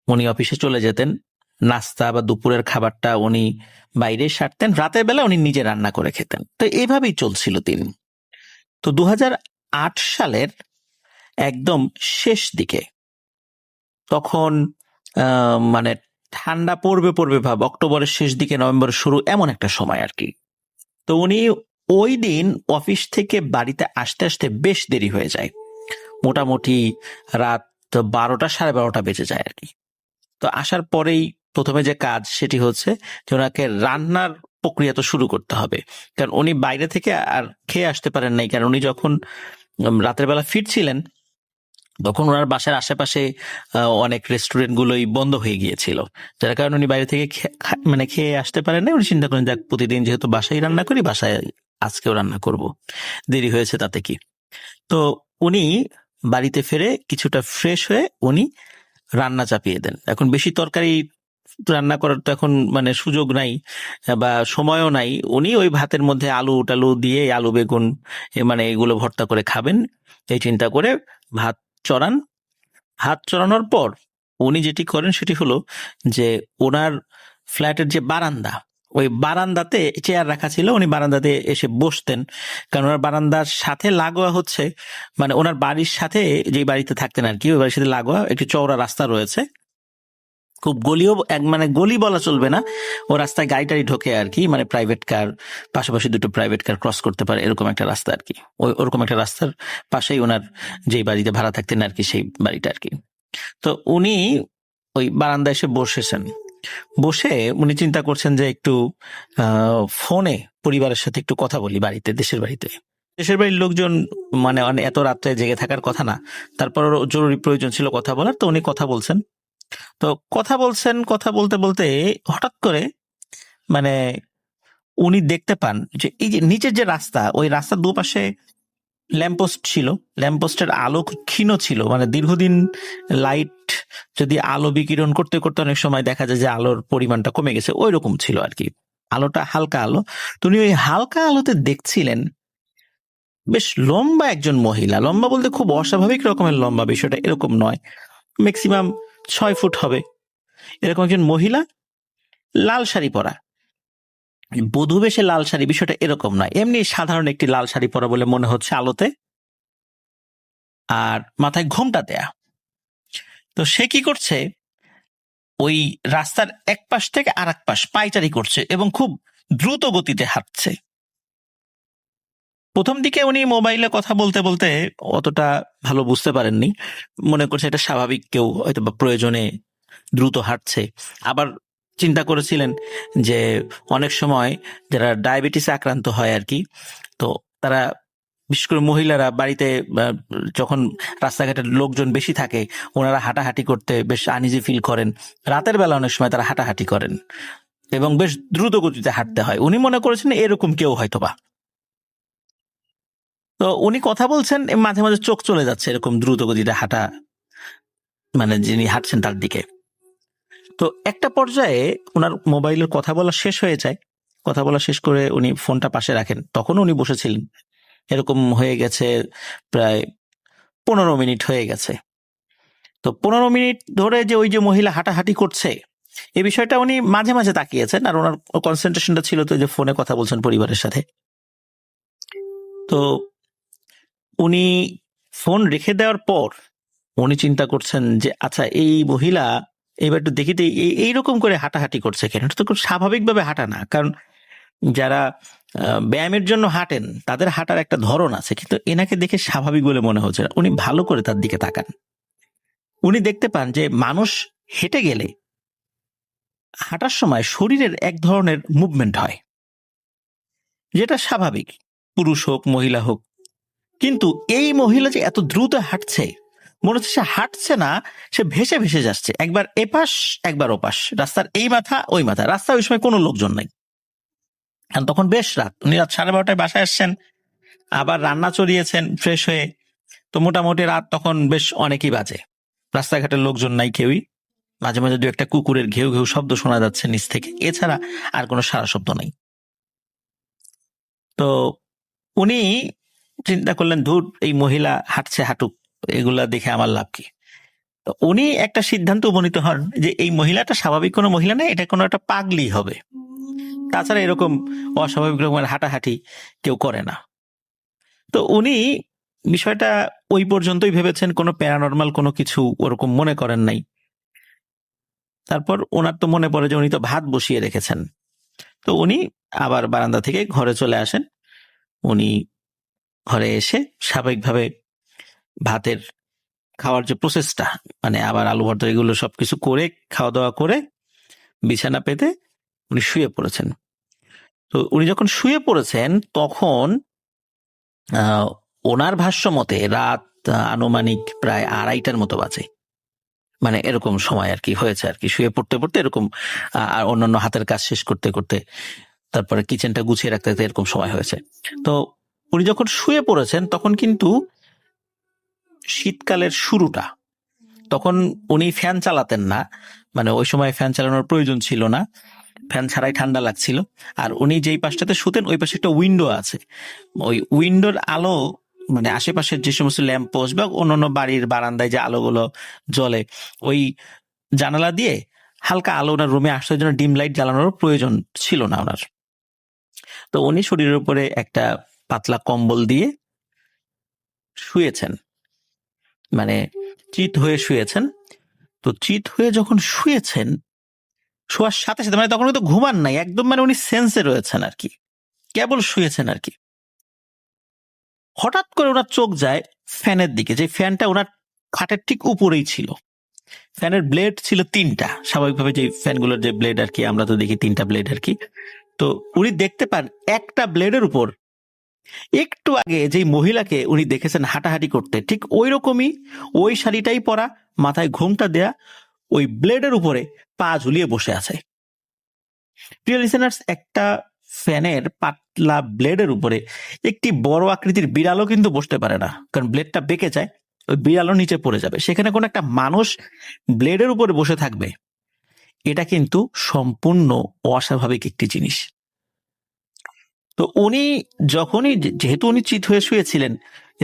উনি অফিসে চলে যেতেন, নাস্তা বা দুপুরের খাবারটা উনি বাইরে সারতেন, রাতের বেলা উনি নিজে রান্না করে খেতেন। তো এইভাবেই চলছিল দিন। তো 2008 সালের একদম শেষ দিকে, তখন মানে ঠান্ডা পড়বে ভাব, অক্টোবরের শেষ দিকে নভেম্বরের শুরু, এমন একটা সময় আর কি। তো উনি ওই দিন অফিস থেকে বাড়িতে আসতে আসতে বেশ দেরি হয়ে যায়, মোটামুটি রাত 12টা 12:30 বেজে যায় আর কি। তো আসার পরেই প্রথমে যে কাজ সেটি হচ্ছে যে ওনাকে রান্নার প্রক্রিয়া তো শুরু করতে হবে, কারণ উনি বাইরে থেকে আর খেয়ে আসতে পারেন নাই। কারণ উনি যখন রাতের বেলা ফিরছিলেন তখন ওনার বাসার আশেপাশে অনেক রেস্টুরেন্ট গুলোই বন্ধ হয়ে গিয়েছিল, যার কারণে উনি বাইরে থেকে খেয়ে আসতে পারেন না। উনি চিন্তা করেন যাক, প্রতিদিন যেহেতু বাসায় রান্না করি, বাসায় আজকেও রান্না করব, দেরি হয়েছে তাতে কি। তো উনি বাড়িতে ফিরে কিছুটা ফ্রেশ হয়ে উনি রান্না চাপিয়ে দেন। এখন বেশি তরকারি রান্না করার তো এখন মানে সুযোগ নাই বা সময়ও নাই। উনি ওই ভাতের মধ্যে আলু টালু দিয়ে, আলু বেগুন মানে এগুলো ভর্তা করে খাবেন এই চিন্তা করে ভাত চড়ান। ভাত চড়ানোর পর উনি যেটি করেন সেটি হলো যে ওনার ফ্ল্যাটের যে বারান্দা, ওই বারান্দাতে চেয়ার রাখা ছিল, উনি বারান্দাতে এসে বসতেন। কারণ ওনার বারান্দার সাথে লাগোয়া হচ্ছে, মানে ওনার বাড়ির সাথে, যে বাড়িতে থাকতেন আর কি, ওই বাড়ির সাথে লাগোয়া একটি চওড়া রাস্তা রয়েছে। খুব গলিও, মানে গলি বলা চলবে না, ও রাস্তায় গাড়ি টাড়ি ঢোকে আর কি, মানে প্রাইভেট কার, পাশাপাশি দুটো প্রাইভেট কার ক্রস করতে পারে এরকম একটা রাস্তা আর কি। ওরকম একটা রাস্তার পাশেই ওনার যেই বাড়িতে ভাড়া থাকতেন আর কি, সেই বাড়িটা আর কি। তো উনি ওই বারান্দায় এসে বসেছেন। বসে উনি চিন্তা করছেন যে একটু ফোনে পরিবারের সাথে একটু কথা বলি বাড়িতে, দেশের বাড়িতে। দেশের বাড়ির লোকজন মানে এত রাত্রে জেগে থাকার কথা না, তারপর জরুরি প্রয়োজন ছিল কথা বলার, তো উনি কথা বলছেন। তো কথা বলছেন, কথা বলতে বলতে হঠাৎ করে মানে উনি দেখতে পান যে এই যে নিচের যে রাস্তা, ওই রাস্তার দুপাশে ল্যাম্পপোস্ট ছিল, ল্যাম্পপোস্টের আলো খুব ক্ষীণ ছিল, মানে দীর্ঘদিন লাইট যদি আলো বিকিরণ করতে করতে অনেক সময় দেখা যায় যে আলোর পরিমাণটা কমে গেছে, ওই রকম ছিল আর কি, আলোটা হালকা আলো। তো উনি ওই হালকা আলোতে দেখছিলেন বেশ লম্বা একজন মহিলা, লম্বা বলতে খুব অস্বাভাবিক রকমের লম্বা, বিষয়টা এরকম নয়, ম্যাক্সিমাম 6 ফুট হবে, এরকম একজন মহিলা, লাল শাড়ি পরা, বধূ বেশে লাল শাড়ি, বিষয়টা এরকম নয়, এমনি সাধারণ একটি লাল শাড়ি পরা বলে মনে হচ্ছে আলোতে, আর মাথায় ঘোমটা দেয়া। তো সে কি করছে, ওই রাস্তার এক পাশ থেকে আর এক পাশ পায়চারি করছে এবং খুব দ্রুত গতিতে হাঁটছে। প্রথম দিকে উনি মোবাইলে কথা বলতে বলতে অতটা ভালো বুঝতে পারেননি, মনে করছে এটা স্বাভাবিক, কেউ হয়তো বা প্রয়োজনে দ্রুত হাঁটছে। আবার চিন্তা করেছিলেন যে অনেক সময় যারা ডায়াবেটিসে আক্রান্ত হয় আর কি, তো তারা বিশেষ করে মহিলারা বাড়িতে যখন রাস্তাঘাটের লোকজন বেশি থাকে, ওনারা হাঁটাহাঁটি করতে বেশ আনইজি ফিল করেন, রাতের বেলা অনেক সময় তারা হাঁটাহাঁটি করেন এবং বেশ দ্রুত গতিতে হাঁটতে হয়। উনি মনে করেছেন এরকম কেউ হয়তোবা। তো উনি কথা বলছেন, মাঝে মাঝে চোখ চলে যাচ্ছে এরকম দ্রুত গতিতে হাঁটা, মানে যিনি হাঁটছেন তার দিকে। তো একটা পর্যায়ে ওনার মোবাইলের কথা বলা শেষ হয়ে যায়, কথা বলা শেষ করে উনি ফোনটা পাশে রাখেন, তখন উনি বসেছিলেন, এরকম হয়ে গেছে প্রায় 15 মিনিট হয়ে গেছে। তো 15 মিনিট ধরে যে ওই যে মহিলা হাঁটাহাঁটি করছে, এই বিষয়টা উনি মাঝে মাঝে তাকিয়েছেন, আর ওনার কনসেন্ট্রেশনটা ছিল তো যে ফোনে কথা বলছেন পরিবারের সাথে। তো উনি ফোন রেখে দেওয়ার পর উনি চিন্তা করছেন যে আচ্ছা, এই মহিলা এবার একটু দেখিতে এইরকম করে হাঁটাহাঁটি করছে কেন, এটা তো খুব স্বাভাবিকভাবে হাঁটা না, কারণ যারা ব্যায়ামের জন্য হাঁটেন তাদের হাঁটার একটা ধরন আছে, কিন্তু এনাকে দেখে স্বাভাবিক বলে মনে হচ্ছে না। উনি ভালো করে তার দিকে তাকান, উনি দেখতে পান যে মানুষ হেঁটে গেলে হাঁটার সময় শরীরের এক ধরনের মুভমেন্ট হয়, যেটা স্বাভাবিক, পুরুষ হোক মহিলা হোক। কিন্তু এই মহিলা যে এত দ্রুত হাঁটছে, মনে হচ্ছে সে হাঁটছে না, সে ভেসে ভেসে যাচ্ছে, একবার এপাশ একবার ওপাশ, রাস্তার এই মাথা ওই মাথা, রাস্তায় ওই সময় কোনো লোকজন নাই। তখন বেশ রাত, উনি রাত 12:30 বাসায় আসছেন, আবার রান্না চড়িয়েছেন ফ্রেশ হয়ে, তো মোটামুটি রাত তখন বেশ অনেকই বাজে, রাস্তাঘাটের লোকজন নাই কেউই, মাঝে মাঝে দু একটা কুকুরের ঘেউ ঘেউ শব্দ শোনা যাচ্ছে নিচ থেকে, এছাড়া আর কোনো সারা শব্দ নাই। তো উনি চিন্তা করলেন, ধুর, এই মহিলা হাঁটছে হাঁটুক, এগুলা দেখে আমার লাভ কি। তো উনি একটা সিদ্ধান্ত উপনীত হন যে এই মহিলাটা স্বাভাবিক কোনো মহিলা নেই, এটা কোনো একটা পাগলি হবে, তাছাড়া এরকম অস্বাভাবিক রকমের হাঁটাহাঁটি কেউ করে না। তো উনি বিষয়টা ওই পর্যন্তই ভেবেছেন, কোনো প্যারানর্মাল কোনো কিছু ওরকম মনে করেন নাই। তারপর ওনার তো মনে পড়ে যে উনি তো ভাত বসিয়ে রেখেছেন, তো উনি আবার বারান্দা থেকে ঘরে চলে আসেন। উনি ঘরে এসে স্বাভাবিকভাবে ভাতের খাওয়ার যে প্রসেসটা, মানে আবার আলু ভর্তা এগুলো সবকিছু করে খাওয়া দাওয়া করে বিছানা পেতে উনি শুয়ে পড়েছেন। তো উনি যখন শুয়ে পড়েছেন তখন ওনার ভাষ্য মতে রাত আনুমানিক প্রায় 2:30টার মতো বাজে, মানে এরকম সময় আর কি হয়েছে আর কি, শুয়ে পড়তে পড়তে এরকম, আর অন্যান্য হাতের কাজ শেষ করতে করতে, তারপরে কিচেনটা গুছিয়ে রাখতে রাখতে এরকম সময় হয়েছে। তো উনি যখন শুয়ে পড়েছেন তখন কিন্তু শীতকালের শুরুটা, তখন উনি ফ্যান চালাতেন না, মানে ওই সময় ফ্যান চালানোর প্রয়োজন ছিল না, ফ্যান ছাড়াই ঠান্ডা লাগছিল। আর উনি যেই পাশটাতে শুতেন ওই পাশে একটা উইন্ডো আছে, ওই উইন্ডোর আলো, মানে আশেপাশের যে সমস্ত ল্যাম্প পোস্ট বা অন্যান্য বাড়ির বারান্দায় যে আলোগুলো জ্বলে, ওই জানালা দিয়ে হালকা আলো ওনার রুমে আসার জন্য ডিম লাইট জ্বালানোর প্রয়োজন ছিল না ওনার। তো উনি শরীরের উপরে একটা পাতলা কম্বল দিয়ে শুয়েছেন, মানে চিত হয়ে শুয়েছেন। তো চিত হয়ে যখন শুয়েছেন, শোয়ার সাথে সাথে, মানে তখন কিন্তু ঘুমান নাই একদম, মানে উনি সেন্সে রয়েছেন আর কি, কেবল শুয়েছেন আর কি। হঠাৎ করে ওনার চোখ যায় ফ্যানের দিকে, যে ফ্যানটা ওনার খাটের ঠিক উপরেই ছিল, ফ্যানের ব্লেড ছিল 3টা, স্বাভাবিকভাবে যে ফ্যানগুলোর যে ব্লেড আর কি, আমরা তো দেখি 3টা ব্লেড আর কি। তো উনি দেখতে পান একটা ব্লেডের উপর একটু আগে যেই মহিলাকে উনি দেখেছেন হাঁটাহাঁটি করতে, ঠিক ওই রকমই, ওই শাড়িটাই পরা, মাথায় ঘোমটা দেয়া, ওই ব্লেডের উপরে পা ঝুলিয়ে বসে আছে। প্রিয় লিসেনার্স, একটা ফ্যানের পাতলা ব্লেডের উপরে একটি বড় আকৃতির বিড়ালও কিন্তু বসতে পারে না, কারণ ব্লেডটা বেঁকে যায়, ওই বিড়ালও নিচে পড়ে যাবে। সেখানে কোনো একটা মানুষ ব্লেডের উপরে বসে থাকবে, এটা কিন্তু সম্পূর্ণ অস্বাভাবিক একটি জিনিস। তো উনি যখনই, যেহেতু উনি চিত হয়ে শুয়েছিলেন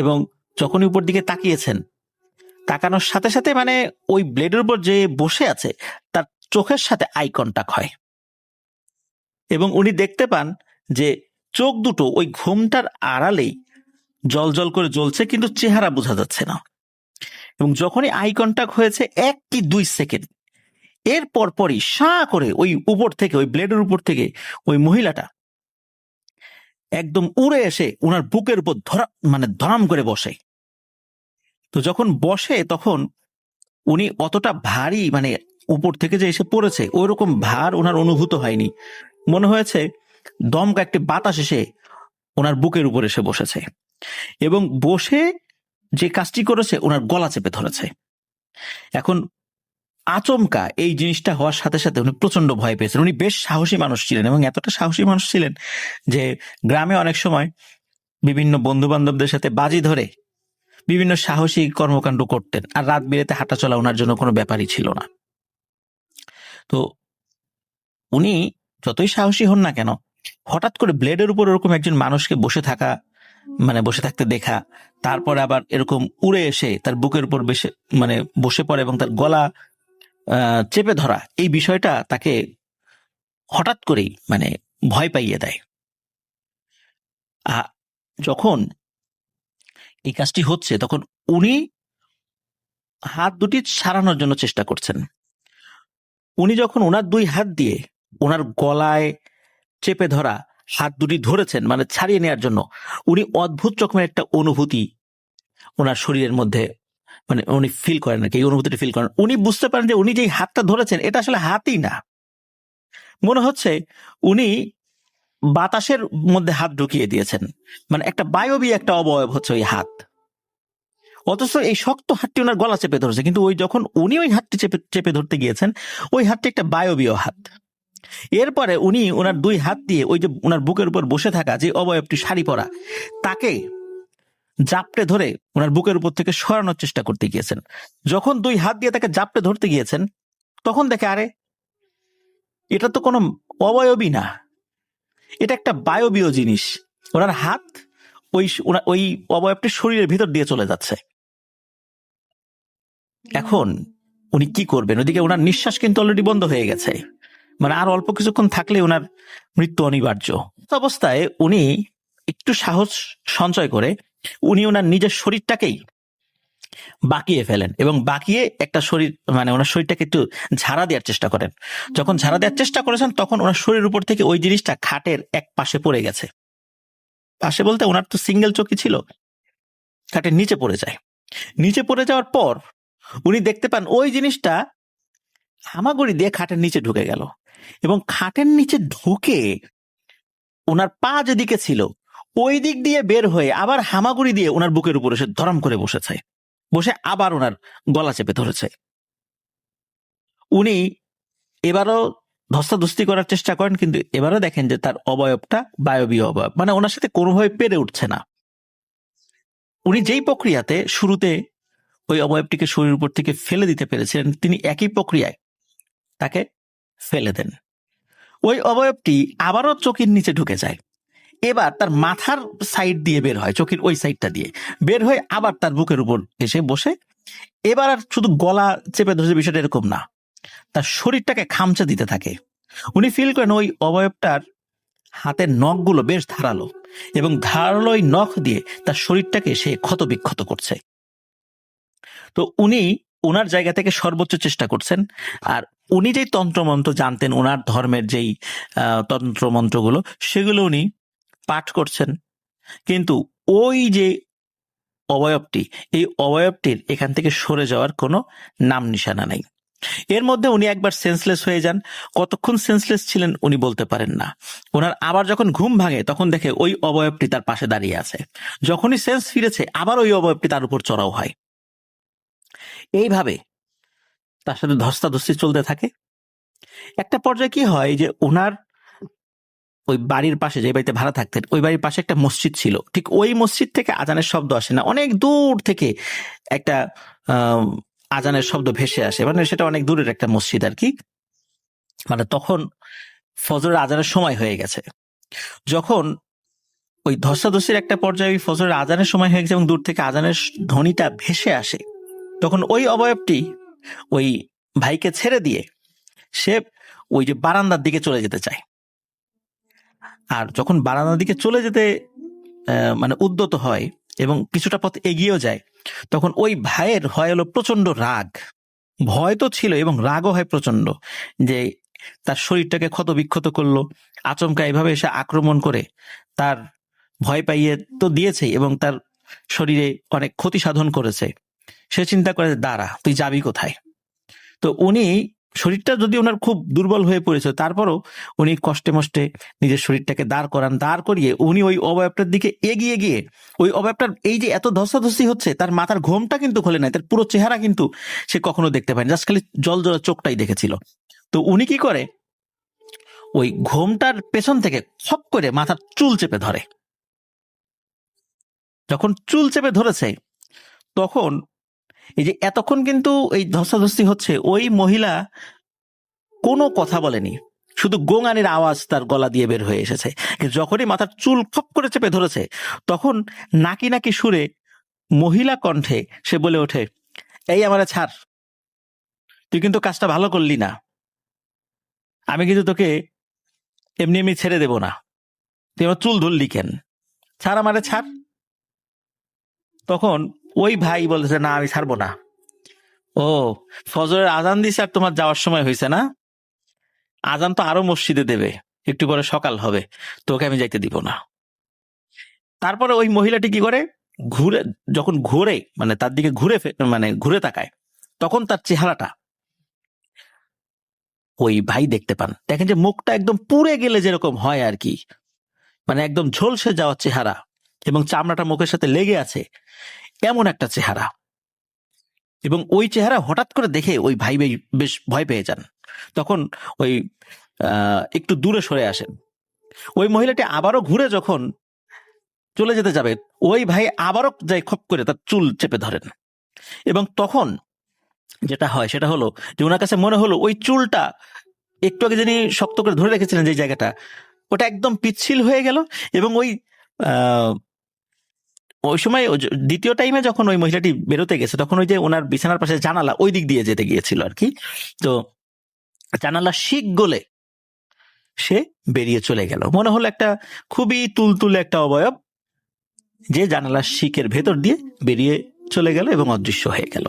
এবং যখনই উপর দিকে তাকিয়েছেন, তাকানোর সাথে সাথে মানে ওই ব্লেডের উপর যে বসে আছে তার চোখের সাথে আই কন্টাক্ট হয় এবং উনি দেখতে পান যে চোখ দুটো ওই ঘুমটার আড়ালেই জল করে জ্বলছে, কিন্তু চেহারা বোঝা যাচ্ছে না। এবং যখনই আই কন্টাক্ট হয়েছে 1 কি 2 সেকেন্ড, এর পরপরই সাঁ করে ওই উপর থেকে, ওই ব্লেডের উপর থেকে ওই মহিলাটা একদম উড়ে এসে ওনার বুকের উপর ধরাম করে বসে। তো যখন বসে তখন উনি অতটা ভারী, মানে উপর থেকে যে এসে পড়েছে ওই রকম ভার ওনার অনুভূত হয়নি। মনে হয়েছে দমকা একটি বাতাস এসে ওনার বুকের উপর এসে বসেছে এবং বসে যে কাজটি করেছে ওনার গলা চেপে ধরেছে। এখন আচমকা এই জিনিসটা হওয়ার সাথে সাথে উনি প্রচন্ড ভয় পেয়েছেন। উনি বেশ সাহসী মানুষ ছিলেন এবং এতটা সাহসী মানুষ ছিলেন যে গ্রামে অনেক সময় বিভিন্ন বন্ধু বান্ধবদের সাথে বাজি ধরে বিভিন্ন সাহসী কর্মকাণ্ড করতেন, আর রাত বিরেতে হাঁটা চলা ওনার জন্য কোনো ব্যাপারই ছিল না। তো উনি যতই সাহসী হন না কেন, হঠাৎ করে ব্লেডের উপর এরকম একজন মানুষকে বসে থাকতে দেখা, তারপর আবার এরকম উড়ে এসে তার বুকের উপর বসে পড়ে এবং তার গলা চেপে ধরা, এই বিষয়টা তাকে হঠাৎ করেই ভয় পাইয়ে দেয়। যখন এই কাজটি হচ্ছে তখন উনি হাত দুটি সারানোর জন্য চেষ্টা করছেন। উনি যখন ওনার 2 হাত দিয়ে ওনার গলায় চেপে ধরা হাত দুটি ধরেছেন, ছাড়িয়ে নেওয়ার জন্য, উনি অদ্ভুত রকমের একটা অনুভূতি ওনার শরীরের মধ্যে উনি ফিল করেন, এই অনুভূতিটা ফিল করেন। উনি বুঝতে পারেন যে উনি যে হাতটা ধরেছেন এটা আসলে হাতই না, মনে হচ্ছে উনি বাতাসের মধ্যে হাত ঢুকিয়ে দিয়েছেন, একটা বায়বীয় একটা অবয়ব হচ্ছে ওই হাত। অথচ এই শক্ত হাতটি ওনার গলা চেপে ধরেছে, কিন্তু ওই যখন উনি ওই হাতটি চেপে ধরতে গিয়েছেন, ওই হাতটি একটা বায়বীয় হাত। এরপরে উনি ওনার 2 হাত দিয়ে ওই যে ওনার বুকের উপর বসে থাকা যে অবয়বটি শাড়ি পরা, তাকে জাপটে ধরে ওনার বুকের উপর থেকে সরানোর চেষ্টা করতে গিয়েছেন। যখন 2 হাত দিয়ে তাকে জাপটে ধরতে গিয়েছেন, তখন দেখে আরে এটা তো কোনো অবয়বই না, এটা একটা বায়বীয় জিনিস। ওনার হাত ওই অবয়বটির শরীরের ভিতর দিয়ে চলে যাচ্ছে। এখন উনি কি করবেন? ওদিকে ওনার নিঃশ্বাস কিন্তু অলরেডি বন্ধ হয়ে গেছে, আর অল্প কিছুক্ষণ থাকলে ওনার মৃত্যু অনিবার্য। অবস্থায় উনি একটু সাহস সঞ্চয় করে উনি ওনার নিজের শরীরটাকেই বাঁকিয়ে ফেলেন এবং বাঁকিয়ে একটা শরীর, ওনার শরীরটাকে একটু ঝাড়া দেওয়ার চেষ্টা করেন। যখন ঝাড়া দেওয়ার চেষ্টা করেছেন তখন ওনার শরীরের উপর থেকে ওই জিনিসটা খাটের এক পাশে পড়ে গেছে। পাশে বলতে ওনার তো সিঙ্গেল চৌকি ছিল, খাটের নিচে পড়ে যায়। নিচে পড়ে যাওয়ার পর উনি দেখতে পান ওই জিনিসটা হামাগুড়ি দিয়ে খাটের নিচে ঢুকে গেল এবং খাটের নিচে ঢুকে ওনার পা যেদিকে ছিল ওই দিক দিয়ে বের হয়ে আবার হামাগুড়ি দিয়ে ওনার বুকের উপর এসে ধরাম করে বসেছে, বসে আবার ওনার গলা চেপে ধরেছে। উনি এবারও ধস্তাধস্তি করার চেষ্টা করেন, কিন্তু এবারও দেখেন যে তার অবয়বটা বায়বীয় অবয়ব, ওনার সাথে কোনোভাবে পেরে উঠছে না। উনি যেই প্রক্রিয়াতে শুরুতে ওই অবয়বটিকে শরীরের উপর থেকে ফেলে দিতে পেরেছিলেন, তিনি একই প্রক্রিয়ায় তাকে ফেলে দেন। ওই অবয়বটি আবারও চোখের নিচে ঢুকে যায়, এবার তার মাথার সাইড দিয়ে বের হয়, চোখের ওই সাইডটা দিয়ে বের হয়ে আবার তার বুকের উপর এসে বসে। এবার আর শুধু গলা চেপে ধরেছে বিষয়টা এরকম না, তার শরীরটাকে খামচা দিতে থাকে। উনি ফিল করেন ওই অবয়বটার হাতের নখগুলো বেশ ধারালো এবং ধারালো ওই নখ দিয়ে তার শরীরটাকে সে ক্ষত বিক্ষত করছে। তো উনি ওনার জায়গা থেকে সর্বোচ্চ চেষ্টা করছেন। আর উনি যেই তন্ত্রমন্ত্র জানতেন, ওনার ধর্মের যেই তন্ত্রমন্ত্রগুলো, সেগুলো উনি পাঠ করছেন। কিন্তু ওই যে অবয়বটি, এই অবয়বটির এখান থেকে সরে যাওয়ার কোনো নাম নিশানা নেই। এর মধ্যে উনি একবার সেন্সলেস হয়ে যান। কতক্ষণ সেন্সলেস ছিলেন উনি বলতে পারেন না। ওনার আবার যখন ঘুম ভাঙে তখন দেখে ওই অবয়বটি তার পাশে দাঁড়িয়ে আছে। যখনই সেন্স ফিরেছে আবার ওই অবয়বটি তার উপর চড়াও হয়। এইভাবে তার সাথে ধস্তাধস্তি চলতে থাকে। একটা পর্যায়ে কি হয় যে ওনার ওই বাড়ির পাশে, যে বাড়িতে ভাড়া থাকতেন, ওই বাড়ির পাশে একটা মসজিদ ছিল। ঠিক ওই মসজিদ থেকে আজানের শব্দ আসে না, অনেক দূর থেকে একটা আজানের শব্দ ভেসে আসে। মানে সেটা অনেক দূরের একটা মসজিদ আর কি। মানে তখন ফজরের আজানের সময় হয়ে গেছে। যখন ওই ধস্তাধস্তির একটা পর্যায়ে ওই ফজরের আজানের সময় হয়ে গেছে এবং দূর থেকে আজানের ধ্বনিটা ভেসে আসে, তখন ওই অবয়বটি ওই ভাইকে ছেড়ে দিয়ে সে ওই যে বারান্দার দিকে চলে যেতে চায়। আর যখন বারান্দার দিকে চলে যেতে মানে উদ্যত হয় এবং কিছুটা পথ এগিয়েও যায়, তখন ওই ভাইয়ের হয় হলো প্রচন্ড রাগ। ভয় তো ছিল এবং রাগও হয় প্রচন্ড, যে তার শরীরটাকে ক্ষত বিক্ষত করলো, আচমকা এভাবে এসে আক্রমণ করে তার ভয় পাইয়ে তো দিয়েছেই এবং তার শরীরে অনেক ক্ষতি সাধন করেছে। সে চিন্তা করে, দাঁড়া, তুই যাবি কোথায়? তো উনি, শরীরটা যদি ওনার খুব দুর্বল হয়ে পড়েছে, তারপরও উনি কষ্টে মষ্টে নিজের শরীরটাকে দাঁড় করান। দাঁড় করিয়ে উনি ওই অবয়বটার দিকে এগিয়ে গিয়ে ওই অবয়বটার এই যে এত ধস্তাধস্তি হচ্ছে, তার মাথার ঘোমটা কিন্তু খোলে নাই, তার পুরো চেহারা কিন্তু সে কখনো দেখতে পায়নি, জাস্ট খালি জলজলা চোখটাই দেখেছিল। তো উনি কি করে, ওই ঘোমটার পেছন থেকে খপ করে মাথার চুল চেপে ধরে। যখন চুল চেপে ধরেছে তখন এই যে এতক্ষণ কিন্তু এই ধস্তাধস্তি হচ্ছে, ওই মহিলা কোনো কথা বলেনি, শুধু গোঙানির আওয়াজ তার গলা দিয়ে বের হয়ে এসেছে। কিন্তু যখনই মাথার চুল খপ করে চেপে ধরেছে তখন নাকি নাকি সুরে মহিলা কণ্ঠে সে বলে ওঠে, এই আমারে ছাড়, তুই কিন্তু কাজটা ভালো করলি না, আমি কিন্তু তোকে এমনি এমনি ছেড়ে দেব না, তুই আমার চুল ধরলি কেন, ছাড় আমারে ছাড়। তখন ওই ভাই বলেছে, না আমি ছাড়বো না। ও, ফজরের আজান দিছে আর তোমার যাওয়ার সময় হয়েছে না? আজান তো আরো মসজিদে দেবে, একটু পরে সকাল হবে, তোকে আমি যাইতে দিব না। তারপরে ওই মহিলাটি কি করে, ঘুরে, যখন ঘুরে মানে তার দিকে ঘুরে তাকায়, তখন তার চেহারাটা ওই ভাই দেখতে পান। দেখেন যে মুখটা একদম পুড়ে গেলে যেরকম হয় আর কি, মানে একদম ঝলসে যাওয়ার চেহারা এবং চামড়াটা মুখের সাথে লেগে আছে, এমন একটা চেহারা। এবং ওই চেহারা হঠাৎ করে দেখে ওই ভাই বেশ ভয় পেয়ে যান। তখন ওই একটু দূরে সরে আসেন। ওই মহিলাটি আবারও ঘুরে যখন চলে যেতে যাবে, ওই ভাই আবারও যাই খপ করে তার চুল চেপে ধরেন। এবং তখন যেটা হয় সেটা হলো যে ওনার কাছে মনে হলো ওই চুলটা একটু আগে যিনি শক্ত করে ধরে রেখেছিলেন যে জায়গাটা, ওটা একদম পিচ্ছিল হয়ে গেল। এবং ওই সময় দ্বিতীয় টাইমে যখন ওই মহিলাটি বেরোতে গেছে, তখন ওই যে ওনার বিছানার পাশে জানালা, ওই দিক দিয়ে যেতে গিয়েছিল আর কি। তো জানালা শিক গলে সে বেরিয়ে চলে গেল। মনে হলো একটা খুবই তুলতুলে একটা অবয়ব যে জানালার শিকের ভেতর দিয়ে বেরিয়ে চলে গেল এবং অদৃশ্য হয়ে গেল।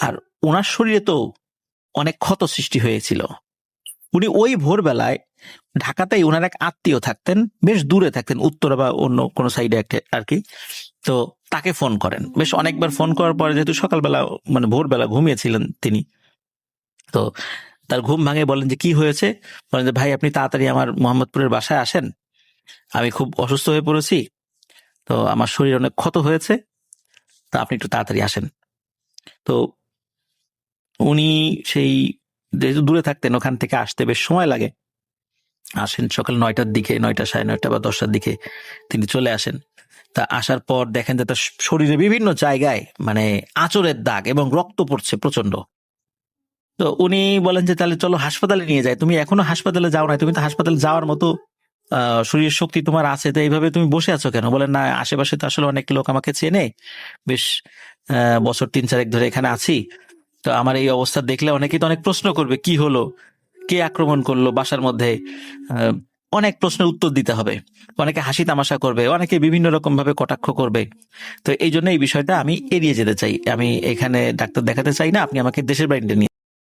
আর ওনার শরীরে তো অনেক ক্ষত সৃষ্টি হয়েছিল। উনি ওই ভোরবেলায় ঢাকাতেই ওনার এক আত্মীয় থাকতেন, বেশ দূরে থাকতেন, উত্তরা বা অন্য কোনো সাইডে একটা আর কি। তো তাকে ফোন করেন, বেশ অনেকবার ফোন করার পরে, যেহেতু সকালবেলা মানে ভোরবেলা ঘুমিয়েছিলেন তিনি, তো তার ঘুম ভাঙে বলেন যে কি হয়েছে। বলেন যে ভাই, আপনি তাড়াতাড়ি আমার মোহাম্মদপুরের বাসায় আসেন, আমি খুব অসুস্থ হয়ে পড়েছি, তো আমার শরীর অনেক ক্ষত হয়েছে, তা আপনি একটু তাড়াতাড়ি আসেন। তো উনি সেই, যেহেতু দূরে থাকতেন, ওখান থেকে আসতে বেশ সময় লাগে, আসেন সকাল 9টার দিকে, 9টা, 9:30 বা 10টার দিকে তিনি চলে আসেন। তা আসার পর দেখেন যে তার শরীরে বিভিন্ন জায়গায় মানে আঁচড়ের দাগ এবং রক্ত পড়ছে প্রচন্ড। তো উনি বলেন যে তাহলে চলো হাসপাতালে নিয়ে যাই, তুমি এখনো হাসপাতালে যাও না, তুমি তো হাসপাতালে যাওয়ার মতো শরীরের শক্তি তোমার আছে, তো এইভাবে তুমি বসে আছো কেন? বলেন না, আশেপাশে তো আসলে অনেক লোক আমাকে চেনে, বেশ বছর 3-4 ধরে এখানে আছি, তো আমার এই অবস্থা দেখলে অনেকেই তো অনেক প্রশ্ন করবে, কি হলো, কে আক্রমণ করলো বাসার মধ্যে, অনেক প্রশ্নের উত্তর দিতে হবে, অনেকে হাসি তামাশা করবে, অনেকে বিভিন্ন রকম ভাবে কটাক্ষ করবে। তো এই জন্য এই বিষয়টা আমি এড়িয়ে যেতে চাই, আমি এখানে ডাক্তার দেখাতে চাই না, আপনি আমাকে দেশের বাড়িতে নিয়ে